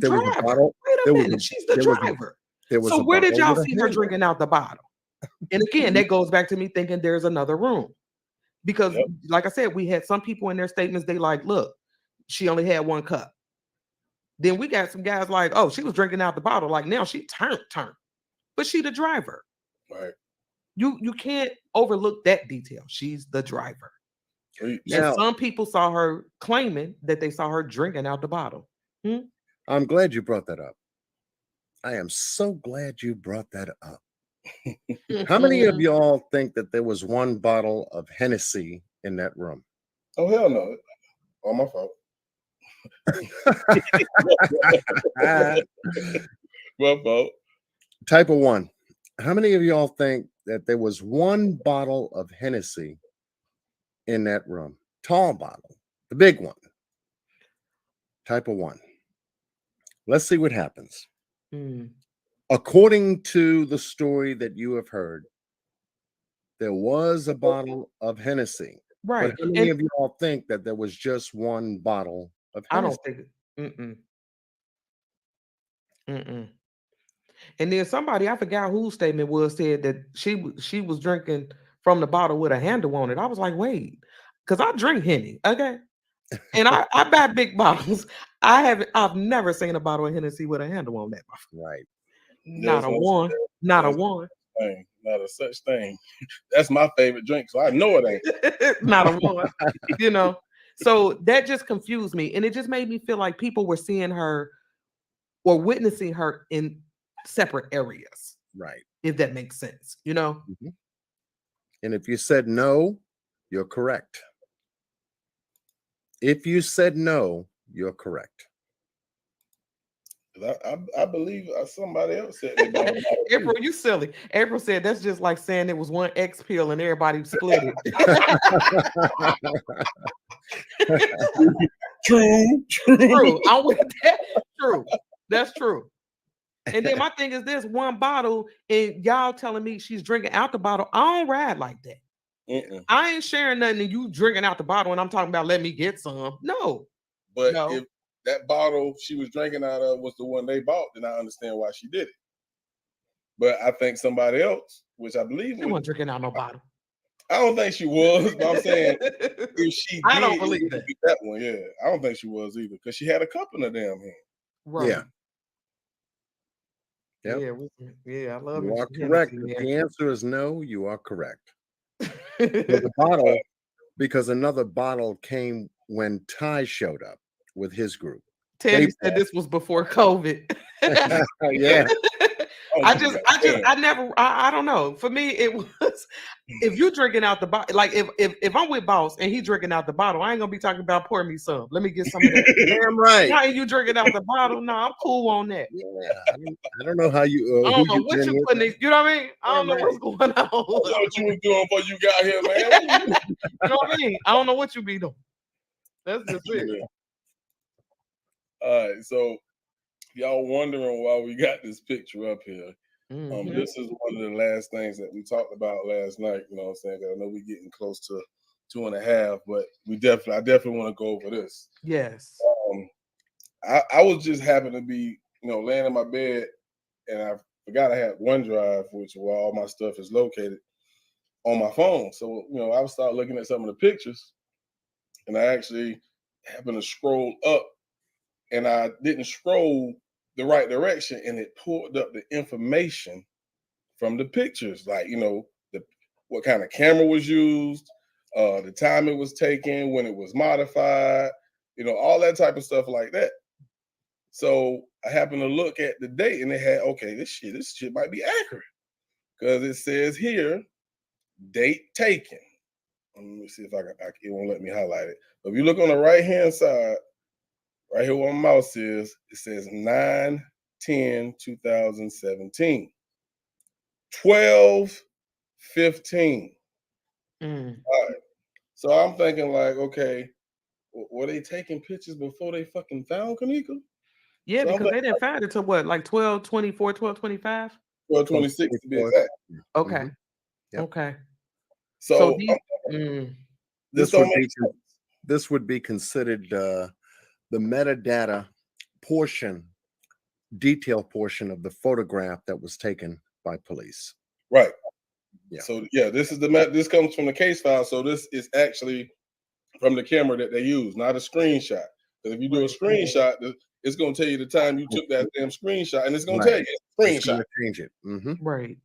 There was a bottle. Wait a minute. She's the driver. So where did y'all see her drinking out the bottle? And again, that goes back to me thinking there's another room. Because like I said, we had some people in their statements, they like, look, she only had one cup. Then we got some guys like, oh, she was drinking out the bottle. Like now she turned. But she the driver. Right. You can't overlook that detail. She's the driver. And some people saw her claiming that they saw her drinking out the bottle. I'm glad you brought that up. I am so glad you brought that up. How many of y'all think that there was one bottle of Hennessy in that room? Oh, hell no. All my fault. My fault. Type of one. How many of y'all think that there was one bottle of Hennessy in that room? Tall bottle, the big one. Type of one. Let's see what happens. According to the story that you have heard, there was a bottle of Hennessy. Right. But how many of y'all think that there was just one bottle of Hennessy? I don't think it. And then somebody, I forgot whose statement was, said that she was drinking from the bottle with a handle on it. I was like, wait, because I drink Henny, okay? And I buy big bottles. I've never seen a bottle of Hennessy with a handle on that. Right. Not a one. Not a one. Not a such thing. That's my favorite drink, so I know it ain't. Not a one. So that just confused me, and it just made me feel like people were seeing her or witnessing her in separate areas. Right. If that makes sense, And if you said no, you're correct. If you said no, you're correct. I believe somebody else said it. April, you silly. April said that's just like saying it was one X pill and everybody split it. True. I'm with that. True. That's true. And then my thing is this: one bottle, and y'all telling me she's drinking out the bottle. I don't ride like that. I ain't sharing nothing and you drinking out the bottle and I'm talking about let me get some. No. But if that bottle she was drinking out of was the one they bought, then I understand why she did it. But I think somebody else, which I believe she wasn't drinking out no bottle. I don't think she was, but I'm saying if she did, I don't believe that one. Yeah, I don't think she was either because she had a cup in her damn hand. Right. Yeah. Yep. Yeah, I love it. You are correct. If the answer is no, you are correct. The bottle, because another bottle came when Ty showed up with his group. Teddy said this was before COVID. Yeah. I don't know. For me, it was if you drinking out the bottle, like if I'm with Boss and he drinking out the bottle, I ain't gonna be talking about pour me some. Let me get some of that. Damn right. How you drinking out the bottle? No, I'm cool on that. Yeah, I don't know how you. I don't know what you putting in. You know what I mean? I don't know what's going on. I know what you was doing before you got here, man. You know what I mean? I don't know what you be doing. That's just it. All right, so y'all wondering why we got this picture up here. This is one of the last things that we talked about last night. You know what I'm saying? I know we're getting close to 2.5, but I definitely want to go over this. Yes. I was just happened to be, laying in my bed, and I forgot I had OneDrive, which is where all my stuff is located, on my phone. So, I would start looking at some of the pictures, and I actually happened to scroll up, and I didn't scroll the right direction, and it pulled up the information from the pictures, like what kind of camera was used, the time it was taken, when it was modified, all that type of stuff like that. So I happened to look at the date, and it had this shit might be accurate because it says here, date taken. Let me see if it won't let me highlight it. But if you look on the right hand side, right here where my mouse is, it says 9/10/2017. 12/15. Mm. All right. So I'm thinking like, okay, were they taking pictures before they fucking found Kanika? Yeah, So I'm because like, they didn't find it till what, like 12/24, 12/25? 12/26 to be exact. Okay. Mhm. Yep. Okay. So So these, this don't make sense. This would be considered the metadata portion, detail portion of the photograph that was taken by police. Right. Yeah. So this comes from the case file. So this is actually from the camera that they use, not a screenshot. Because if you do a screenshot, it's going to tell you the time you took that damn screenshot, and it's going to tell you it's a It's screenshot. gonna change it. right.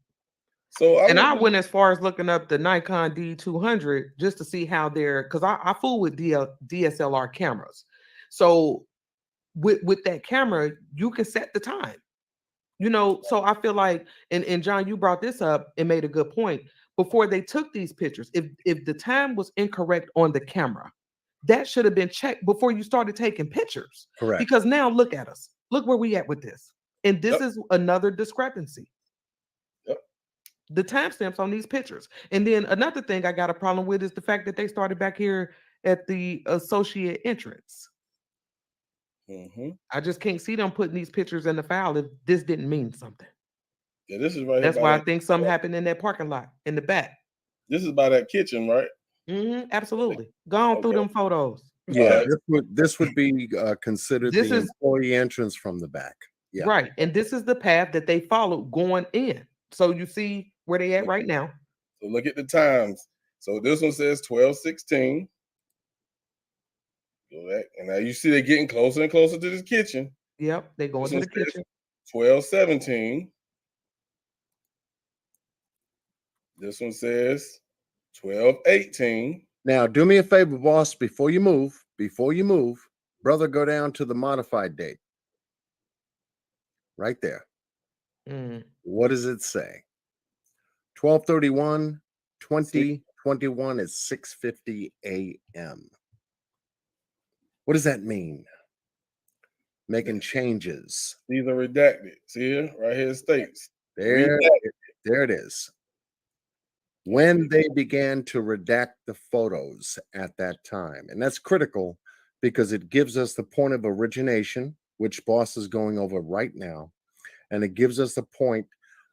So I went as far as looking up the Nikon D200 just to see how they're, because I fool with DSLR cameras. So with that camera, you can set the time. So I feel like, and John, you brought this up and made a good point. Before they took these pictures, if the time was incorrect on the camera, that should have been checked before you started taking pictures. Correct. Because now look at us. Look where we at with this. And this is another discrepancy. Yep. The timestamps on these pictures. And then another thing I got a problem with is the fact that they started back here at the associate entrance. I just can't see them putting these pictures in the file if this didn't mean something. Yeah, this is right. That's why I think something happened in that parking lot in the back. This is by that kitchen, right? Absolutely. Go on through them photos. Yeah, this would be considered This the is- employee entrance from the back. Yeah. Right. And this is the path that they followed going in. So you see where they at right now. So look at the times. So this one says 12/16. And now you see they're getting closer and closer to this kitchen. Yep, they go into the kitchen. 12/17. This one says 12/18. Now, do me a favor, boss. Before you move, brother, go down to the modified date. Right there. What does it say? 12/31/2021 is 6:50 a.m. What does that mean? Making changes. These are redacted. See here, right here it states. There it is. When they began to redact the photos at that time. And that's critical because it gives us the point of origination, which boss is going over right now. And it gives us the point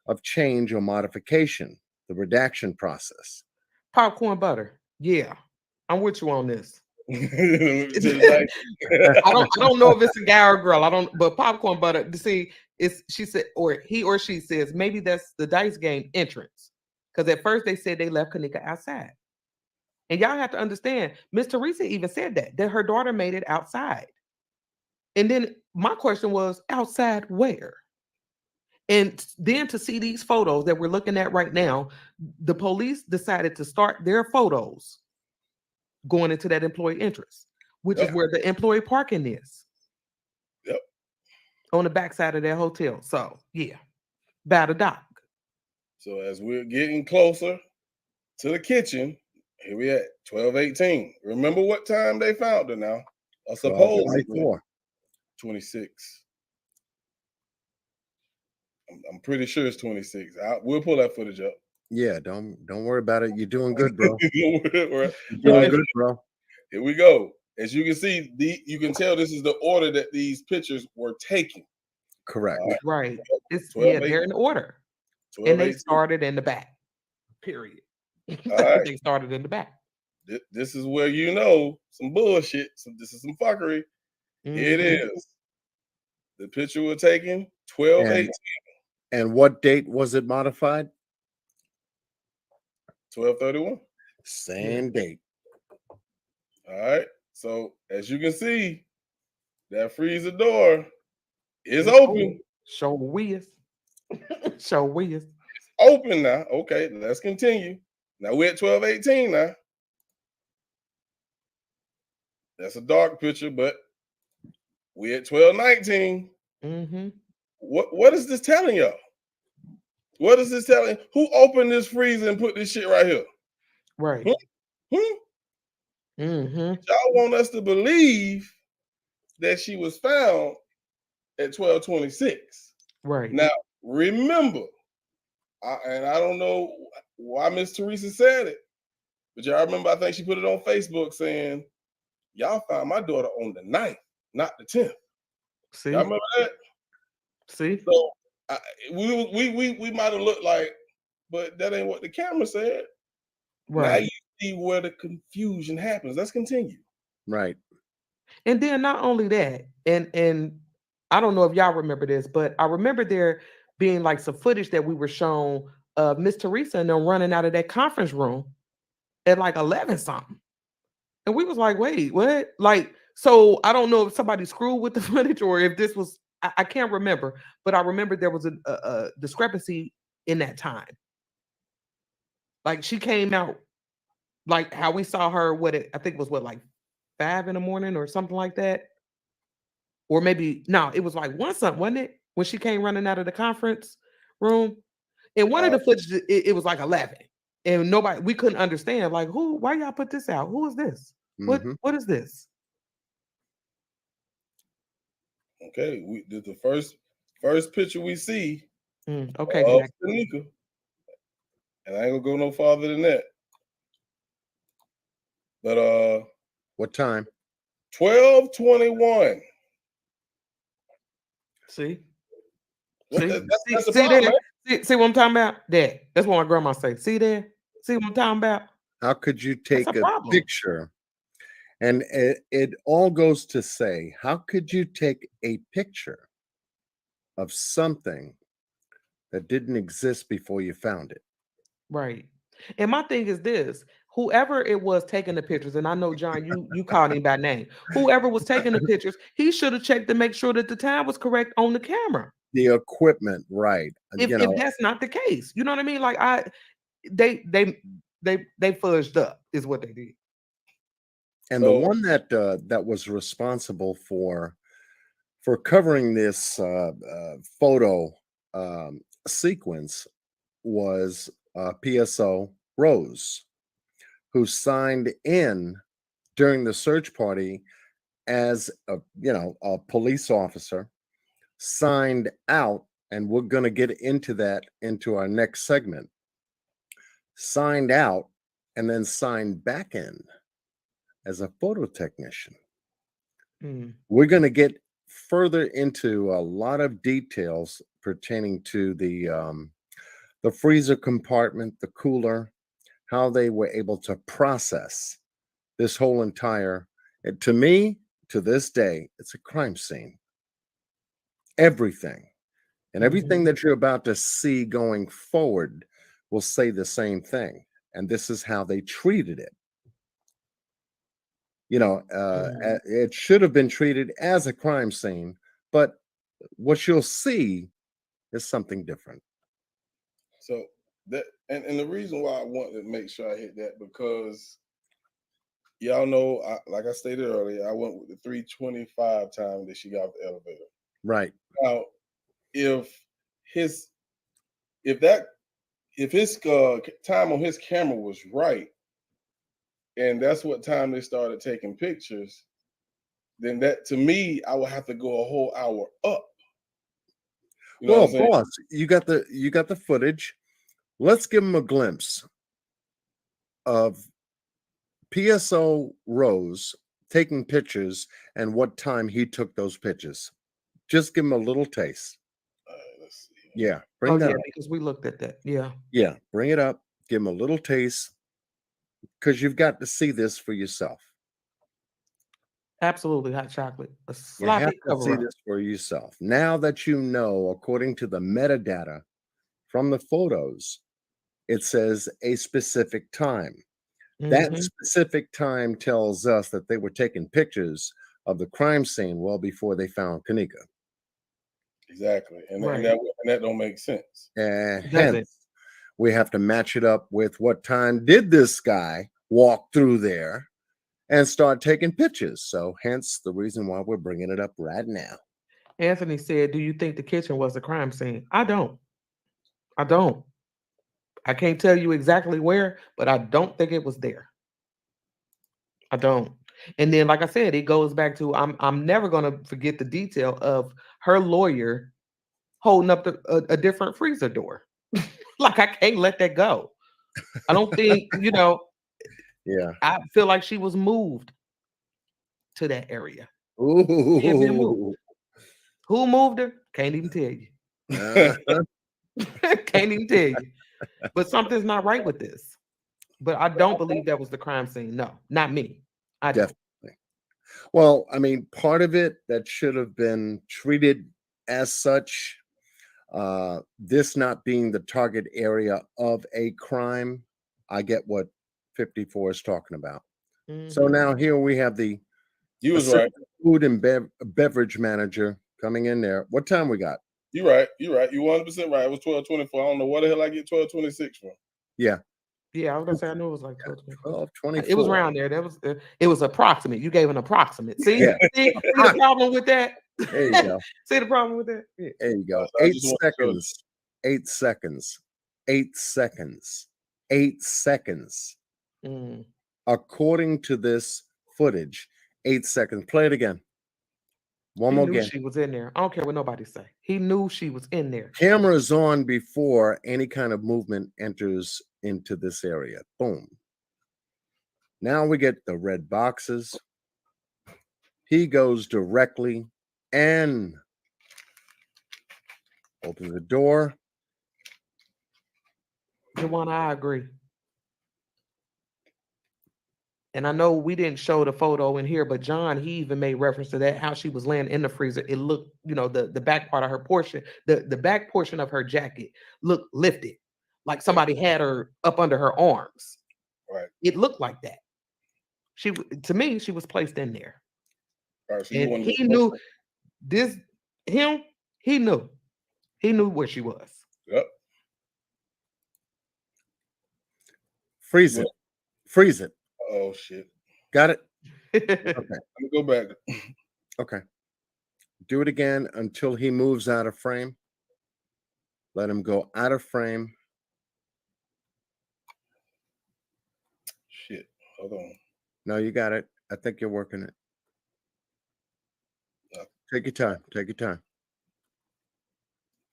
of change or modification, the redaction process. Popcorn butter. Yeah, I'm with you on this. I don't know if it's a guy or a girl. but popcorn butter. See, she said, or he or she says maybe that's the dice game entrance. Because at first they said they left Kanika outside. And y'all have to understand, Miss Teresa even said that her daughter made it outside. And then my question was, outside where? And then to see these photos that we're looking at right now, the police decided to start their photos going into that employee entrance, which is where the employee parking is. Yep. On the backside of that hotel. So, yeah, by the dock. So as we're getting closer to the kitchen, here we at 12/18. Remember what time they found her now? Supposedly 26. I'm pretty sure it's 26. We'll pull that footage up. Yeah, don't worry about it. You're doing good, bro. You're doing good, bro. Here we go. As you can see, you can tell this is the order that these pictures were taken. Correct. Right. They're in order. And they started in the back. Period. They started in the back. This is where some bullshit. This is some fuckery. Here it is. The picture was taken 12/18. And what date was it modified? 12/31. Same date. All right. So as you can see, that freezer door is open. Show whiz. Show whiz. Open now. Okay, let's continue. Now we're at 12/18 now. That's a dark picture, but We at 12:19. Mm-hmm. What is this telling y'all? What is this telling? Who opened this freezer and put this shit right here? Right. Hmm? Mm-hmm. Y'all want us to believe that she was found at 12:26. Right. Now, remember, and I don't know why Miss Teresa said it, but y'all remember, I think she put it on Facebook saying, y'all found my daughter on the 9th, not the 10th. See? Y'all remember that? See? So we might have looked like, but that ain't what the camera said. Now Right. you see where the confusion happens. Let's continue. Right. And then not only that, and I don't know if y'all remember this, but I remember there being like some footage that we were shown of Miss Teresa and them running out of that conference room at like 11 something. And we was like, wait, what? Like, so I don't know if somebody screwed with the footage or if this was, I can't remember, but I remember there was a discrepancy in that time. Like she came out like how we saw her, I think it was like 5 in the morning or something like that. Or maybe no, it was like 1 something, wasn't it? When she came running out of the conference room. And one of the footage, it was like 11. And we couldn't understand, like, why y'all put this out? Who is this? Mhm. What is this? Okay, we did the first picture we see Okay, of Jack. Tanika. And I ain't gonna go no farther than that. But What time? 12:21. See? What See? that's the See problem, there? man. See what I'm talking about? That. That's what my grandma say. See there? See what I'm talking about? How could you That's take a a problem. picture? And it all goes to say, how could you take a picture of something that didn't exist before you found it? Right. And my thing is this: whoever it was taking the pictures, and I know John, you called him by name. Whoever was taking the pictures, he should have checked to make sure that the time was correct on the camera. The equipment, right? If that's not the case, you know what I mean? Like they fudged up, is what they did. And the one that was responsible for covering this photo sequence was PSO Rose, who signed in during the search party as a police officer, signed out, and we're going to get into our next segment. Signed out and then signed back in as a photo technician. We're going to get further into a lot of details pertaining to the freezer compartment, the cooler, how they were able to process this whole entire. To me, to this day, it's a crime scene. Everything and everything that you're about to see going forward will say the same thing, and this is how they treated it. It should have been treated as a crime scene, but what you'll see is something different. So that and the reason why I want to make sure I hit that, because y'all know, like I stated earlier, I went with the 3:25 time that she got off the elevator. Right. Now, if his time on his camera was right, and that's what time they started taking pictures, then that, to me, I would have to go a whole hour up. Well, boss, you got the footage. Let's give them a glimpse of PSO Rose taking pictures and what time he took those pictures. Just give him a little taste. Let's see. Yeah, bring that up. Because we looked at that. Yeah. Yeah, bring it up. Give him a little taste, because you've got to see this for yourself. Absolutely, hot chocolate. A You have sloppy to see cover-up. this for yourself. Now that you know, according to the metadata from the photos, it says a specific time. That specific time tells us that they were taking pictures of the crime scene well before they found Kanika. Exactly, and Right. that don't make sense. And Does it? hence, we have to match it up with what time did this guy walk through there, and start taking pictures. So hence the reason why we're bringing it up right now. Anthony said, "Do you think the kitchen was a crime scene?" I don't. I don't. I can't tell you exactly where, but I don't think it was there. I don't. And then, like I said, it goes back to I'm never gonna forget the detail of her lawyer holding up a different freezer door. Like I can't let that go. I don't think Yeah. I feel like she was moved to that area. She had been moved. Ooh. Who moved her? Can't even tell you. Uh-huh. Can't even tell you. But something's not right with this. But I don't believe that was the crime scene. No, not me. I don't. Definitely. Well, I mean, part of it that should have been treated as such, this not being the target area of a crime, I get what 54 is talking about. So Mhm. now here we have the You was right. assistant food and beverage manager coming in there. What time we got? You right. You right. You 100% right. It was 12:24. I don't know where the hell I get 12:26 from. Yeah, Yeah, I was gonna say I knew it was like 12:24. It was 12:24. around there. That was it was approximate. You gave an approximate. See, Yeah. see the problem with that. There you go. See the problem with that. Yeah. There you go. I 8 just want to show you. seconds. 8 seconds. 8 seconds. 8 seconds. Mm. According to this footage, 8 seconds. Play it again. One He more knew again. she was in there. I don't care what nobody say. He knew she was in there. Camera is on before any kind of movement enters into this area. Boom. Now we get the red boxes. He goes directly and opens the door. Jawan, I agree. And I know we didn't show the photo in here, but John, he even made reference to that, how she was laying in the freezer. It looked, the back part of her portion, the back portion of her jacket looked lifted, like somebody had her up under her arms. Right. It looked like that. To me, she was placed in there. All right. So And he knew he knew where she was. Yep. Freeze it. Freeze it. Oh shit. Got it? Let me go back. Okay. Do it again until he moves out of frame. Let him go out of frame. Shit. Hold on. No, you got it. I think you're working it. Take your time. Take your time.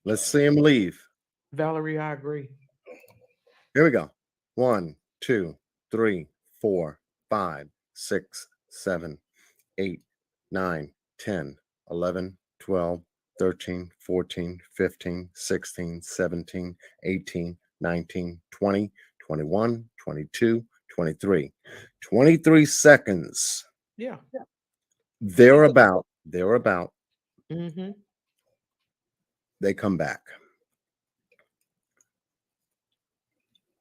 Let's see him leave. Valerie, I agree. Here we go. 1, 2, 3, 4, 5, 6, 7, 8, 9, 10, 11, 12, 13, 14, 15, 16, 17, 18, 19, 20, 21, 22, 23. 23 seconds. Yeah. Thereabout. Mm-hmm. They come back.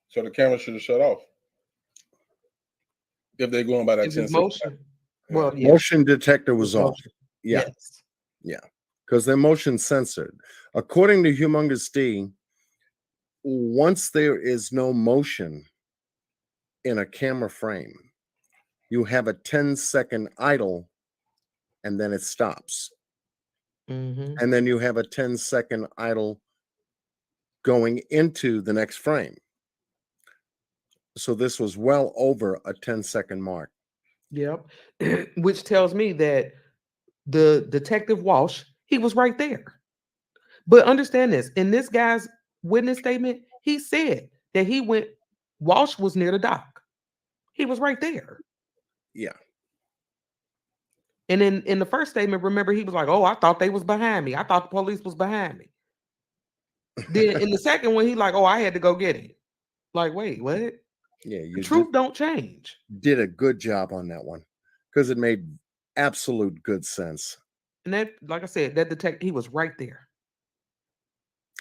So the camera should have shut off. If they're going by that 10 Motion. Well, yeah. Motion detector was off. Yeah. Yes. Yeah. Because their motion censored. According to Humongous D, once there is no motion in a camera frame, you have a 10-second idle and then it stops. Mm-hmm. And then you have a 10-second idle going into the next frame. So this was well over a 10-second mark. Yep. Which tells me that the Detective Walsh, he was right there. But understand this, in this guy's witness statement, he said that Walsh was near the dock. He was right there. Yeah. And in the first statement, remember, he was like, "Oh, I thought they was behind me. I thought the police was behind me." Then in the second one, he like, "Oh, I had to go get him." Like, wait, what? Yeah, The truth don't change. Did a good job on that one because it made absolute good sense. And that, like I said, that detective, he was right there.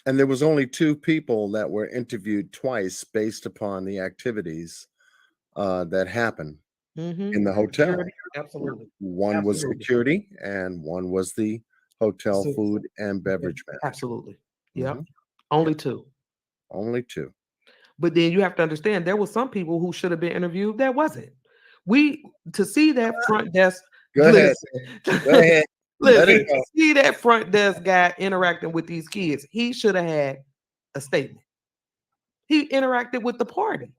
And there was only 2 people that were interviewed twice based upon the activities that happened in the hotel. Security, absolutely. One was security and one was the hotel food and beverage manager. Absolutely. Yep. Only 2. Only 2. But then you have to understand there were some people who should have been interviewed that wasn't. To see that front desk. Go ahead. Listen, Go ahead. Let listen, it go. to see that front desk guy interacting with these kids, he should have had a statement. He interacted with the party.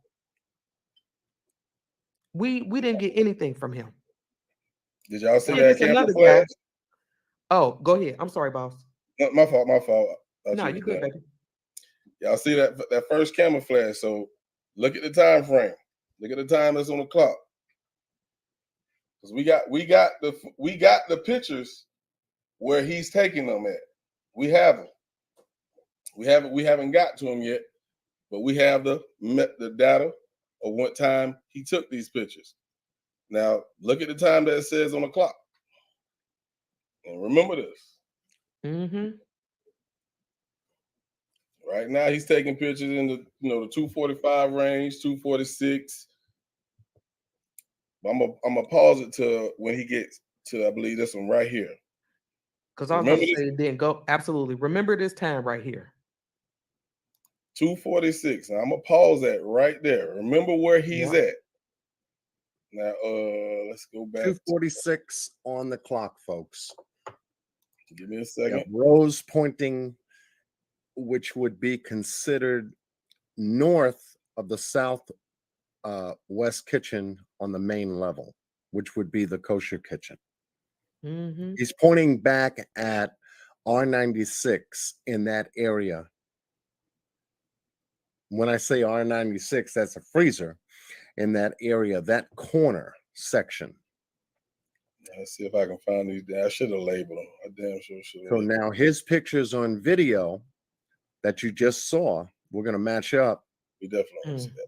We didn't get anything from him. Did y'all see Yeah, that this camera another flash? guy. Oh, go ahead. I'm sorry, boss. No, my fault. No, you good, baby. Y'all see that first camera flash? So look at the time frame. Look at the time that's on the clock. Because we got the pictures where he's taking them at. We have them. We haven't got to them yet, but we have the data of what time he took these pictures. Now look at the time that it says on the clock. And remember this. Mm-hmm. Right now he's taking pictures in the 245 range, 246. I'm gonna pause it to when he gets to, I believe, this one right here. Because I was going to say it didn't go. Absolutely. Remember this time right here. 246. Now I'm gonna pause that right there. Remember where he's at. Now let's go back. 246 on the clock, folks. Give me a second. Rose pointing, which would be considered north of the south west kitchen on the main level, which would be the kosher kitchen. Mm-hmm. He's pointing back at R96 in that area. When I say R96, that's a freezer in that area, that corner section. Let's see if I can find these. I should have labeled them. I damn sure should have. So now his pictures on video that you just saw, we're going to match up. We definitely want to see that.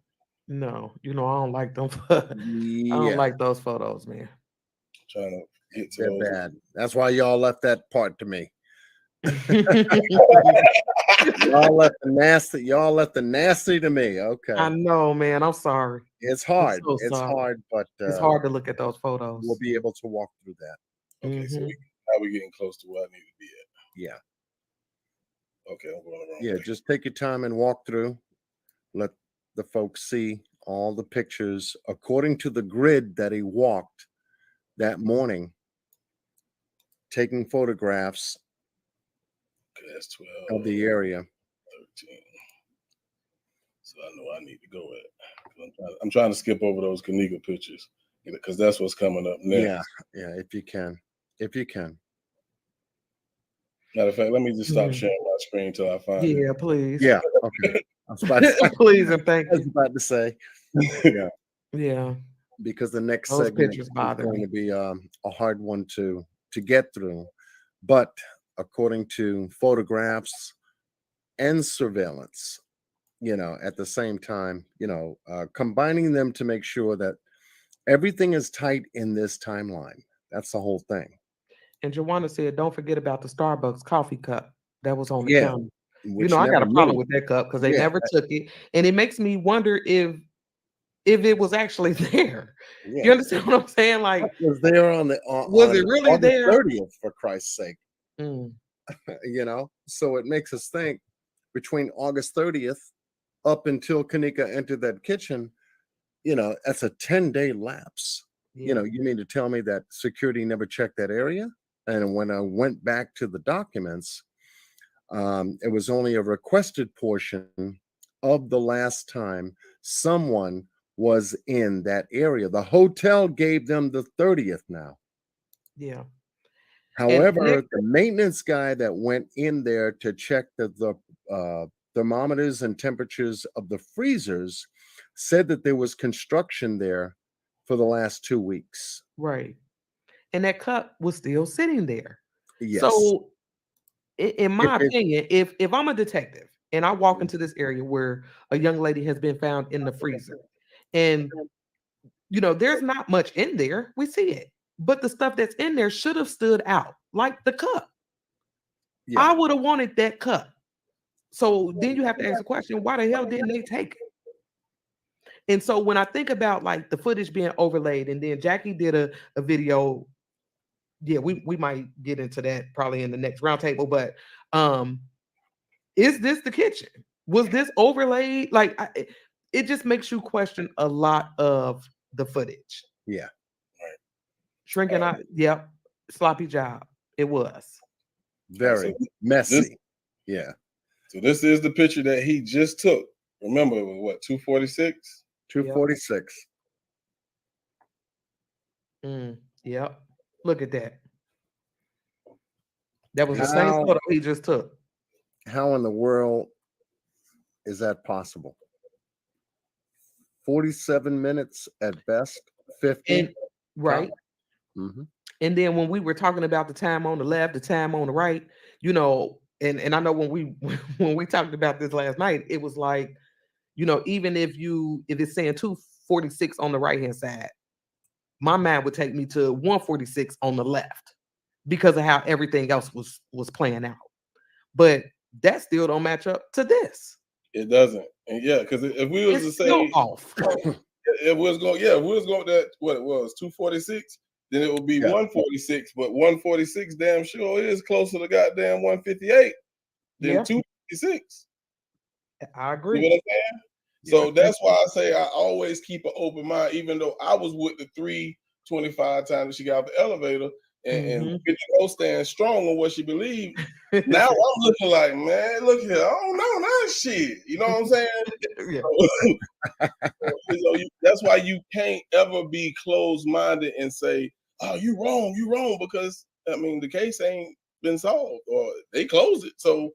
No, I don't like them. I don't like those photos, man. Trying to get to They're those. bad. That's why y'all left that part to me. Y'all left the nasty to me. Okay. I know, man. I'm sorry. It's hard. So it's sorry. hard, but it's hard to look at those photos. We'll be able to walk through that. Okay, so now we're getting close to where I need to be at. Yeah. Okay, I'm going around. Yeah, just take your time and walk through. Let the folks see all the pictures according to the grid that he walked that morning, taking photographs that's 12 of the area. 13. So I know I need to go at. I'm trying to skip over those Kanika pictures because that's what's coming up next. Yeah, if you can. Matter of fact, let me just stop sharing my screen until I find it. Yeah, please. Yeah, okay. I was about to say, please and thank you. I was about to say. Yeah. Because the next Those segment pictures is bother going me. to be a hard one to get through. But according to photographs and surveillance, at the same time, combining them to make sure that everything is tight in this timeline. That's the whole thing. And Joanna said, don't forget about the Starbucks coffee cup that was on the counter. I got a problem with that cup because they never took it. And it makes me wonder if it was actually there. Yeah. You understand what I'm saying? Like, it was there on the was it really August there? 30th, for Christ's sake. So it makes us think between August 30th up until Kanika entered that kitchen, that's a 10-day lapse. Yeah. You mean to tell me that security never checked that area? And when I went back to the documents, it was only a requested portion of the last time someone was in that area. The hotel gave them the 30th now. Yeah. However, the maintenance guy that went in there to check the thermometers and temperatures of the freezers said that there was construction there for the last 2 weeks. Right. And that cup was still sitting there. Yes. So in my opinion, if I'm a detective and I walk into this area where a young lady has been found in the freezer and there's not much in there, we see it. But the stuff that's in there should have stood out, like the cup. Yeah. I would have wanted that cup. So then you have to ask the question, why the hell didn't they take it? And so when I think about like the footage being overlaid, and then Jackie did a video, yeah, we might get into that probably in the next roundtable, but is this the kitchen? Was this overlaid? Like, it just makes you question a lot of the footage. Yeah. Shrinking out, yep, sloppy job. It was. Very So messy. Yeah. So this is the picture that he just took. Remember, it was what, 246? 246. Yep. Look at that. That was the same How, photo he just took. how in the world is that possible? 47 minutes at best, 50. And right. Mm-hmm. And then when we were talking about the time on the left, the time on the right, you know, and I know when we when we talked about this last night, it was like, you know, even if it's saying 246 on the right hand side, my mind would take me to 146 on the left because of how everything else was playing out. But that still don't match up to this. It doesn't. And yeah, because if we was It's to still say off. it was going, yeah, if we was going that what it was 246, then it would be 146. But 146 damn sure is closer to goddamn 158 than Yeah, 256. I You agree. know what I'm saying? So that's why I say I always keep an open mind, even though I was with the 325 times she got off the elevator and 50 stand strong on what she believed. Now I'm looking like, man, look here, I don't know, that shit. You know what I'm saying? Yeah. That's why you can't ever be closed-minded and say, oh, you wrong, because I mean the case ain't been solved or they closed it. So,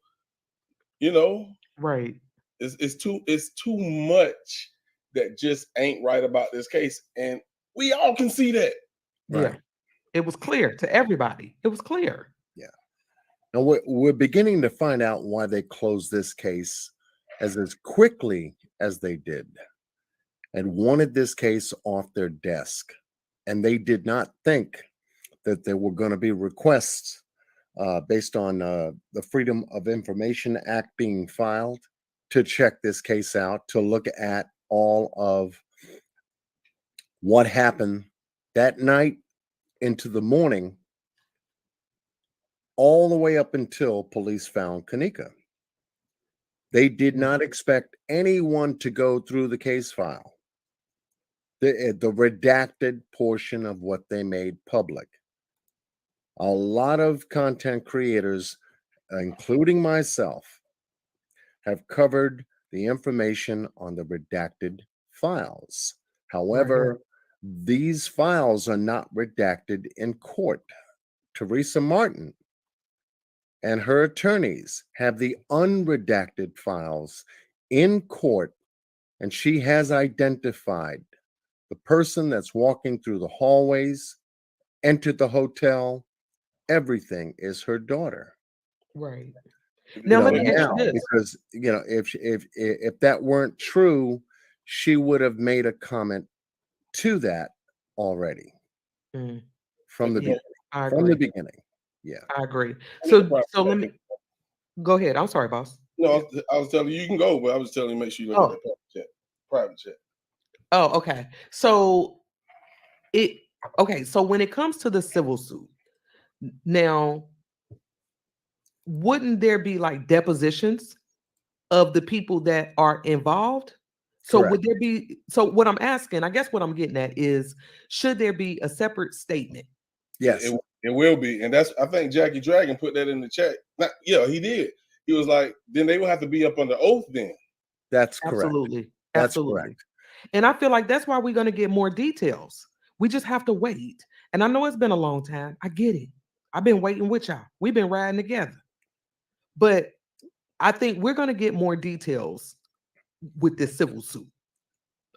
you know, Right. it's too much that just ain't right about this case. And we all can see that. Yeah. It was clear to everybody. It was clear. Yeah. Now we're beginning to find out why they closed this case as quickly as they did and wanted this case off their desk. And they did not think that there were going to be requests based on the Freedom of Information Act being filed to check this case out, to look at all of what happened that night into the morning, all the way up until police found Kanika. They did not expect anyone to go through the case file, the redacted portion of what they made public. A lot of content creators, including myself, have covered the information on the redacted files. However, these files are not redacted in court. Teresa Martin and her attorneys have the unredacted files in court, and she has identified the person that's walking through the hallways, entered the hotel. Everything is her daughter. Right. Now let me ask you this. Because if that weren't true, she would have made a comment to that already from the beginning. I From agree. the beginning. Yeah. I agree. So let me go ahead. I'm sorry, boss. No, I was telling you can go, but I was telling you make sure you look at that private chat. Oh, okay. So so when it comes to the civil suit, now wouldn't there be like depositions of the people that are involved? So would there be, so what I'm asking, I guess what I'm getting at is, should there be a separate statement? Yes. It will be. And that's, I think Jackie Dragon put that in the chat. Yeah, he did. He was like, then they will have to be up under oath then. That's correct. Absolutely. That's Absolutely. correct. And I feel like that's why we're going to get more details. We just have to wait. And I know it's been a long time. I get it. I've been waiting with y'all. We've been riding together. But I think we're going to get more details with this civil suit.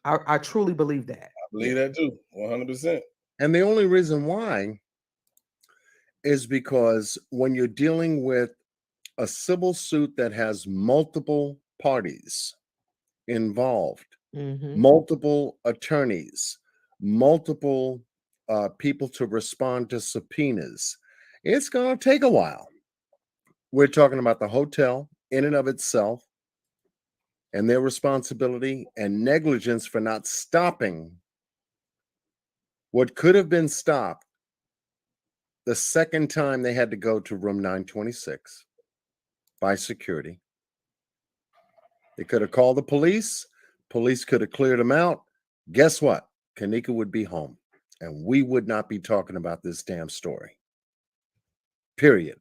I truly believe that. I believe that too, 100%. And the only reason why is because when you're dealing with a civil suit that has multiple parties involved, multiple attorneys, multiple people to respond to subpoenas, it's going to take a while. We're talking about the hotel in and of itself and their responsibility and negligence for not stopping what could have been stopped the second time they had to go to room 926 by security. They could have called the police. Police could have cleared them out. Guess what? Kanika would be home. and we would not be talking about this damn story. Period.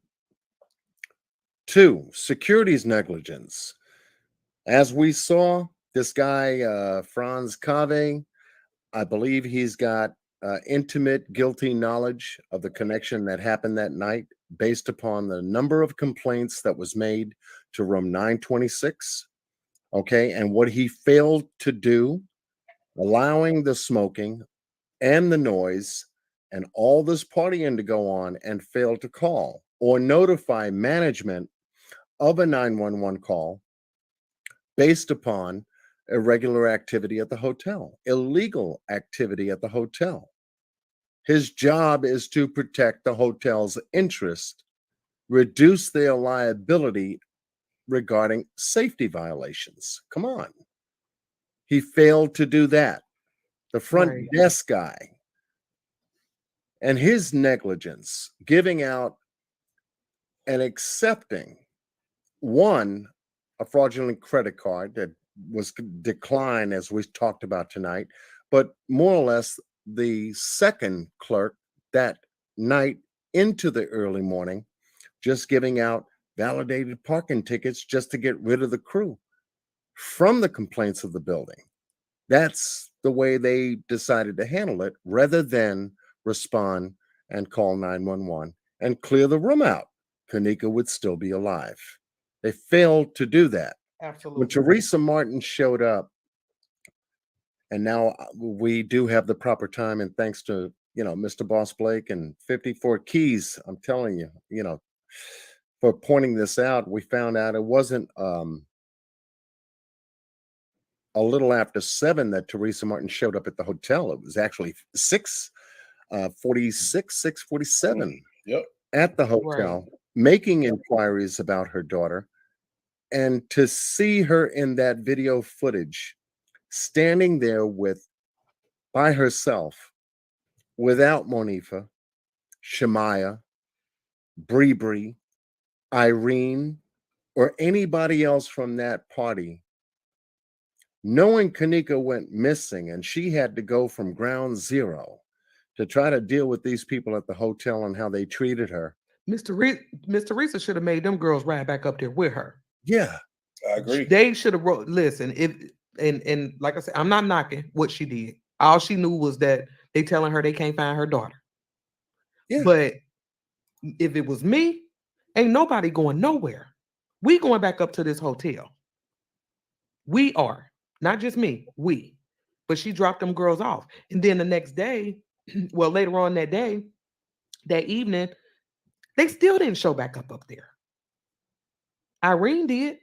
2, securities negligence. As we saw, this guy, Franz Cave, I believe he's got intimate guilty knowledge of the connection that happened that night based upon the number of complaints that was made to room 926. Okay. And what he failed to do, allowing the smoking and the noise and all this partying to go on, and failed to call or notify management of a 911 call based upon irregular activity at the hotel, illegal activity at the hotel. His job is to protect the hotel's interest, reduce their liability regarding safety violations. Come on. He failed to do that. The front Right. desk guy and his negligence, giving out and accepting, one, a fraudulent credit card that was declined, as we talked about tonight, but more or less the second clerk that night into the early morning, just giving out validated parking tickets just to get rid of the crew from the complaints of the building. That's the way they decided to handle it, rather than respond and call 911 and clear the room out. Kanika would still be alive. They failed to do that. When Absolutely. Teresa Martin showed up, and now we do have the proper time, and thanks to, Mr. Boss Blake and 54 Keys, I'm telling you, for pointing this out, we found out it wasn't a little after 7 that Teresa Martin showed up at the hotel. It was actually 6:46, 6:47 Yep. at the hotel, making inquiries about her daughter. And to see her in that video footage, standing there by herself, without Monifa, Shemaya, Bree, Irene, or anybody else from that party, knowing Kanika went missing and she had to go from ground zero to try to deal with these people at the hotel and how they treated her. Miss Teresa should have made them girls ride back up there with her. Yeah. I agree. They should have wrote. Listen, and like I said, I'm not knocking what she did. All she knew was that they telling her they can't find her daughter. Yeah. But if it was me, ain't nobody going nowhere. We going back up to this hotel. We are, not just me, we. But she dropped them girls off. And then the next day, well, later on that day, that evening, they still didn't show back up there. Irene did.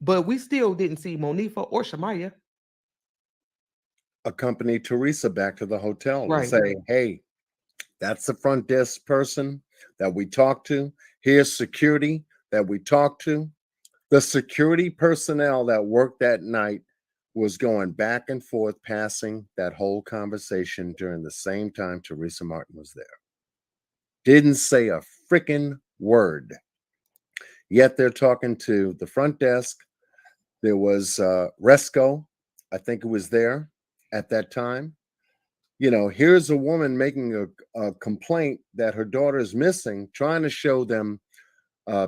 But we still didn't see Monifa or Shemaya. Accompany Teresa back to the hotel Right. and say, hey, that's the front desk person that we talked to. Here's security that we talked to. The security personnel that worked that night was going back and forth, passing that whole conversation during the same time Teresa Martin was there. Didn't say a freaking word. Yet they're talking to the front desk. There was Resco, I think it was there at that time. Here's a woman making a complaint that her daughter is missing, trying to show them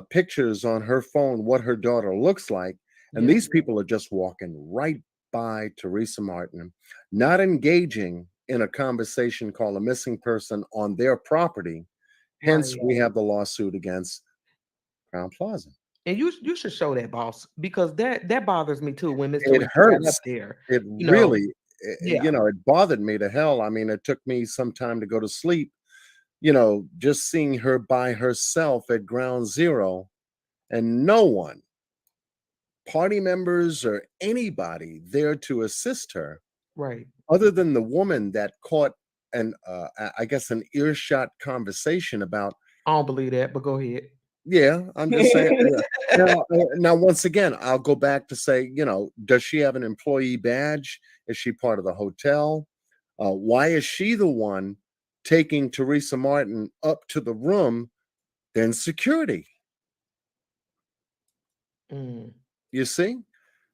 pictures on her phone what her daughter looks like. And these people are just walking right by Teresa Martin, not engaging in a conversation called a missing person on their property. Hence, we have the lawsuit against Crown Plaza. And you should show that, boss, because that bothers me too. When Miss It Teresa hurts. got up there, It really, it bothered me to hell. I mean, it took me some time to go to sleep. Just seeing her by herself at ground zero, and no one, party members or anybody there to assist her, right? Other than the woman that caught an earshot conversation about. I don't believe that, but go ahead. Yeah, I'm just saying. Now, once again, I'll go back to say, does she have an employee badge? Is she part of the hotel? Why is she the one taking Teresa Martin up to the room than security? You see?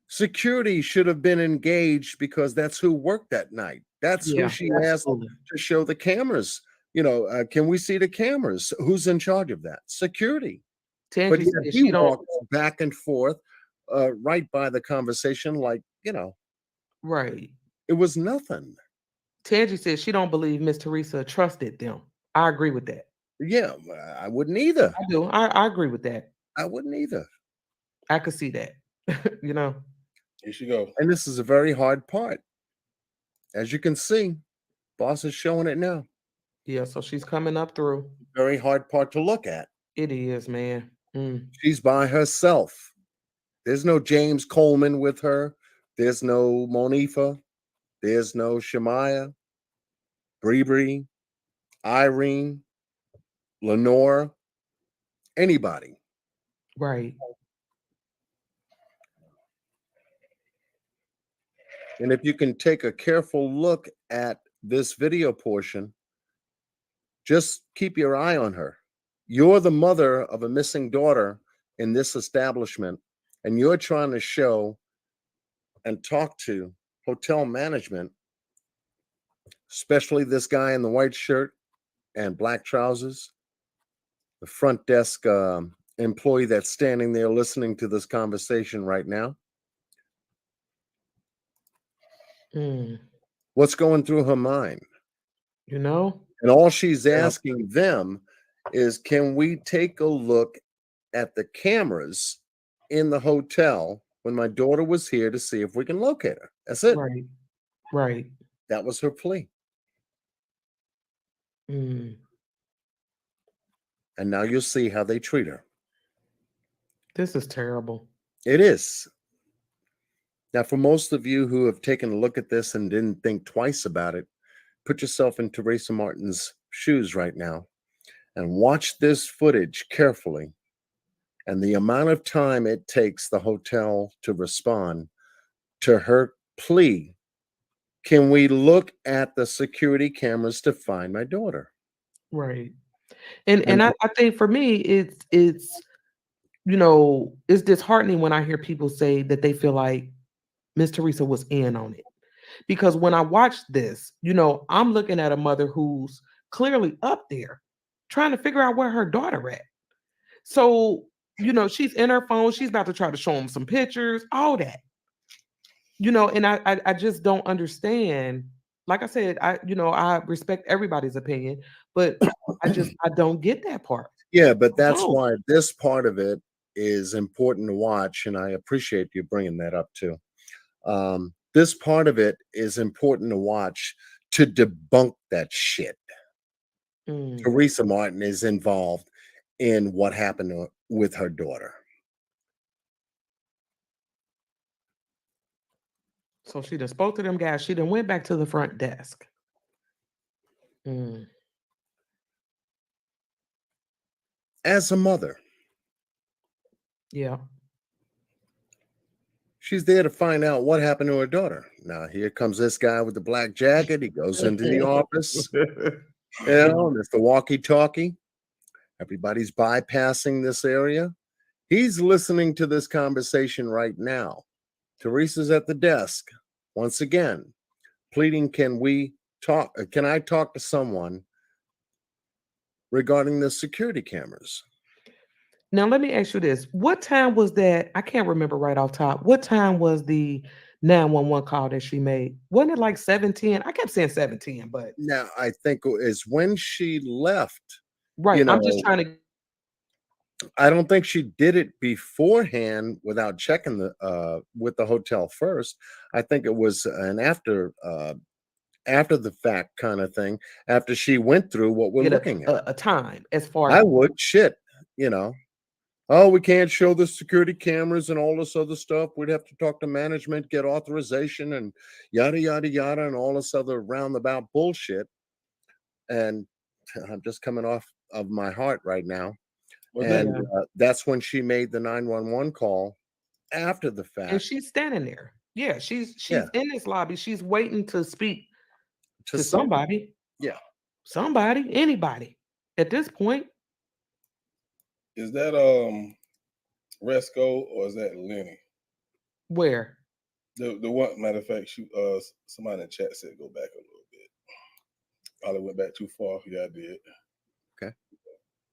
Security should have been engaged because that's who worked that night. That's who Yeah, she asked absolutely. to show the cameras. Can we see the cameras? Who's in charge of that? Security. But Tangi yet said he she don't. walks back and forth right by the conversation like, Right. it was nothing. Tangi said she don't believe Miss Teresa trusted them. I agree with that. Yeah, I wouldn't either. I do. I agree with that. I wouldn't either. I could see that. You know. Here she go. And this is a very hard part. As you can see, boss is showing it now. Yeah. So she's coming up through. Very hard part to look at. It is, man. Mm. She's by herself. There's no James Coleman with her. There's no Monifa. There's no Shemaya, Bree, Irene, Lenore, anybody. Right. And if you can take a careful look at this video portion, just keep your eye on her. You're the mother of a missing daughter in this establishment, and you're trying to show and talk to hotel management, especially this guy in the white shirt and black trousers, the front desk employee that's standing there listening to this conversation right now. Mm. What's going through her mind? You know. And all she's asking them is, can we take a look at the cameras in the hotel when my daughter was here to see if we can locate her? That's it. Right. Right. That was her plea. Mm. And now you'll see how they treat her. This is terrible. It is. Now, for most of you who have taken a look at this and didn't think twice about it, put yourself in Teresa Martin's shoes right now and watch this footage carefully and the amount of time it takes the hotel to respond to her plea. Can we look at the security cameras to find my daughter? Right. And I think for me, it's it's disheartening when I hear people say that they feel like Miss Teresa was in on it. Because when I watch this, I'm looking at a mother who's clearly up there trying to figure out where her daughter at. So, she's in her phone, she's about to try to show them some pictures, all that. And I just don't understand. Like I said, I respect everybody's opinion, but I don't get that part. Yeah, but that's Oh. why this part of it is important to watch, and I appreciate you bringing that up too. This part of it is important to watch to debunk that shit. Mm. Teresa Martin is involved in what happened with her daughter. So she done spoke to them guys. She done went back to the front desk. Mm. As a mother, Yeah. she's there to find out what happened to her daughter. Now, here comes this guy with the black jacket. He goes into the office. It's the walkie-talkie. Everybody's bypassing this area. He's listening to this conversation right now. Teresa's at the desk once again, pleading, can I talk to someone regarding the security cameras? Now let me ask you this. What time was that? I can't remember right off top. What time was the 911 call that she made? Wasn't it like 7:10? I kept saying 7:10, but Now, I think is when she left. right. I'm just trying to. I don't think she did it beforehand without checking with the hotel first. I think it was an after the fact kind of thing. After she went through what we're Get looking at, a time as far I as would shit. Oh, we can't show the security cameras and all this other stuff. We'd have to talk to management, get authorization, and yada yada yada, and all this other roundabout bullshit. And I'm just coming off of my heart right now. Well, And that's when she made the 911 call after the fact. and she's standing there. Yeah, she's Yeah. in this lobby. She's waiting to speak to to somebody. Yeah. Somebody, anybody. At this point, is that Resco or is that Lenny? where? The one matter of fact, somebody in the chat said go back a little bit. Probably went back too far. Yeah, I did. Okay.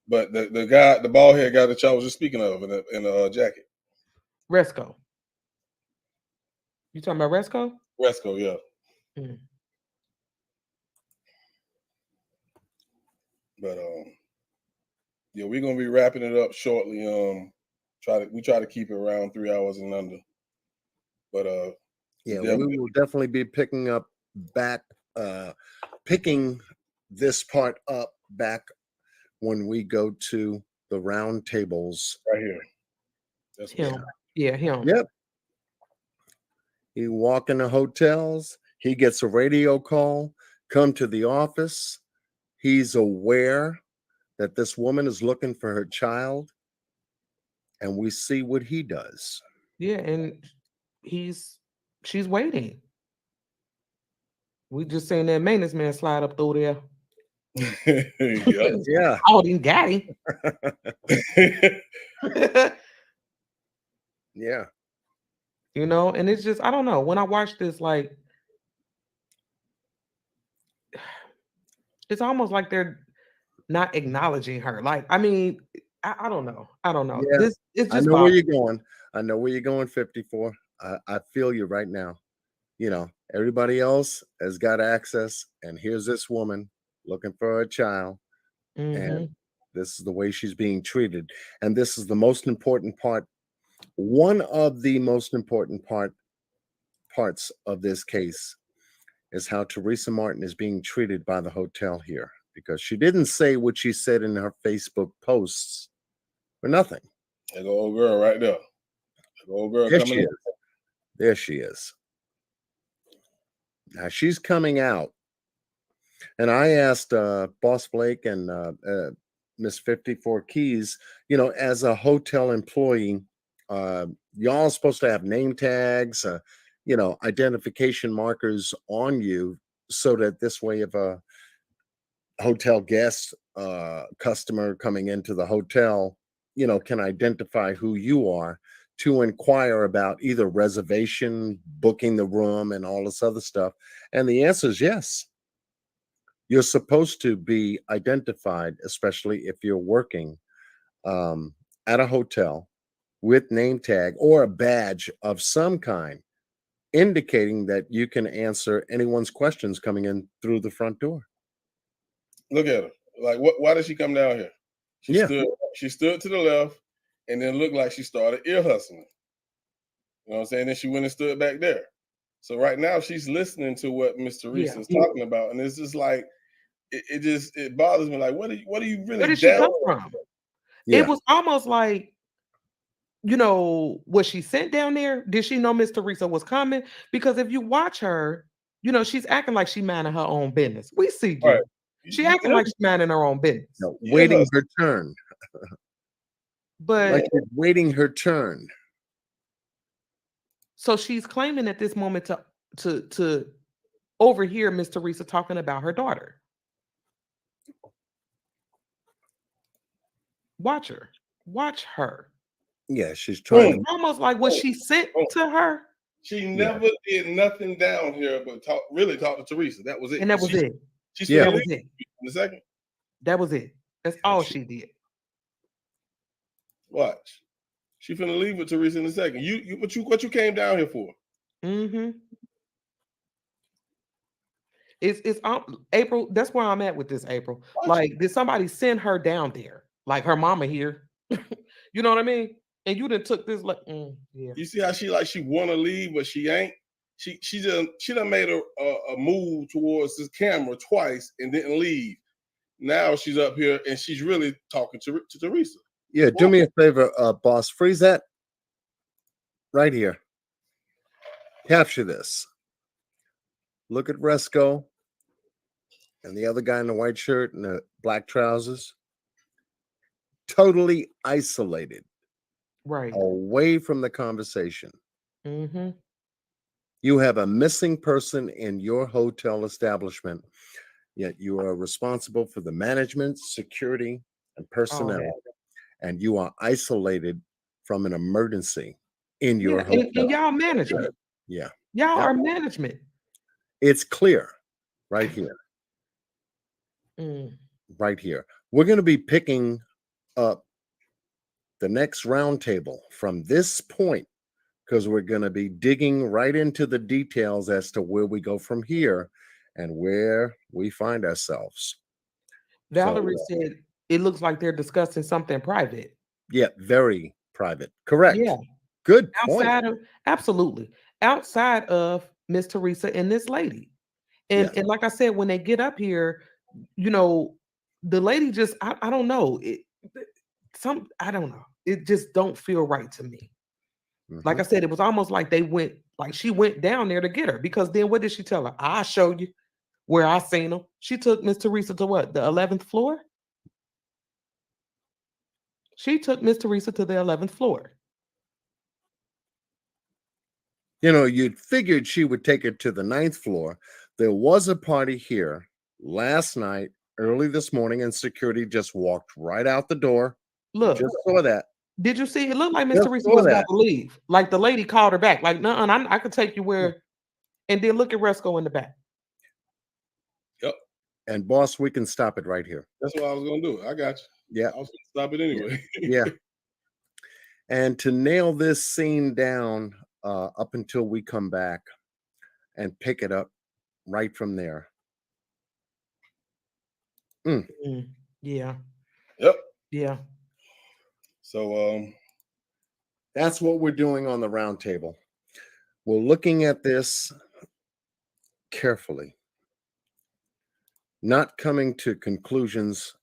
But the guy, the bald head guy that y'all was just speaking of in a jacket. Resco. You talking about Resco? Resco, yeah. Mm. But yeah, we're gonna be wrapping it up shortly. We try to keep it around 3 hours and under. But yeah, we will definitely be picking this part up back when we go to the round tables. Right here. That's him. Yeah, him. Yep. He walk in the hotels. He gets a radio call. Come to the office. He's aware that this woman is looking for her child, and we see what he does. Yeah, and she's waiting. We just seen that maintenance man slide up through there. Yeah. Oh, he got him. Yeah. You know, and it's just, I don't know. When I watch this, like, it's almost like they're not acknowledging her. Like, I mean, I don't know. I don't know. Yeah. This it's just I know where you're going. I know where you're going, 54. I feel you right now. You know, everybody else has got access, and here's this woman looking for a child, and this is the way she's being treated. And this is the most important part. One of the most important parts of this case is how Teresa Martin is being treated by the hotel here, because she didn't say what she said in her Facebook posts for nothing. There's an old girl right there. The old girl coming in. There she is. Now she's coming out. And I asked Boss Blake and Miss 54 Keys, you know, as a hotel employee, y'all are supposed to have name tags, you know, identification markers on you, so that this way, if a hotel guest, customer coming into the hotel, you know, can identify who you are, to inquire about either reservation, booking the room, and all this other stuff. And the answer is yes. You're supposed to be identified, especially if you're working at a hotel with name tag or a badge of some kind, indicating that you can answer anyone's questions coming in through the front door. Look at her. Like, why did she come down here? She stood to the left, and then looked like she started ear hustling. You know what I'm saying? Then she went and stood back there. So right now she's listening to what Miss Teresa is talking about, and it's just like it bothers me. Like, what are you really? Where did she come from? Yeah. It was almost like, you know, was she sent down there? Did she know Miss Teresa was coming? Because if you watch her, you know, she's acting like she's minding her own business. We see you. Right. She acting like she's minding her own business. No, waiting her turn. But like she's waiting her turn. So she's claiming at this moment to overhear Miss Teresa talking about her daughter. Watch her. Watch her. Yeah, she's trying. It's almost like was she sent to her? She never did nothing down here but talk to Teresa. That was it. And that was it. That was it. In a second. That was it. That's all she did. Watch. She finna leave with Teresa in a second. What you came down here for? It's April. That's where I'm at with this, April. Like, did somebody send her down there? Like her mama here. You know what I mean? And you done took this, like, yeah. You see how she wanna leave, but she ain't. She done made a move towards this camera twice and didn't leave. Now she's up here and she's really talking to Teresa. Yeah, do me a favor, boss. Freeze that right here. Capture this. Look at Resco and the other guy in the white shirt and the black trousers. Totally isolated. Right. Away from the conversation. You have a missing person in your hotel establishment, yet you are responsible for the management, security, and personnel. And you are isolated from an emergency in your hotel. And y'all management. Yeah. Y'all Yep. are management. It's clear right here. Mm. Right here. We're going to be picking up the next roundtable from this point because we're going to be digging right into the details as to where we go from here and where we find ourselves. Valerie said it looks like they're discussing something private. Yeah, very private. Correct. Yeah. Good point. Outside of Miss Teresa and this lady. And like I said, when they get up here, you know, the lady just I don't know. I don't know. It just don't feel right to me. Like I said, it was almost like she went down there to get her, because then what did she tell her? I'll show you where I seen them. She took Miss Teresa to what? The 11th floor? She took Miss Teresa to the 11th floor. You know, you'd figured she would take it to the 9th floor. There was a party here last night, early this morning, and security just walked right out the door. Look, just saw that. Did you see? It looked like Miss Teresa was about to leave. Like the lady called her back. Like, no, I could take you where. And then look at Resco in the back. Yep. And boss, we can stop it right here. That's what I was gonna do. I got you. Yeah. I was gonna stop it anyway. Yeah. And to nail this scene down up until we come back and pick it up right from there. Yeah. Yep. Yeah. So that's what we're doing on the roundtable. We're looking at this carefully, not coming to conclusions,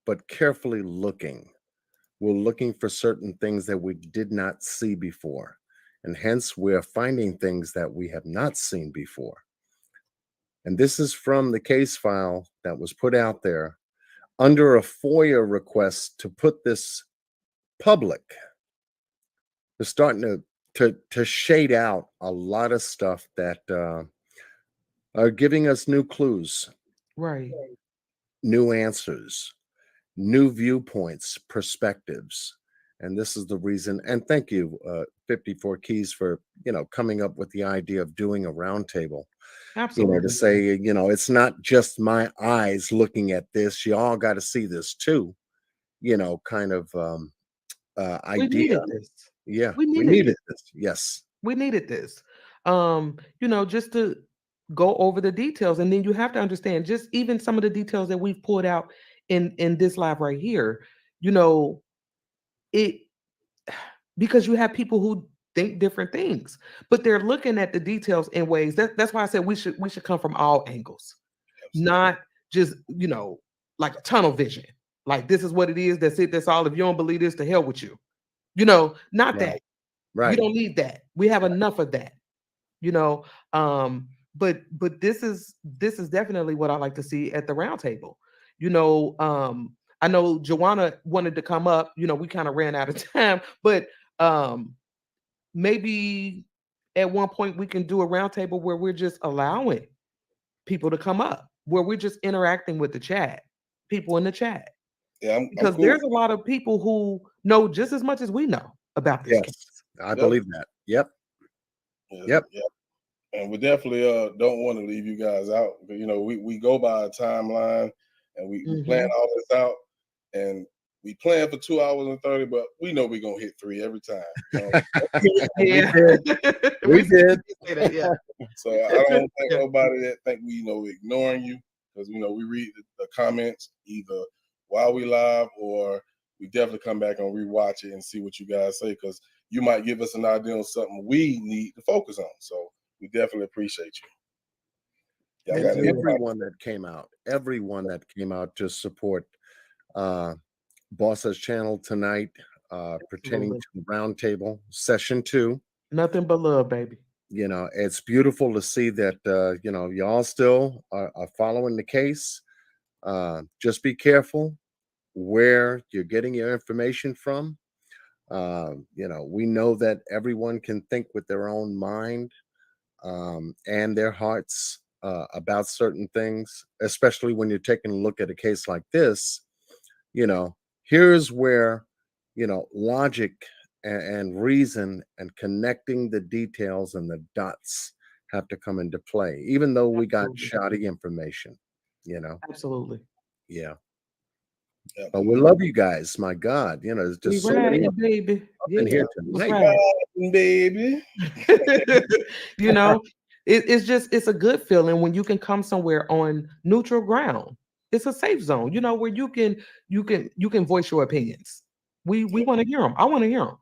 but carefully looking. We're looking for certain things that we did not see before, and hence we're finding things that we have not seen before. And this is from the case file that was put out there under a FOIA request to put this public. They're starting to shade out a lot of stuff that are giving us new clues, right, new answers, new viewpoints, perspectives. And this is the reason. And thank you, 54 Keys, for coming up with the idea of doing a roundtable. Absolutely. To say, it's not just my eyes looking at this. You all got to see this too. Kind of idea. We needed this. Yeah, we needed this. Yes, we needed this. Just to go over the details, and then you have to understand just even some of the details that we've pulled out in this live right here. It because you have people who think different things, but they're looking at the details in ways that's why I said we should come from all angles. Absolutely. Not just like a tunnel vision, like this is what it is, that's it, that's all. If you don't believe this, to hell with you. Not right. that. Right. We don't need that. We have enough of that. But this is definitely what I like to see at the roundtable. I know Joanna wanted to come up. We kind of ran out of time, but maybe at one point we can do a roundtable where we're just allowing people to come up, where we're just interacting with the chat, people in the chat. Yeah, because I'm cool. There's a lot of people who know just as much as we know about this case. I believe that. Yep. Yep. And we definitely don't want to leave you guys out. We go by a timeline, and we plan all this out, and we plan for 2 hours and 30, but we know we're gonna hit 3 every time. Yeah. We did. Yeah. So I don't think nobody that think we ignoring you, because we read the comments either while we live, or we definitely come back and rewatch it and see what you guys say, because you might give us an idea on something we need to focus on. So we definitely appreciate you. And everyone that came out to support Boss's channel tonight, pertaining to the roundtable session 2. Nothing but love, baby. It's beautiful to see that y'all still are following the case. Just be careful where you're getting your information from. We know that everyone can think with their own mind and their hearts about certain things, especially when you're taking a look at a case like this. Here's where logic and reason and connecting the details and the dots have to come into play, even though we got Absolutely. shoddy information, Absolutely. Yeah. Yeah. But we love you guys. My God, there's We just so many riding, up baby. in Yeah. here That's tonight. right. Baby. You know, it's a good feeling when you can come somewhere on neutral ground. It's a safe zone, where you can voice your opinions. We want to hear them. I want to hear them.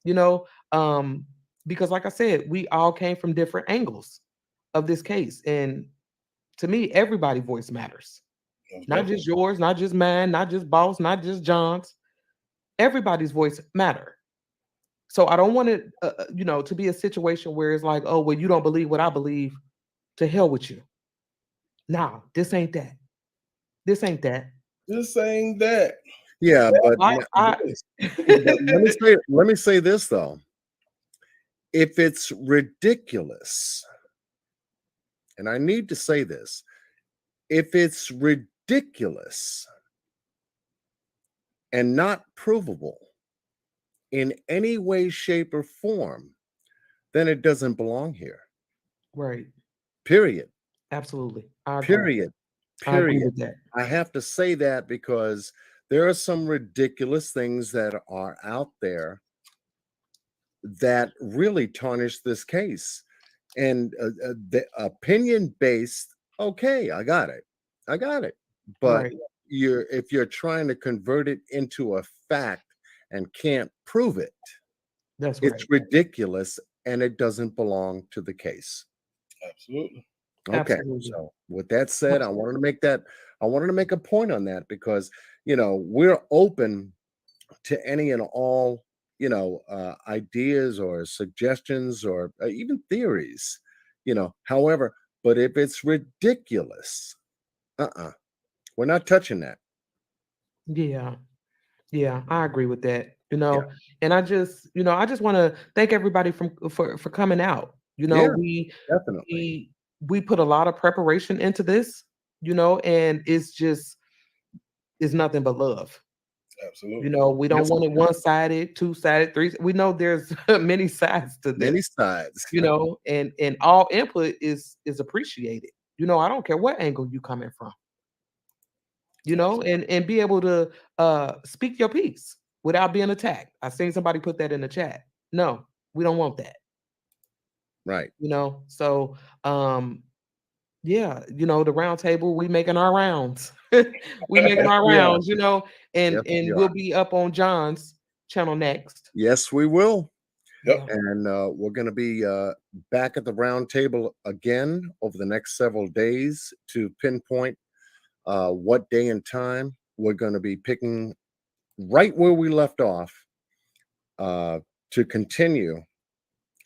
You know, um, because like I said, we all came from different angles of this case, and to me, everybody's voice matters. Not just yours, not just mine, not just boss, not just John's. Everybody's voice matter. So I don't want it, to be a situation where it's like, oh, well, you don't believe what I believe. To hell with you. Nah, this ain't that. This ain't that. This ain't that. Yeah, but let me say this though. If it's ridiculous, and I need to say this, if it's ridiculous and not provable in any way, shape, or form, then it doesn't belong here. Right. Period. Absolutely. I agree. Period. I agree Period. with that. I have to say that because there are some ridiculous things that are out there that really tarnish this case. And the opinion based, okay, I got it. But Right. if you're trying to convert it into a fact and can't prove it, That's right. it's ridiculous and it doesn't belong to the case. Absolutely. Okay. Absolutely. So with that said, I wanted to make a point on that because we're open to any and all ideas or suggestions or even theories. However, but if it's ridiculous, we're not touching that. Yeah. Yeah, I agree with that. Yeah. And I just want to thank everybody for coming out. Yeah, We definitely. we put a lot of preparation into this, and it's nothing but love. Absolutely. We don't want it one-sided, two-sided, three. We know there's many sides to Many this, sides. and all input is appreciated. I don't care what angle you coming from. And be able to speak your piece without being attacked. I seen somebody put that in the chat. No, we don't want that. Right. So yeah, the round table, we making our rounds. We making our rounds, and Yes, we we'll are. be up on John's channel next. Yes, we will. Yep. And we're going to be back at the round table again over the next several days to pinpoint what day and time we're going to be picking right where we left off to continue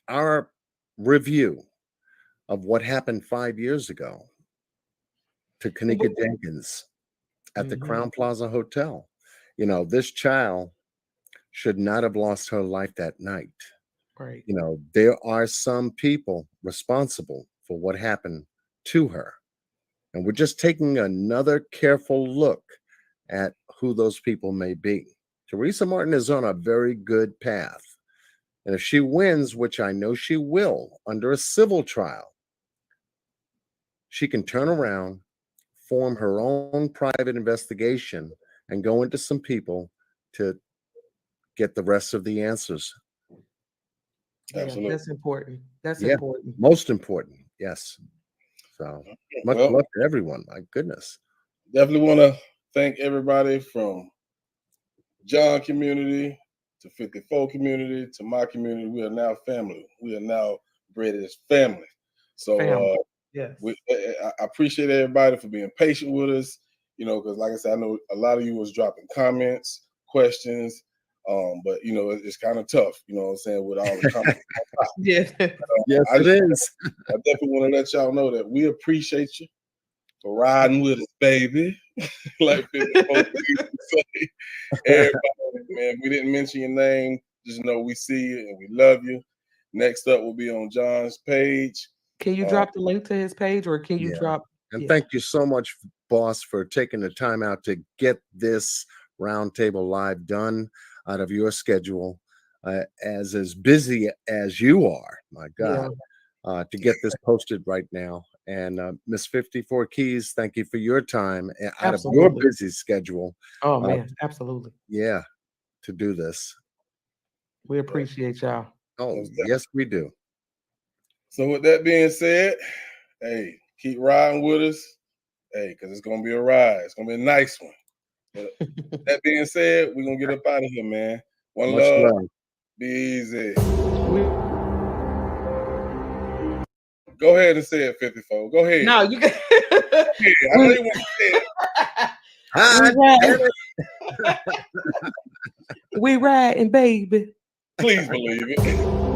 our review of what happened 5 years ago to Kanika Jenkins at the Crown Plaza Hotel. This child should not have lost her life that night. Right. There are some people responsible for what happened to her. And we're just taking another careful look at who those people may be. Teresa Martin is on a very good path. And if she wins, which I know she will, under a civil trial, she can turn around, form her own private investigation, and go into some people to get the rest of the answers. Absolutely. Yeah, that's important. That's important. Most important. Yes. So much love to everyone. My goodness. Definitely want to thank everybody from John community to 54 community to my community. We are now family. We are now bred as family. So yes. I appreciate everybody for being patient with us. Because like I said, I know a lot of you was dropping comments, questions, but it's kind of tough. You know what I'm saying, with all the comments. Yes. Yes, it is. I definitely want to let y'all know that we appreciate you for riding with us, baby. Like 54 say. Everybody, man, if we didn't mention your name, just know we see you and we love you. Next up will be on John's page. Can you drop the link to his page, or can you drop? And thank you so much, boss, for taking the time out to get this roundtable live done out of your schedule. as busy as you are. My God. Yeah. To get this posted right now. And Miss 54 Keys, thank you for your time out of your Absolutely. busy schedule. Oh man, absolutely. Yeah, to do this. We appreciate y'all. Oh, Most definitely. yes, we do. So with that being said, hey, keep riding with us. Hey, because it's gonna be a ride. It's gonna be a nice one. But that being said, we're gonna get up out of here, man. One Much love. love. Be easy. Go ahead and say it, 54. Go ahead. No, you can. Yeah, I know you want to say it. Hi. We riding, baby. Please believe it.